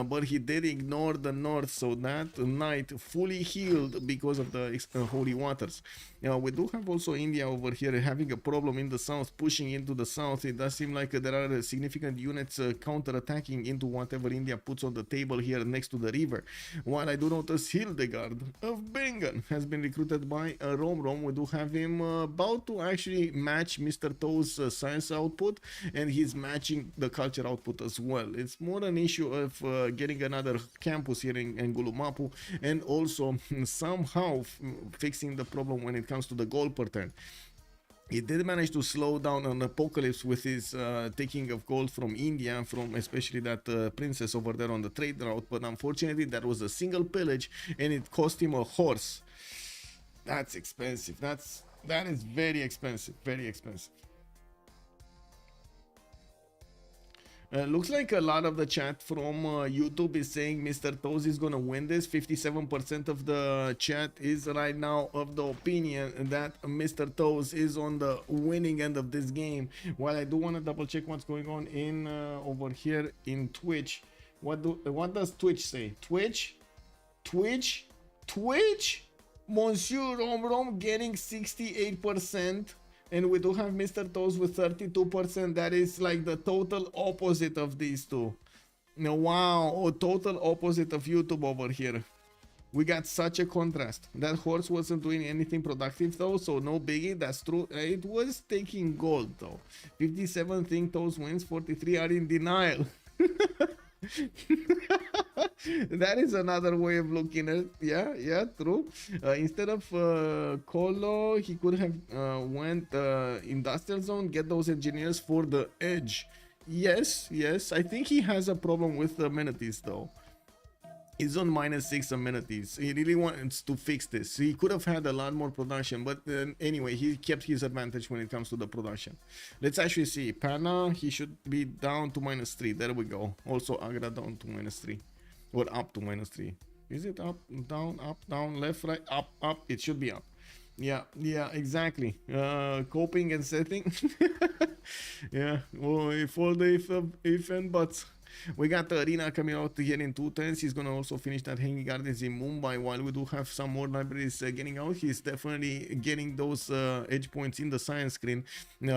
but he did ignore the north, so that knight fully healed because of the holy waters. We do have also India over here having a problem in the south, pushing into the south. It does seem like there are significant units counter-attacking into whatever India puts on the table here next to the river. While I do notice Hildegard of Bengal has been recruited by Romrom. We do have him about to actually match Mr. Toe's science output, and he's matching the culture output as well. It's more an issue of getting another campus here in Gulumapu, and also somehow fixing the problem when it comes to the gold per turn. He did manage to slow down an apocalypse with his taking of gold from India, from especially that princess over there on the trade route, but unfortunately that was a single pillage and it cost him a horse. That's expensive. That is very expensive, very expensive. Looks like a lot of the chat from YouTube is saying Mr. Toes is gonna win this. 57% of the chat is right now of the opinion that Mr. Toes is on the winning end of this game. While I do want to double check what's going on in over here in Twitch. What does Twitch say? Twitch, Monsieur Romrom getting 68%. And we do have Mr. Toes with 32%. That is like the total opposite of these two. Now, wow, total opposite of YouTube over here. We got such a contrast. That horse wasn't doing anything productive though, so no biggie, that's true. It was taking gold though. 57 think Toes wins, 43 are in denial. That is another way of looking at it. Yeah, true. Instead of Colo, he could have went industrial zone, get those engineers for the edge. Yes, I think he has a problem with the amenities though. He's on -6 amenities. He really wants to fix this. He could have had a lot more production, but anyway, he kept his advantage when it comes to the production. Let's actually see. Pana, he should be down to -3. There we go. Also Agra down to -3. Or up to -3. Is it up, down, left, right, up? It should be up. Yeah, exactly. Coping and setting. Yeah, well, for the if and buts. We got the arena coming out here in 2 turns. He's gonna also finish that hanging gardens in Mumbai. While we do have some more libraries getting out, he's definitely getting those edge points in the science screen. He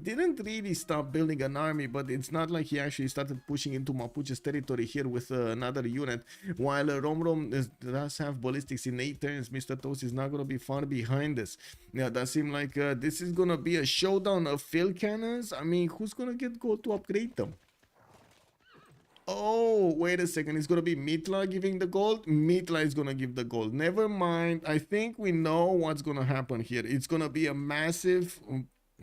didn't really stop building an army, but it's not like he actually started pushing into Mapuche's territory here with another unit. While Romrom does have ballistics in 8 turns, Mr. Toast is not gonna be far behind this. Yeah, that seems like this is gonna be a showdown of field cannons. I mean, who's gonna get gold to upgrade them? Oh, wait a second. It's gonna be Mitla giving the gold. Mitla is gonna give the gold. Never mind. I think we know what's gonna happen here. It's gonna be a massive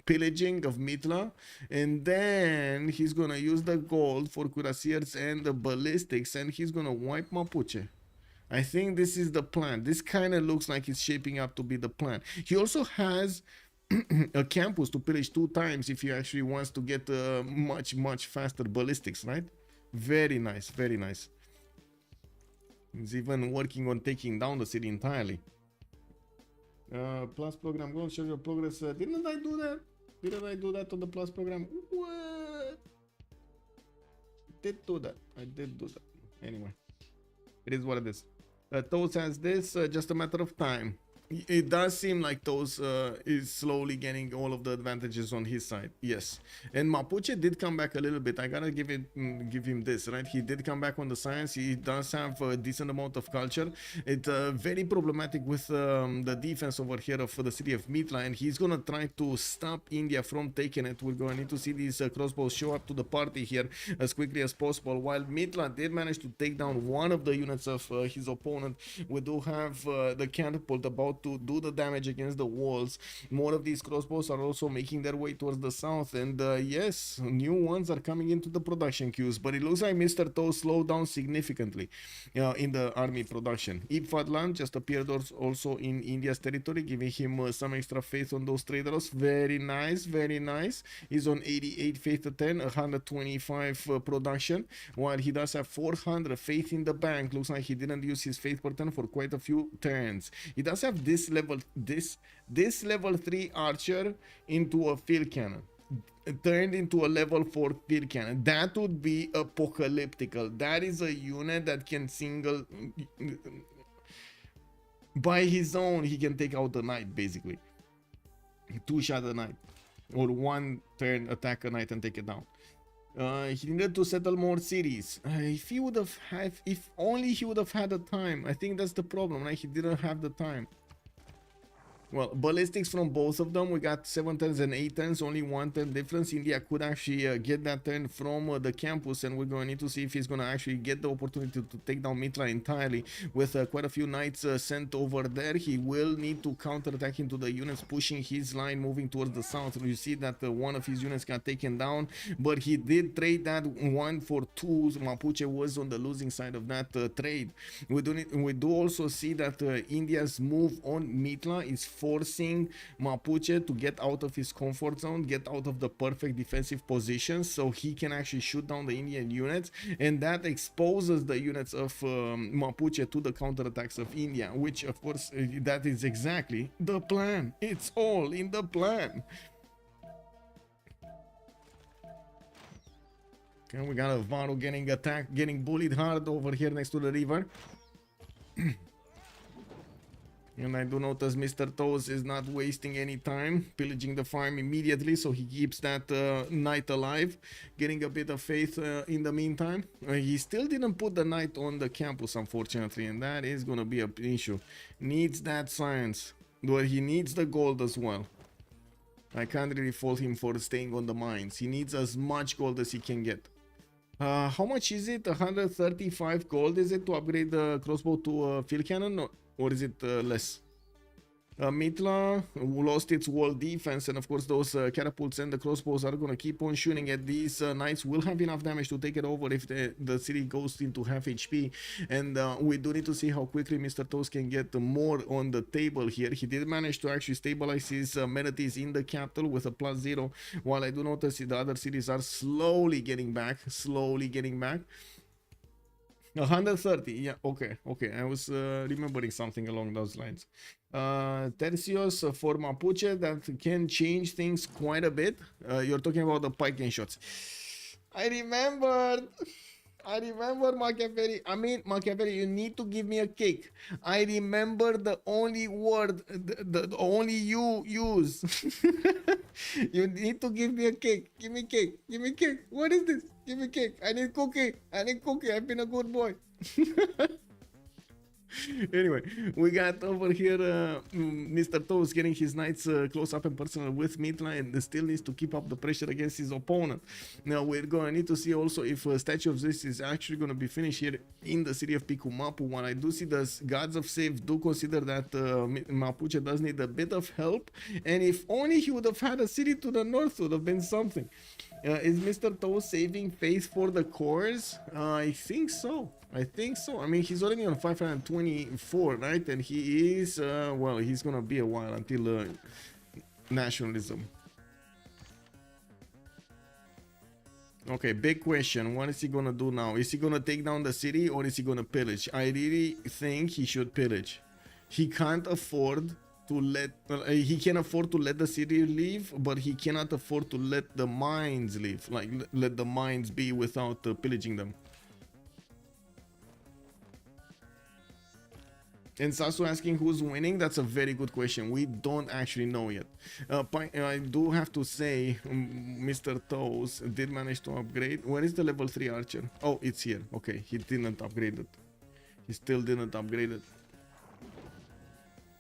pillaging of Mitla, and then he's gonna use the gold for cuirassiers and the ballistics, and he's gonna wipe Mapuche. I think this is the plan. This kind of looks like it's shaping up to be the plan. He also has a campus to pillage 2 times if he actually wants to get much faster ballistics, right? Very nice, very nice. He's even working on taking down the city entirely. Plus program goal, show your progress. Didn't I do that? Didn't I do that on the plus program? What? Did do that. I did do that. Anyway, it is what it is. Toast has this, just a matter of time. It does seem like Toast is slowly getting all of the advantages on his side. Yes, and Mapuche did come back a little bit. I gotta give him this, right? He did come back on the science. He does have a decent amount of culture. It's very problematic with the defense over here for the city of Mitla, and he's gonna try to stop India from taking it. We're going to need to see these crossbows show up to the party here as quickly as possible. While Mitla did manage to take down one of the units of his opponent, we do have the catapult about to do the damage against the walls. More of these crossbows are also making their way towards the south, and yes, new ones are coming into the production queues, but it looks like Mr. Toast slowed down significantly in the army production. Ibfadlan just appeared also in India's territory, giving him some extra faith on those traders. Very nice, very nice. He's on 88 faith to 10, 125 production, while he does have 400 faith in the bank. Looks like he didn't use his faith per turn for quite a few turns. He does have this level 3 archer into a field cannon, turned into a level 4 field cannon. That would be apocalyptical. That is a unit that can single by his own. He can take out the knight, basically 2-shot a knight, or 1 turn attack a knight and take it down. He needed to settle more cities. If only he would have had the time. I think that's the problem, right? He didn't have the time. Well, ballistics from both of them. We got 7 turns and 8 turns, only 1 turn difference. India could actually get that turn from the campus, and we're going to need to see if he's going to actually get the opportunity to take down Mitla entirely. With quite a few knights sent over there, he will need to counterattack into the units pushing his line moving towards the south. You see that one of his units got taken down, but he did trade that 1 for 2. Mapuche was on the losing side of that trade. We do also see that India's move on Mitla is forcing Mapuche to get out of his comfort zone, get out of the perfect defensive position, so he can actually shoot down the Indian units, and that exposes the units of Mapuche to the counterattacks of India, which of course that is exactly the plan. It's all in the plan. Okay, we got a Varu getting attacked, getting bullied hard over here next to the river. And I do notice Mr. Toes is not wasting any time pillaging the farm immediately, so he keeps that knight alive, getting a bit of faith in the meantime. He still didn't put the knight on the campus, unfortunately, and that is going to be an issue. Needs that science, but he needs the gold as well. I can't really fault him for staying on the mines. He needs as much gold as he can get. How much is it? 135 gold is it to upgrade the crossbow to a field cannon? No. Or is it less? Mitla lost its wall defense, and of course those catapults and the crossbows are going to keep on shooting at these knights. Will have enough damage to take it over if the city goes into half HP, and we do need to see how quickly Mr. Toast can get more on the table here. He did manage to actually stabilize his amenities in the capital with a +0, while I do notice the other cities are slowly getting back. 130, yeah, okay, I was remembering something along those lines. Tercios for Mapuche, that can change things quite a bit. You're talking about the pike shots. I remembered. I remember Machiavelli. I mean, Machiavelli, you need to give me a cake. I remember the only word, the only you use. You need to give me a cake. Give me cake. Give me cake. What is this? Give me cake. I need cookie. I need cookie. I've been a good boy. Anyway, we got over here Mr. Toes getting his knights close up and personal with Mitla, and still needs to keep up the pressure against his opponent. Now we're going to need to see also if Statue of Zeus is actually going to be finished here in the city of Pikumapu. When I do see the gods of Civ do consider that Mapuche does need a bit of help, and if only he would have had a city to the north, would have been something. Is Mr. Toes saving face for the cores? I think so. I think so. I mean, he's already on 524, right? And he is, well, he's gonna be a while until nationalism. Okay, big question. What is he gonna do now? Is he gonna take down the city or is he gonna pillage? I really think he should pillage. He can't afford to let, he can afford to let the city leave, but he cannot afford to let the mines leave. Like, let the mines be without pillaging them. And Sasu asking who's winning, that's a very good question. We don't actually know yet. I do have to say, Mr. Toes did manage to upgrade. Where is the level 3 archer? Oh, it's here. Okay, he didn't upgrade it. He still didn't upgrade it.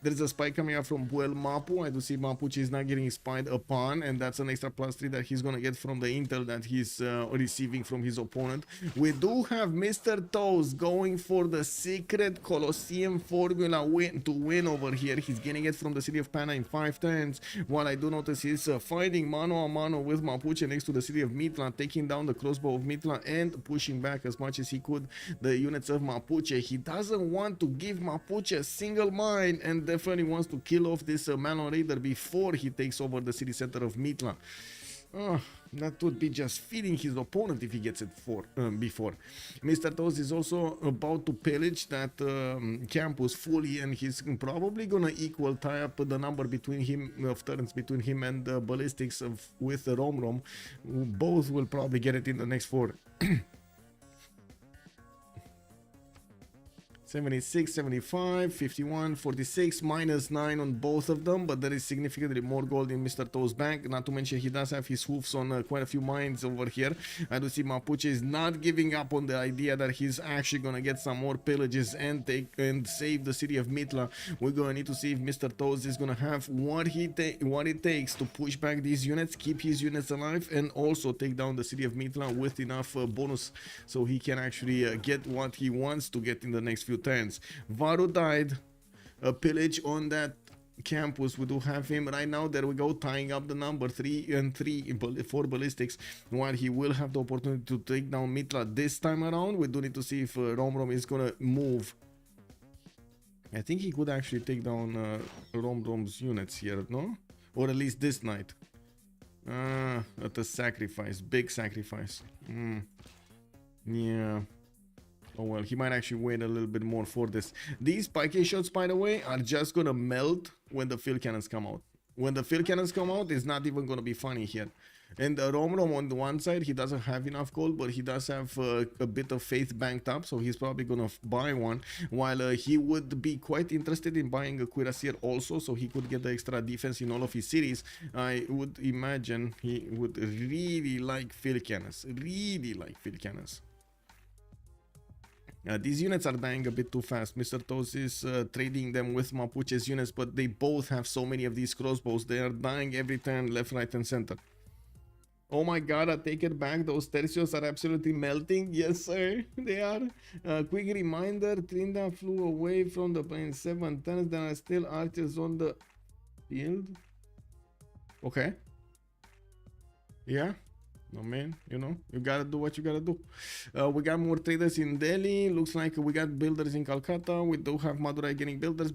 There's a spy coming out from Buel Mapu. I do see Mapuche is not getting spied upon, and that's an extra +3 that he's gonna get from the intel that he's receiving from his opponent. We do have Mr. Toes going for the secret Colosseum formula to win over here. He's getting it from the city of Pana in 5 turns. What I do notice he's fighting mano a mano with Mapuche next to the city of Mitla, taking down the crossbow of Mitla and pushing back as much as he could the units of Mapuche. He doesn't want to give Mapuche a single mine, and definitely wants to kill off this Malon Raider before he takes over the city center of Mitla. That would be just feeding his opponent if he gets it before. Mr. Toes is also about to pillage that campus fully, and he's probably gonna equal tie up the number between him of turns between him and ballistics with the Romrom. Both will probably get it in the next 4. 76, 75, 51, 46, -9 on both of them, but there is significantly more gold in Mr. Toes' bank. Not to mention he does have his hoofs on quite a few mines over here. I do see Mapuche is not giving up on the idea that he's actually gonna get some more pillages and save the city of Mitla. We're gonna need to see if Mr. Toes is gonna have what it takes to push back these units, keep his units alive, and also take down the city of Mitla with enough bonus so he can actually get what he wants to get in the next few turns. Varu died. A pillage on that campus. We do have him right now. There we go, tying up the number 3 and 3 for ballistics, while he will have the opportunity to take down Mitla this time around. We do need to see if Romrom is gonna move. I think he could actually take down Romrom's units here, no? Or at least this night. At a sacrifice, big sacrifice. Yeah. Oh well, he might actually wait a little bit more for this. These pike shots, by the way, are just gonna melt when the field cannons come out. When the field cannons come out, it's not even gonna be funny here. And Romrom on the one side, he doesn't have enough gold, but he does have a bit of faith banked up, so he's probably gonna buy one. While he would be quite interested in buying a cuirassier also, so he could get the extra defense in all of his cities. I would imagine he would really like field cannons. Really like field cannons. These units are dying a bit too fast. Mr. Toes is trading them with Mapuche's units, but they both have so many of these crossbows. They are dying every turn, left, right, and center. Oh my god, I take it back. Those tercios are absolutely melting. Yes, sir, they are. Quick reminder, Trinda flew away from the plane 7 turns. There are still archers on the field. Okay. Yeah. No, man, you know, you gotta do what you gotta do. We got more traders in Delhi. Looks like we got builders in Calcutta. We do have Madurai getting builders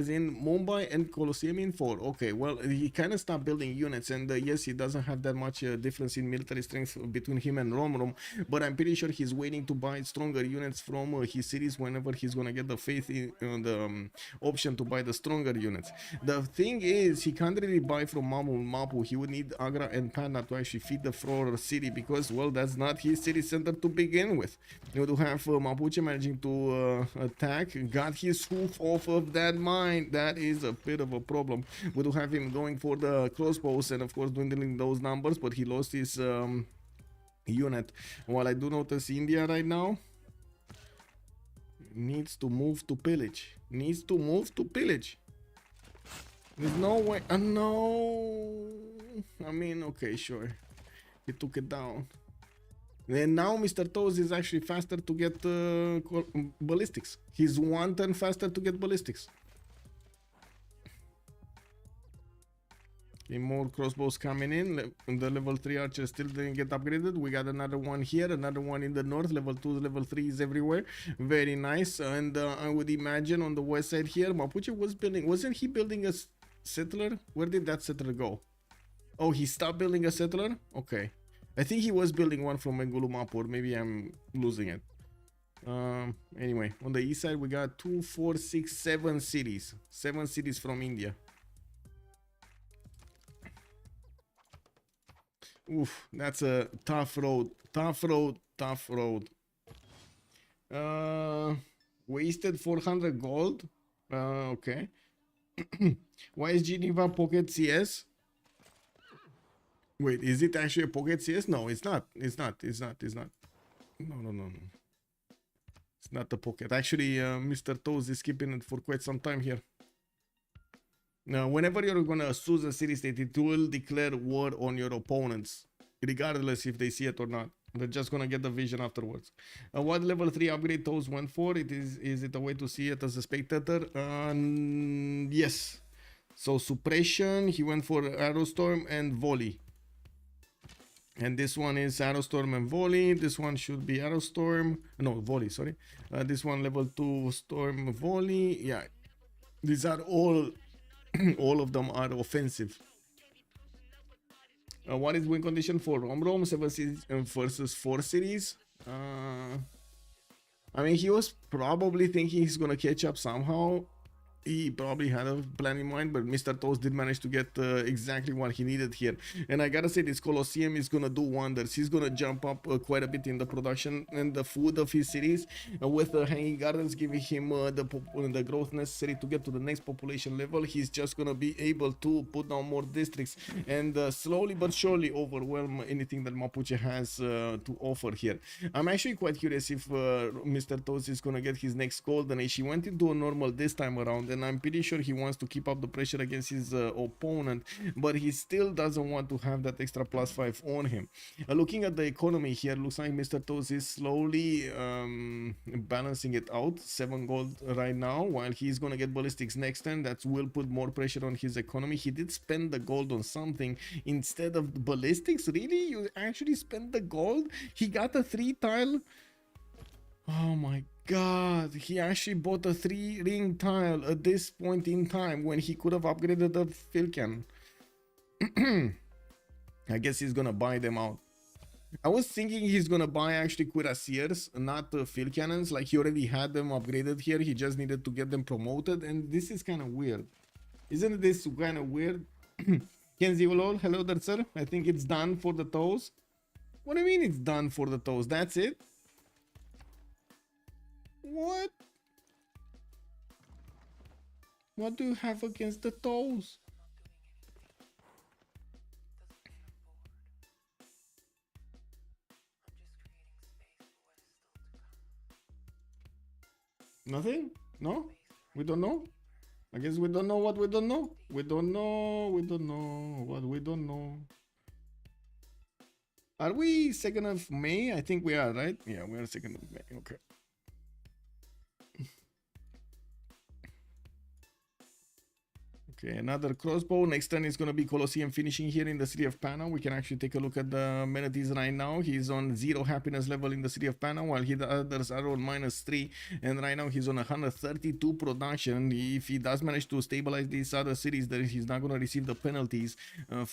in Mumbai, and Colosseum in 4. Okay, well, he kind of stopped building units, and yes, he doesn't have that much difference in military strength between him and Romrom, but I'm pretty sure he's waiting to buy stronger units from his cities whenever he's gonna get the faith in the option to buy the stronger units. The thing is, he can't really buy from Mapu. He would need Agra and Panda to actually feed the front our city because, well, that's not his city center to begin with. We do have Mapuche managing to attack, got his hoof off of that mine. That is a bit of a problem. We do have him going for the crossbows and, of course, dwindling those numbers, but he lost his unit. While I do notice India right now needs to move to pillage. Needs to move to pillage. There's no way. No. I mean, okay, sure. He took it down. And now Mr. Toes is actually faster to get ballistics. He's 1 turn faster to get ballistics. Okay, more crossbows coming in. The level 3 archer still didn't get upgraded. We got another one here, another one in the north. Level 2, level 3 is everywhere. Very nice. And I would imagine on the west side here, Mapuche was building. Wasn't he building a settler? Where did that settler go? Oh, he stopped building a settler? Okay. I think he was building one from Engulumap, or maybe I'm losing it. Anyway, on the east side, we got 2, 4, 6, 7 cities. 7 cities from India. Oof, that's a tough road. Tough road. Tough road. Wasted 400 gold. Okay. Why is Geneva Pocket CS? Wait, is it actually a Pocket CS? No, it's not. It's not. It's not. It's not. No. It's not a Pocket. Actually, Mr. Toes is keeping it for quite some time here. Now, whenever you're gonna choose a city state, it will declare war on your opponents, regardless if they see it or not. They're just gonna get the vision afterwards. What level 3 upgrade Toes went for? Is it a way to see it as a spectator? Yes. So suppression, he went for Arrowstorm and Volley. And this one is Arrowstorm and Volley. This one should be Arrowstorm. No, Volley, sorry. This one level 2 Storm Volley. Yeah. These are all all of them are offensive. What is win condition for Romrom? 7 cities versus 4 cities. I mean, he was probably thinking he's gonna catch up somehow. He probably had a plan in mind, but Mr. Toast did manage to get exactly what he needed here. And I gotta say, this Colosseum is gonna do wonders. He's gonna jump up quite a bit in the production and the food of his cities, with the hanging gardens giving him the growth necessary to get to the next population level. He's just gonna be able to put down more districts and slowly but surely overwhelm anything that Mapuche has to offer here. I'm actually quite curious if Mr. Toast is gonna get his next golden age. He went into a normal this time around, and I'm pretty sure he wants to keep up the pressure against his opponent, but he still doesn't want to have that extra +5 on him. Looking at the economy here, looks like Mr. Toes is slowly balancing it out. 7 gold right now, while he's gonna get ballistics next turn. That will put more pressure on his economy. He did spend the gold on something instead of the ballistics. Really? You actually spent the gold? He got a 3 tile? Oh my god, he actually bought a 3 ring tile at this point in time when he could have upgraded the field cannon. I guess he's gonna buy them out. I was thinking he's gonna buy actually cuirassiers, not field cannons. Like, he already had them upgraded here, he just needed to get them promoted, and this is kind of weird. Isn't this kind of weird? Kenzie Ulol, hello there, sir. I think it's done for the toes. What do you mean it's done for the toes? That's it? What? What do you have against the toes? Nothing? No? We don't know? I guess we don't know what we don't know. We don't know what we don't know. Are we 2nd of May? I think we are, right? Yeah, we are 2nd of May. Okay. Okay, another crossbow. Next turn is going to be Colosseum finishing here in the city of Pana. We can actually take a look at the amenities right now. He's on 0 happiness level in the city of Pana, while the others are on -3. And right now he's on 132 production. If he does manage to stabilize these other cities, then he's not going to receive the penalties of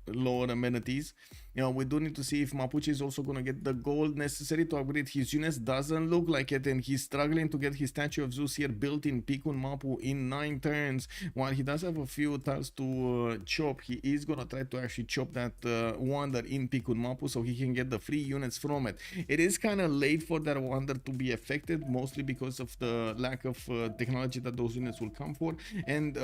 lower amenities. You know, we do need to see if Mapuche is also going to get the gold necessary to upgrade his units. Doesn't look like it, and he's struggling to get his statue of Zeus here built in Pikun Mapu in 9 turns. While he does have a few tiles to chop, he is going to try to actually chop that wonder in Pikun Mapu so he can get the free units from it. It is kind of late for that wonder to be affected, mostly because of the lack of technology that those units will come for, and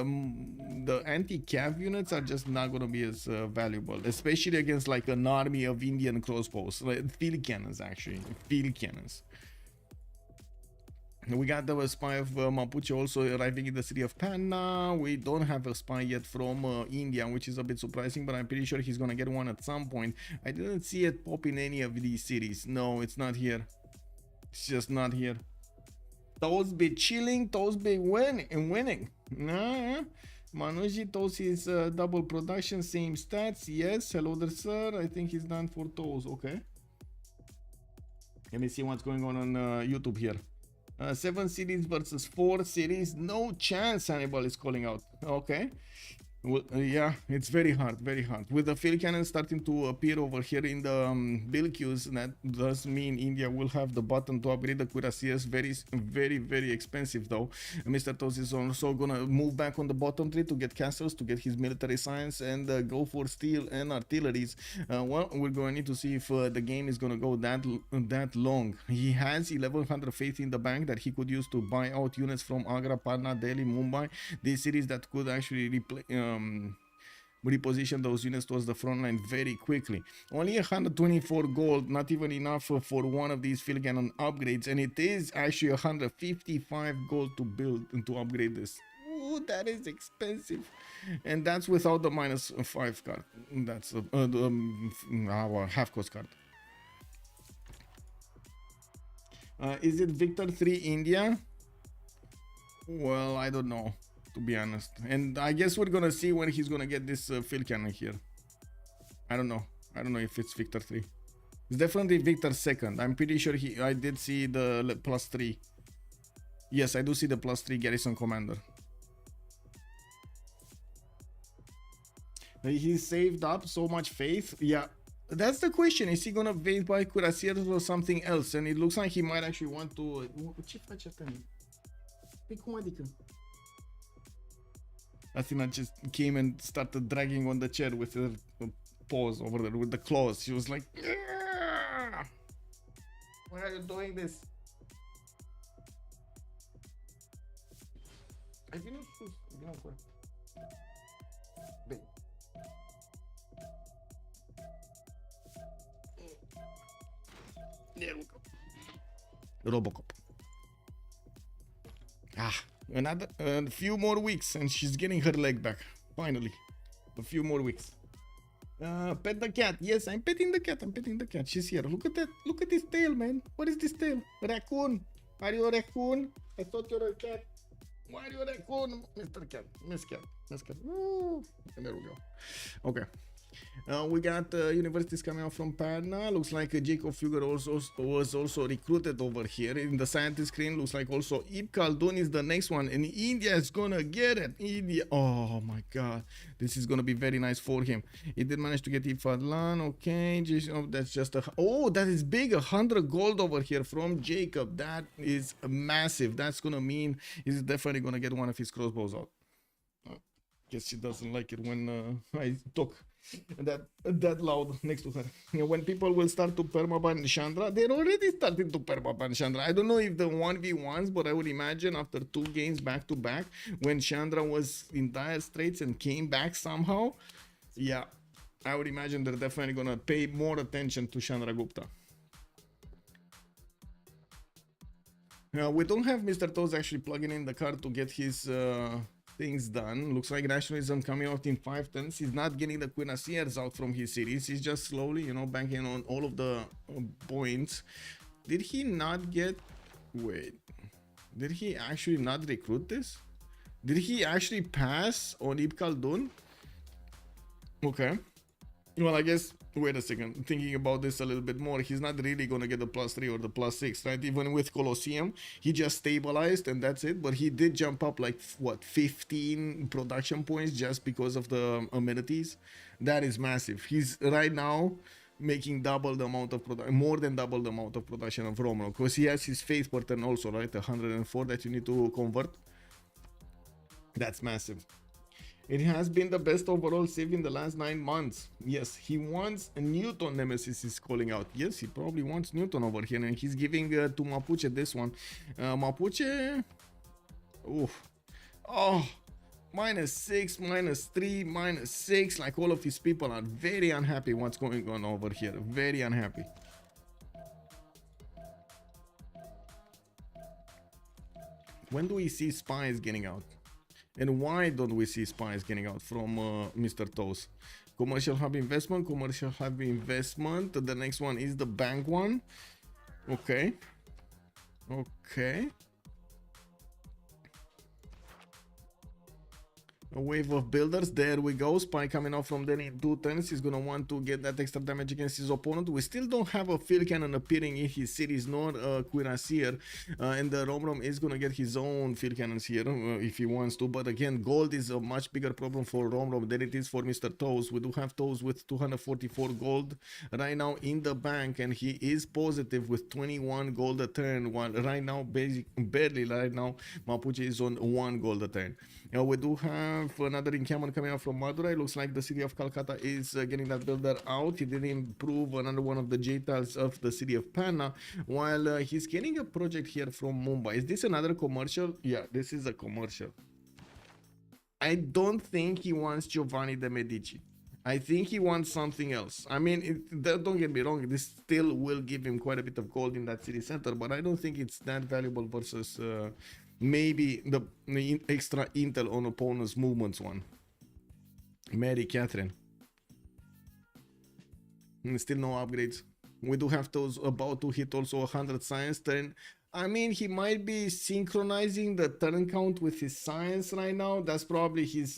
the anti-cav units are just not going to be as valuable, especially against like an army of Indian crossbows, like field cannons, actually field cannons. We got the spy of Mapuche also arriving in the city of Panna. We don't have a spy yet from India, which is a bit surprising, but I'm pretty sure he's gonna get one at some point. I didn't see it pop in any of these cities. No, it's not here. It's just not here. Toes be chilling, toes be winning. Nah. Manuji toes is double production, same stats. Yes, hello there, sir. I think he's done for toes. Okay. Let me see what's going on YouTube here. 7 cities versus 4 cities. No chance Hannibal is calling out. Okay. Well, yeah, it's very hard, very hard. With the field cannon starting to appear over here in the build queues, that does mean India will have the button to upgrade the cuirassiers. Very expensive though. Mr. Toes is also gonna move back on the bottom tree to get castles, to get his military science, and go for steel and artilleries. Well, we're going to need to see if the game is gonna go that long. He has 1100 faith in the bank that he could use to buy out units from Agra, Patna, Delhi, Mumbai. These cities that could actually reposition those units towards the front line very quickly. Only 124 gold, not even enough for one of these field cannon upgrades, and it is actually 155 gold to build and to upgrade this. Ooh, that is expensive, and that's without the -5 card. That's our half cost card. Is it Victor 3 India? Well, I don't know, to be honest, and I guess we're gonna see when he's gonna get this field cannon here. I don't know if it's Victor 3. It's definitely Victor 2nd. I'm pretty sure I did see the +3. Yes, I do see the +3 garrison commander. He saved up so much faith. Yeah, that's the question. Is he gonna wait by cuirassiers or something else? And it looks like he might actually want to. Ce face Athena? Păi cum adică? Athena just came and started dragging on the chair with her paws over there, with the claws. She was like, "Yeah! Why are you doing this?" Ai venit sus, vino acolo. Bine. There we go. Robocop. Another few more weeks and she's getting her leg back. Finally. A few more weeks. Pet the cat. Yes, I'm petting the cat. She's here. Look at that. Look at this tail, man. What is this tail? Raccoon. Are you a raccoon? I thought you were a cat. Why are you a raccoon? Mr. Cat. Miss Cat. Woo. And there we go. Okay. We got universities coming out from Patna. Looks like Jacob Fugger was also recruited over here. In the scientist screen, looks like also Ib Khaldun is the next one, and India is gonna get it. India, oh my god, this is gonna be very nice for him. He did manage to get Ib Fadlan. Okay, that's just that is big. 100 gold over here from Jacob. That is massive. That's gonna mean he's definitely gonna get one of his crossbows out. Guess she doesn't like it when I talk that loud next to her. When people will start to permaban Chandra, they're already starting to permaban Chandra. I don't know if the 1v1s, but I would imagine after 2 games back to back, when Chandra was in dire straits and came back somehow, yeah, I would imagine they're definitely gonna pay more attention to Chandra Gupta. We don't have Mr. Toes actually plugging in the card to get his things done. Looks like nationalism coming out in 5 turns. He's not getting the cuirassiers out from his cities. He's just slowly, banking on all of the points. Did he not get... Wait. Did he actually not recruit this? Did he actually pass on Ib Khaldun? Okay. Well, I guess... Wait a second. Thinking about this a little bit more, he's not really gonna get the +3 or the +6, right? Even with Colosseum, he just stabilized and that's it. But he did jump up like, what, 15 production points just because of the amenities. That is massive. He's right now making double the amount of production, more than double the amount of production of Romrom, because he has his faith pattern also, right? 104 that you need to convert. That's massive. It has been the best overall Civ in the last 9 months. Yes, he wants a Newton. Nemesis is calling out. Yes, he probably wants Newton over here, and he's giving to Mapuche this one. Mapuche, oof. Oh, -6, -3, -6. Like, all of his people are very unhappy what's going on over here. Very unhappy. When do we see spies getting out? And why don't we see spies getting out from Mr. Toes? Commercial hub investment, commercial hub investment. The next one is the bank one. Okay. Okay. A wave of builders. There we go. Spy coming out from there in 2 turns. He's gonna want to get that extra damage against his opponent. We still don't have a field cannon appearing in his cities, nor a cuirassier. And the Romrom is gonna get his own field cannons here if he wants to. But again, gold is a much bigger problem for Romrom than it is for Mr. Toes. We do have Toes with 244 gold right now in the bank, and he is positive with 21 gold a turn. While right now, barely right now, Mapuche is on 1 gold a turn. We do have another encampment coming out from Madurai. It looks like the city of Calcutta is getting that builder out. He did improve another one of the J-tiles of the city of Panna, while he's getting a project here from Mumbai. Is this another commercial? Yeah, this is a commercial. I don't think he wants Giovanni de Medici. I think he wants something else. I mean, don't get me wrong, this still will give him quite a bit of gold in that city center, but I don't think it's that valuable versus maybe the extra intel on opponent's movements one. Mary Catherine. Still no upgrades. We do have those about to hit also 100 science turn. I mean, he might be synchronizing the turn count with his science right now. That's probably his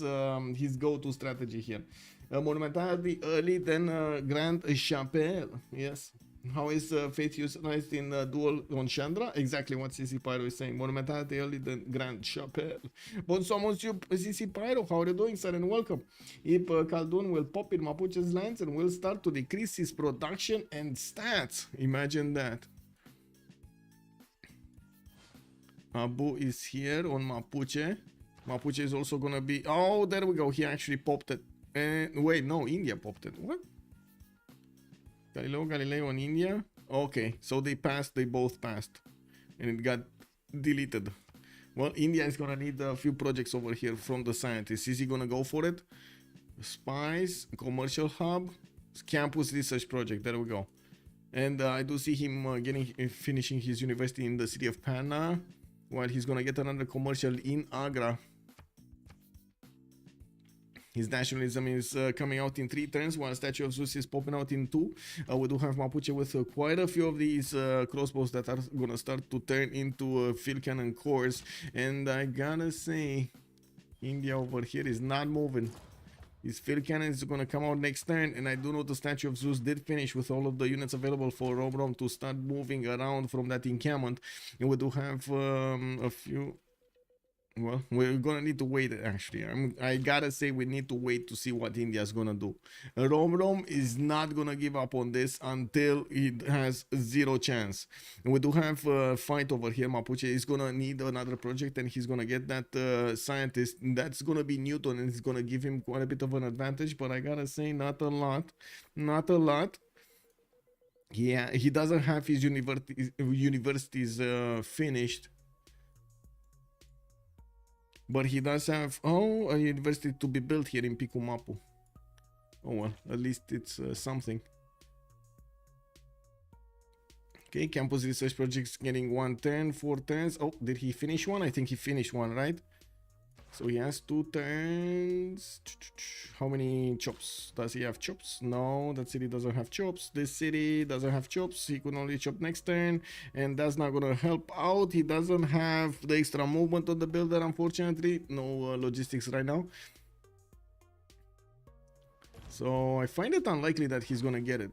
go-to strategy here. Monumentality early, then Grand Chapelle. Yes. How is Faith utilized in duel on Chandra? Exactly what CC Pyro is saying. Monumentality early, then Grand Chapelle. Bonsoir, monsieur CC Pyro. How are you doing, sir? And welcome. If Khaldun will pop in Mapuche's lands and will start to decrease his production and stats. Imagine that. Abu is here on Mapuche. Mapuche is also gonna be... Oh, there we go. He actually popped it. Wait, no, India popped it. What? Galileo and India. Okay, so they passed, they both passed. And it got deleted. Well, India is gonna need a few projects over here from the scientists. Is he gonna go for it? Spies, commercial hub, campus research project. There we go. And I do see him finishing his university in the city of Panna, while he's gonna get another commercial in Agra. His nationalism is coming out in 3 turns, while Statue of Zeus is popping out in 2. We do have Mapuche with quite a few of these crossbows that are gonna start to turn into field cannon cores. And I gotta say, India over here is not moving. His field cannon is gonna come out next turn, and I do know the Statue of Zeus did finish with all of the units available for Romrom to start moving around from that encampment. And we do have a few... Well, we're gonna need to wait actually. I gotta say we need to wait to see what India's gonna do. Romrom is not gonna give up on this until it has 0 chance. And we do have a fight over here. Mapuche is gonna need another project, and he's gonna get that scientist. That's gonna be Newton, and it's gonna give him quite a bit of an advantage, but I gotta say not a lot. Not a lot. Yeah, he doesn't have his universities finished. But he does have, a university to be built here in Picumapu. Oh well, at least it's something. Okay, campus research projects getting 1 turn, 4 turns. Oh, did he finish one? I think he finished one, right? So he has 2 turns. How many chops? Does he have chops? No, that city doesn't have chops. This city doesn't have chops. He could only chop next turn, and that's not gonna help out. He doesn't have the extra movement on the builder, unfortunately. No logistics right now. So I find it unlikely that he's gonna get it.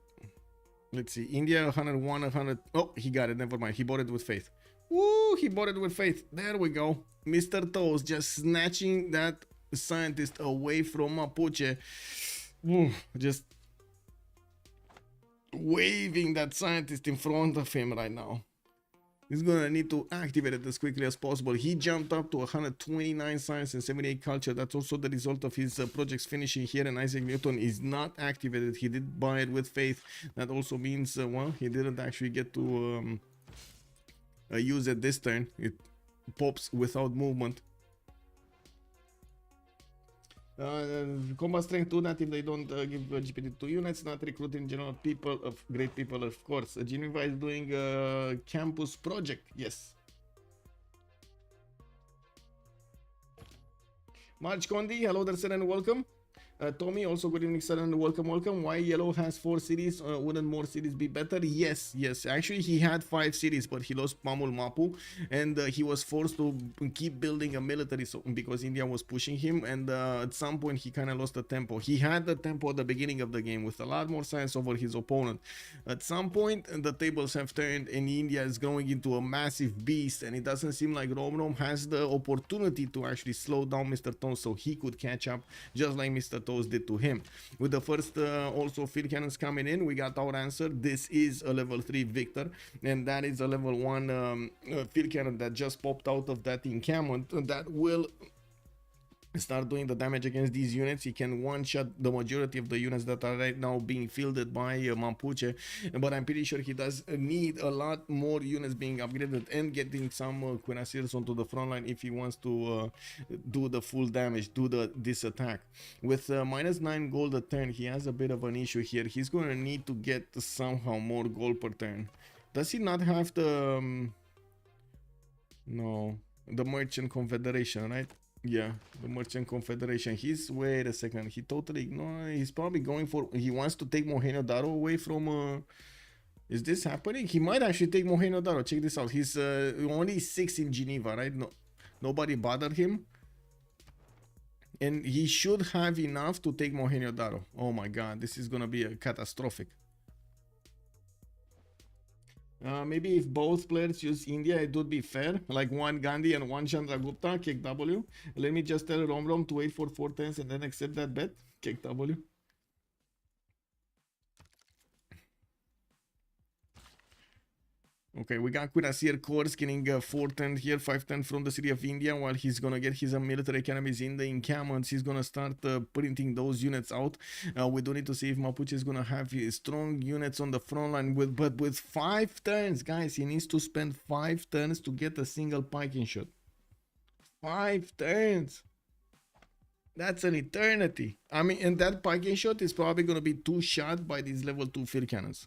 Let's see. India 101, 100. Oh, he got it. Never mind. He bought it with faith. Woo, he bought it with faith. There we go. Mr. Toes just snatching that scientist away from Mapuche. Woo, just waving that scientist in front of him right now. He's gonna need to activate it as quickly as possible. He jumped up to 129 science and 78 culture. That's also the result of his projects finishing here, and Isaac Newton is not activated. He did buy it with faith. That also means, well, he didn't actually get to use it this turn. It pops without movement. Combat strength 2, that if they don't give GPT 2 units, not recruiting general people of great people, of course. Geneva is doing a campus project, yes. March Condi, hello there, sir, and welcome. Tommy, also good evening, sir, and welcome. Why yellow has 4 cities? Wouldn't more cities be better? Yes. Actually, he had 5 cities, but he lost Pamul Mapu, and he was forced to keep building a military because India was pushing him, and at some point he kind of lost the tempo. He had the tempo at the beginning of the game with a lot more science over his opponent. At some point, the tables have turned, and India is growing into a massive beast, and it doesn't seem like Romrom has the opportunity to actually slow down Mr. Tones so he could catch up, just like Mr. Did to him. With the first also field cannons coming in, we got our answer. This is a level 3 Victor, and that is a level 1 field cannon that just popped out of that encampment that will start doing the damage against these units. He can one-shot the majority of the units that are right now being fielded by Mapuche, but I'm pretty sure he does need a lot more units being upgraded and getting some cuirassiers onto the front line if he wants to do the full damage, do this attack. With -9 gold a turn, he has a bit of an issue here. He's going to need to get somehow more gold per turn. Does he not have the no, the Merchant Confederation, right? Yeah, the Merchant Confederation. Wait a second, he totally, no, he's probably going for, he wants to take Mohenjo-Daro away from, is this happening? He might actually take Mohenjo-Daro. Check this out. He's only 6 in Geneva, right? No, nobody bothered him. And he should have enough to take Mohenjo-Daro. Oh my god, this is gonna be a catastrophic. Maybe if both players use India, it would be fair. Like one Gandhi and one Chandragupta, kick W. Let me just tell Romrom to wait for 4 turns and then accept that bet. Kick W. Okay, we got Cuirassier Corps getting 4 turns here, 5 turns from the city of India, while he's gonna get his military academies in the encampments. He's gonna start printing those units out. We do need to see if Mapuche is gonna have strong units on the front line, but with 5 turns, guys, he needs to spend 5 turns to get a single piking shot. 5 turns. That's an eternity. I mean, and that piking shot is probably gonna be 2 shot by these level 2 field cannons.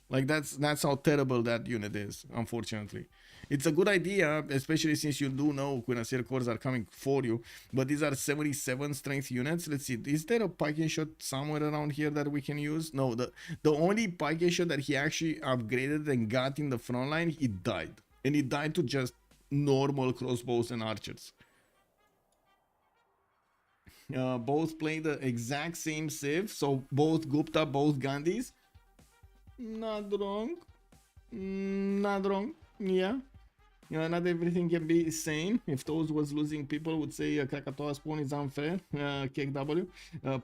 Like that's how terrible that unit is, unfortunately. It's a good idea, especially since you do know Cuirassier Corps are coming for you, but these are 77 strength units. Let's see, is there a piking shot somewhere around here that we can use? No, the only piking shot that he actually upgraded and got in the front line, he died. And he died to just normal crossbows and archers. Both play the exact same Civ, so both Gupta, both Gandhis. Not wrong. Not wrong. Yeah. Not everything can be sane. If those was losing, people would say Krakatoa spawn is unfair. KW.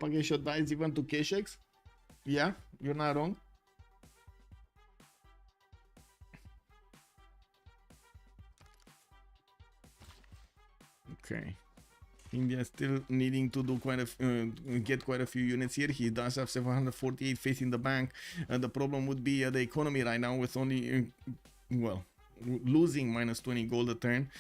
Package shot dies even to Keshex. Yeah, you're not wrong. Okay. India still needing to do get quite a few units here. He does have 748 faith in the bank. The problem would be the economy right now with only, well, losing -20 gold a turn.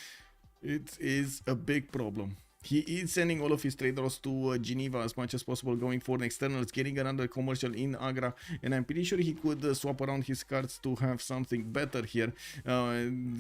It is a big problem. He is sending all of his traders to Geneva as much as possible, going for the externals, getting another commercial in Agra, and I'm pretty sure he could swap around his cards to have something better here.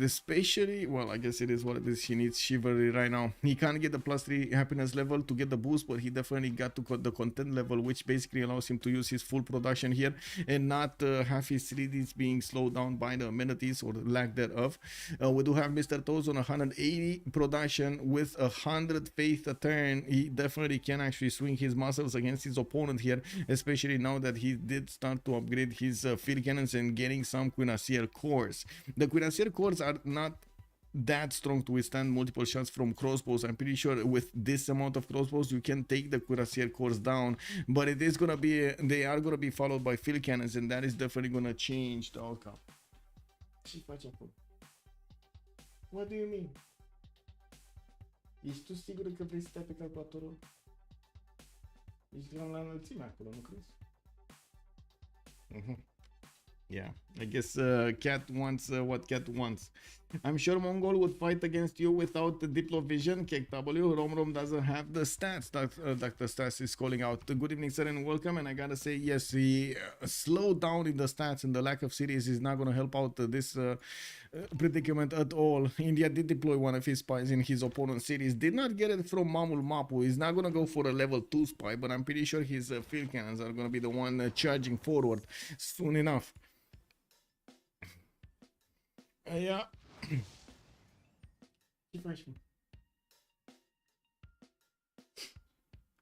Especially, well, I guess it is what it is. He needs chivalry right now. He can't get the +3 happiness level to get the boost, but he definitely got to the content level, which basically allows him to use his full production here and not have his 3Ds being slowed down by the amenities or lack thereof. We do have Mr. Toes on 180 production with 100 faith a turn. He definitely can actually swing his muscles against his opponent here, especially now that he did start to upgrade his field cannons and getting some Cuirassier Corps. The Cuirassier Corps are not that strong to withstand multiple shots from crossbows. I'm pretty sure with this amount of crossbows you can take the cuirassier corps down, but it is gonna be, they are gonna be followed by field cannons, and that is definitely gonna change the outcome. What do you mean? Ești tu sigură că vrei să stai pe calculatorul? Ești la înălțime acolo, nu crezi? Yeah, I guess Cat wants what Cat wants. I'm sure Mongol would fight against you without the Diplovision. KW, Romrom doesn't have the stats that Dr. Stats is calling out. Good evening, sir, and welcome. And I gotta say, yes, he slowed down in the stats, and the lack of series is not gonna help out this predicament at all. India did deploy one of his spies in his opponent's series. Did not get it from Mamul Mapu. He's not gonna go for a level 2 spy, but I'm pretty sure his field cannons are gonna be the one charging forward soon enough. Yeah. Ce faci, mă?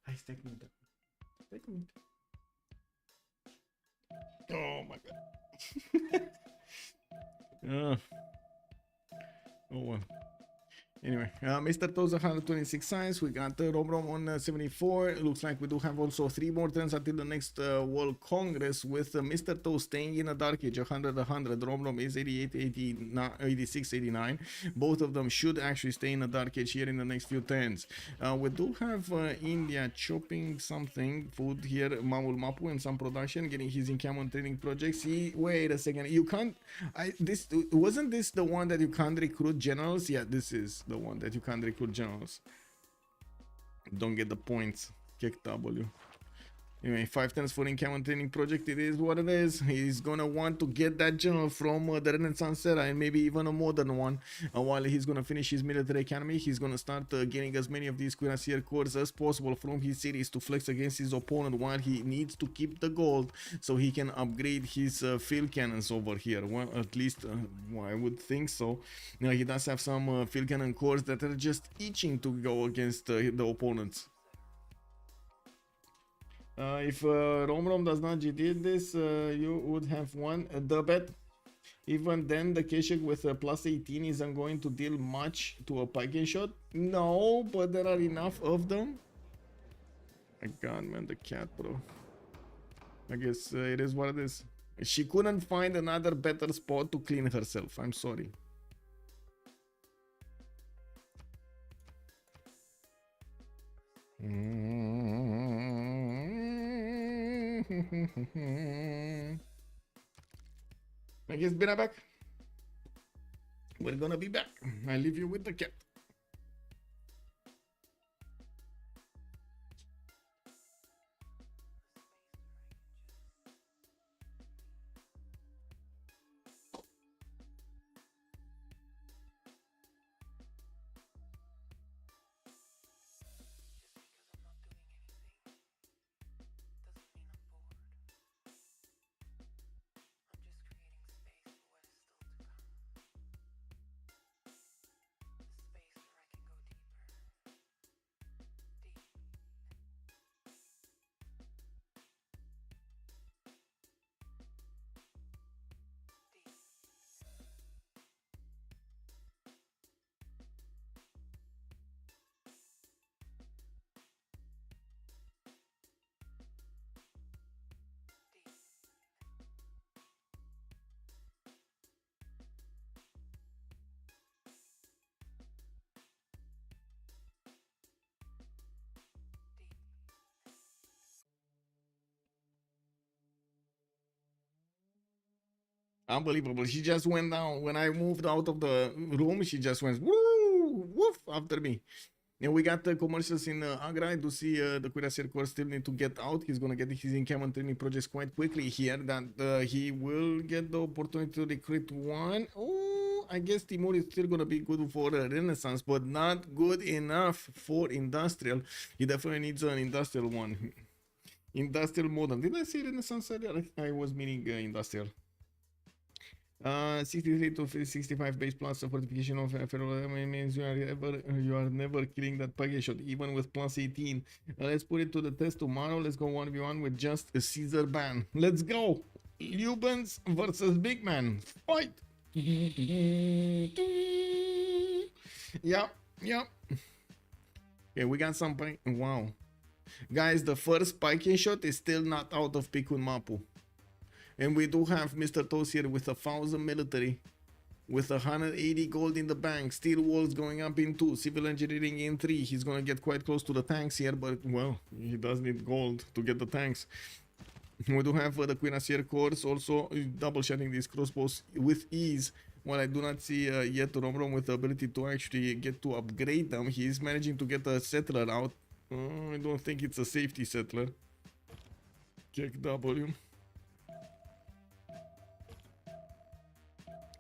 Hai, stai cu minte. Stai cu minte. Oh my god. Oh well. Anyway, Mr. Toes 126 science. We got Romrom on 74. It looks like we do have also 3 more turns until the next World Congress with Mr. Toes staying in a Dark Age 100. Romrom is 88, 89, 86, 89. Both of them should actually stay in a Dark Age here in the next few turns. We do have India chopping something food here. Mamul Mapu in some production, getting his encampment training projects. Wait a second. You can't. Wasn't this the one that you can't recruit generals? Yeah, this is the one that you can't recruit generals. Don't get the points. Kick W. Anyway, 5 turns for encampment training project. It is what it is. He's gonna want to get that general from the Renaissance era, and maybe even a modern one. While he's gonna finish his military academy, he's gonna start getting as many of these cuirassier corps as possible from his series to flex against his opponent, while he needs to keep the gold so he can upgrade his field cannons over here. Well, at least I would think so. Now he does have some field cannon corps that are just itching to go against the opponents. If Romrom does not GT this, you would have won the bet. Even then, the Keshik with a plus 18 isn't going to deal much to a pike shot. No, but there are enough of them. My god, man, the cat, bro. I guess it is what it is. She couldn't find another better spot to clean herself. I'm sorry. I guess be right back. We're gonna be back. I leave you with the cat. Unbelievable. She just went down. When I moved out of the room, she just went woo, woof after me. And we got the commercials in Agra. I do see the Cuirassier Corps still need to get out. He's going to get his encampment training projects quite quickly here. That he will get the opportunity to recruit one. Oh, I guess Timur is still going to be good for Renaissance, but not good enough for Industrial. He definitely needs an Industrial one. Industrial modern. Did I say Renaissance earlier? I was meaning Industrial. 63 to 65 base plus fortification of ferro means you are never killing that package shot even with plus 18. Let's put it to the test tomorrow. Let's go 1v1 with just a Caesar ban. Let's go. Lubens versus Big Man. Fight. Yep, yep. Okay, we got some pike. Wow. Guys, the first piking shot is still not out of Pikun Mapu. And we do have Mr. Toast here with 1,000 military. With 180 gold in the bank. Steel walls going up in 2. Civil engineering in 3. He's gonna get quite close to the tanks here. But, well, he does need gold to get the tanks. We do have the Cuirassier Corps also double shotting these crossbows with ease. While I do not see yet Romrom with the ability to actually get to upgrade them, he is managing to get a settler out. I don't think it's a safety settler. Check W.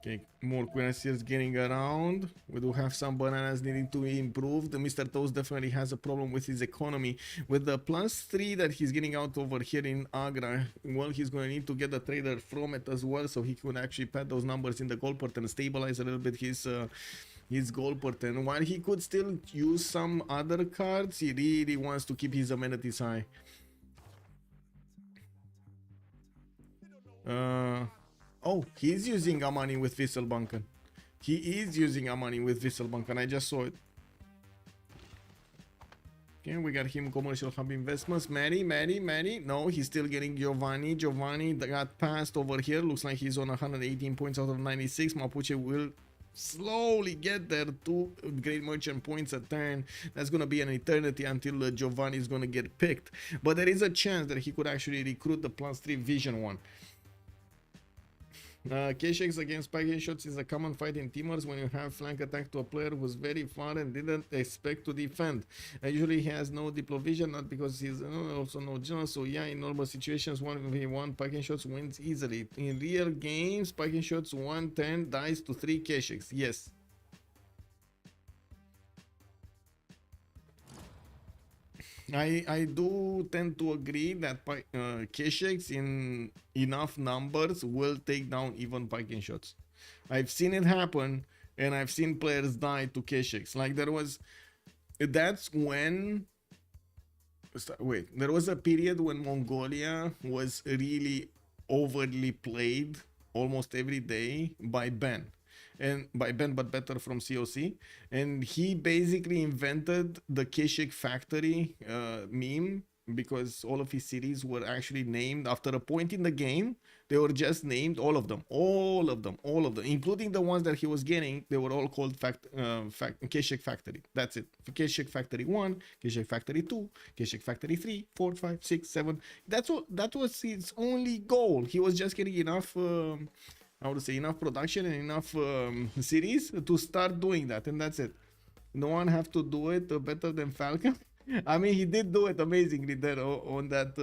Okay, more Cuirassiers getting around. We do have some bananas needing to be improved. Mr. Toast definitely has a problem with his economy. With the +3 that he's getting out over here in Agra, well, he's going to need to get the trader from it as well, so he can actually pad those numbers in the gold port and stabilize a little bit his gold port. And while he could still use some other cards, he really wants to keep his amenities high. Oh, he's using Amani with Visselbanken. He is using Amani with Visselbanken. I just saw it. Okay, we got him commercial hub investments. Mary. No, he's still getting Giovanni. Giovanni got passed over here. Looks like he's on 118 points out of 96. Mapuche will slowly get there. 2 great merchant points a turn. That's gonna be an eternity until Giovanni is gonna get picked. But there is a chance that he could actually recruit the +3 vision one. K-Shakes against spiking shots is a common fight in teamers when you have flank attack to a player who's very far and didn't expect to defend. Usually he has no diplo vision, not because he's also no general, so yeah, in normal situations 1v1 spiking shots wins easily. In real games, spiking shots 1 turn dies to 3 K-Shakes. Yes. I do tend to agree that K-Shakes in enough numbers will take down even piking shots. I've seen it happen, and I've seen players die to K-Shakes. Like there was a period when Mongolia was really overly played almost every day by Ben. And by Ben but better from COC, and he basically invented the K-Shake factory meme, because all of his cities were actually named after a point in the game. They were just named, all of them, including the ones that he was getting. They were all called K-Shake factory. That's it. K-Shake factory 1, K-Shake factory 2, K-Shake factory 3, 4, 5, 6, 7. That was his only goal. He was just getting enough I would say enough production and enough cities to start doing that, and that's it. No one have to do it better than Falcon. I mean, he did do it amazingly there on that.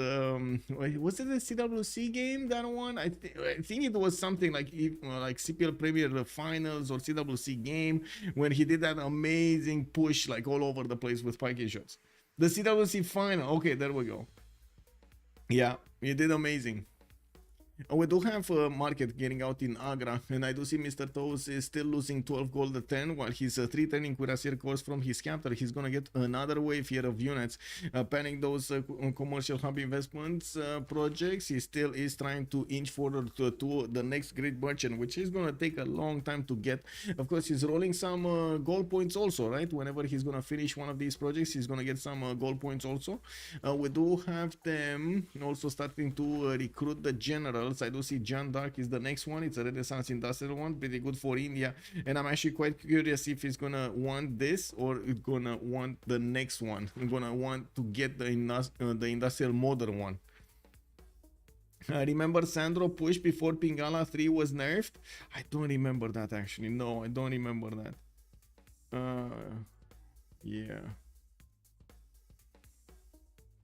Was it a CWC game? That one? I think it was something like CPL Premier Finals or CWC game when he did that amazing push like all over the place with piking shots. The CWC final. Okay, there we go. Yeah, he did amazing. We do have a market getting out in Agra, and I do see Mr. Toes is still losing 12 gold a 10, while he's 3 turning Cuirassier course from his captor. He's gonna get another wave here of units, panning those commercial hub investments projects. He still is trying to inch forward to the next great merchant, which is gonna take a long time to get. Of course, he's rolling some gold points also, right? Whenever he's gonna finish one of these projects, he's gonna get some gold points also. We do have them also starting to recruit the general. I do see John Dark is the next one. It's a Renaissance Industrial one, pretty good for India, and I'm actually quite curious if he's gonna want this or it's gonna want the next one. I'm gonna want to get the industrial modern one. Remember Sandro push before Pingala 3 was nerfed? I don't remember that actually. No, I don't remember that. Yeah.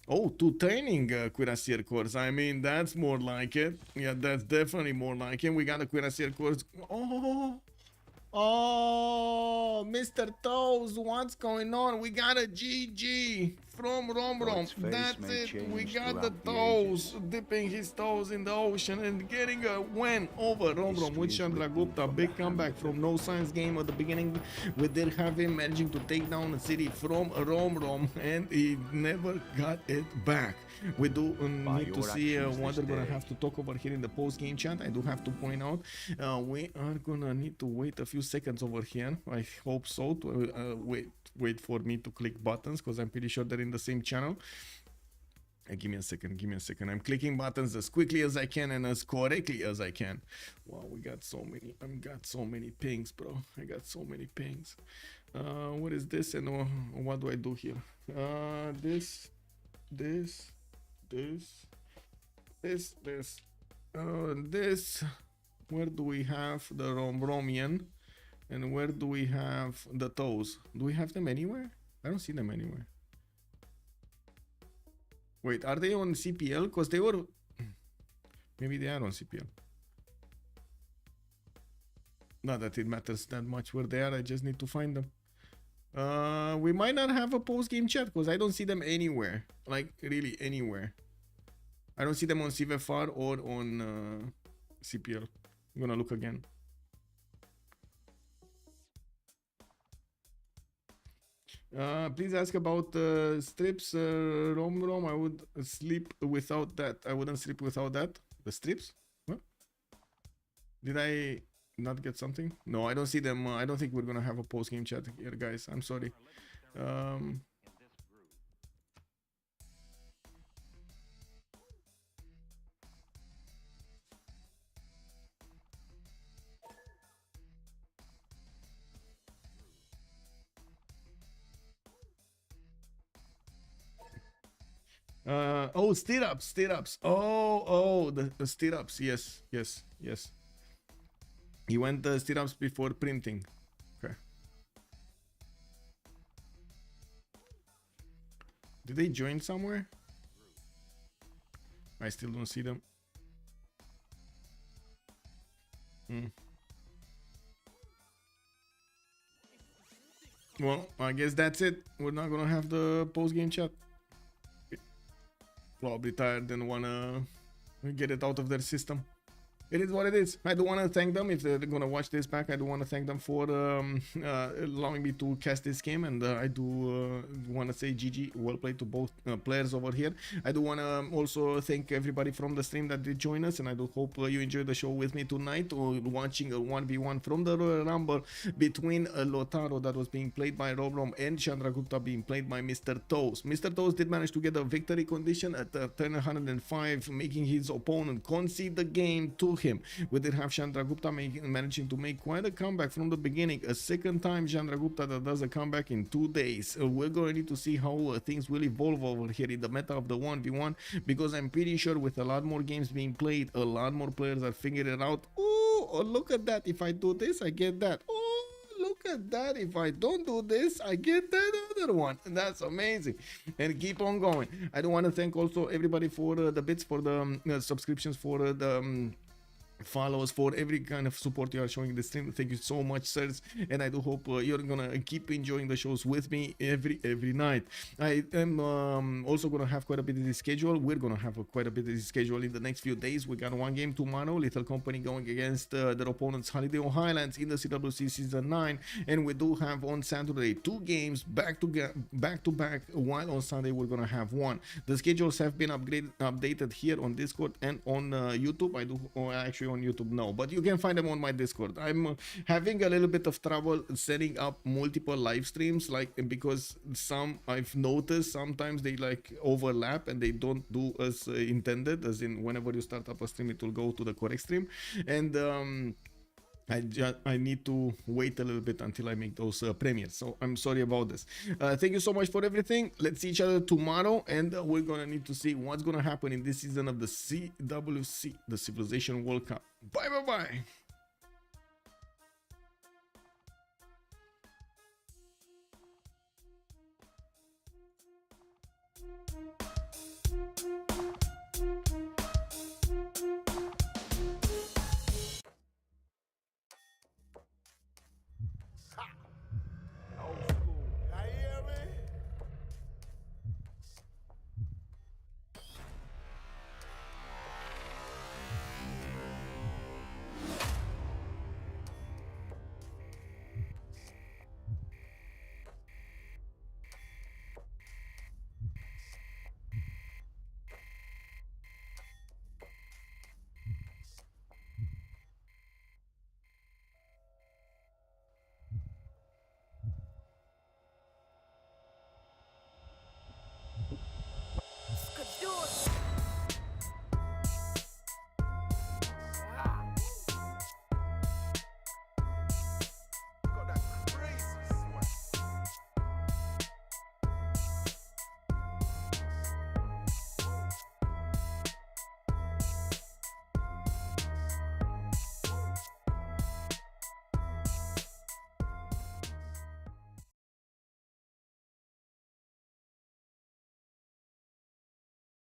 Oh, 2 turning Cuirassier course. I mean, that's more like it. Yeah, that's definitely more like it. We got a Cuirassier course. Oh, Mr. Toes, what's going on? We got a GG. from Romrom. its face That's may it. We change got the throughout the toes, dipping his toes in the ocean and getting a win over Romrom with Chandragupta. Big comeback from no signs game at the beginning. We did have him managing to take down the city from Romrom, and he never got it back. We do need to see what they're gonna have to talk over here in the post-game chat. I do have to point out we are gonna need to wait a few seconds over here. I hope so. To, wait for me to click buttons, because I'm pretty sure they're in the same channel. Give me a second. I'm clicking buttons as quickly as I can and as correctly as I can. Wow, we got so many. I got so many pings, bro. I got so many pings. What is this, and what do I do here? This. Where do we have the Romromian, and where do we have the toes? Do we have them anywhere? I don't see them anywhere. Wait, are they on CPL? Because they were... Maybe they are on CPL. Not that it matters that much where they are, I just need to find them. We might not have a post-game chat because I don't see them anywhere. Like, really anywhere. I don't see them on Civ6 or on CPL. I'm gonna look again. Please ask about strips, Romrom. I would sleep without that. I wouldn't sleep without that. The strips? What? Did I not get something? No, I don't see them. I don't think we're gonna have a post-game chat here, guys. I'm sorry. Oh, stirrups. Oh, the stirrups. Yes. He went the stirrups before printing. Okay. Did they join somewhere? I still don't see them. Well, I guess that's it. We're not gonna have the post-game chat. Probably tired and wanna get it out of their system. It is what it is. I do want to thank them if they're gonna watch this back. I do want to thank them for allowing me to cast this game, and I do want to say GG, well played to both players over here. I do want to also thank everybody from the stream that did join us, and I do hope you enjoyed the show with me tonight, or watching a 1v1 from the Royal Rumble between Lotaro that was being played by Romrom and Chandragupta being played by Mr. Toes. Mr. Toes did manage to get a victory condition at turn 105, making his opponent concede the game to him. We did have Chandragupta managing to make quite a comeback from the beginning. A second time Chandragupta that does a comeback in 2 days. We're going to need to see how things will evolve over here in the meta of the 1v1, because I'm pretty sure with a lot more games being played, a lot more players are figuring it out. Oh, look at that. If I do this, I get that. Oh, look at that. If I don't do this, I get that other one. That's amazing. And keep on going. I do want to thank also everybody for the bits, for the subscriptions, for the follows, for every kind of support you are showing the stream. Thank you so much, sirs, and I do hope you're gonna keep enjoying the shows with me every night. I am also gonna have quite a bit of the schedule. We're gonna have quite a bit of the schedule in the next few days. We got one game tomorrow, Little Company going against their opponents, Holiday on Highlands, in the CWC Season 9, and we do have on Saturday 2 games back to back, while on Sunday we're gonna have 1. The schedules have been updated here on Discord and on YouTube. I do actually on YouTube now, but you can find them on my Discord. I'm having a little bit of trouble setting up multiple live streams, like, because some I've noticed sometimes they like overlap and they don't do as intended, as in whenever you start up a stream it will go to the correct stream, and I need to wait a little bit until I make those premieres, so I'm sorry about this. Thank you so much for everything. Let's see each other tomorrow, and we're gonna need to see what's gonna happen in this season of the CWC, the Civilization World Cup. Bye.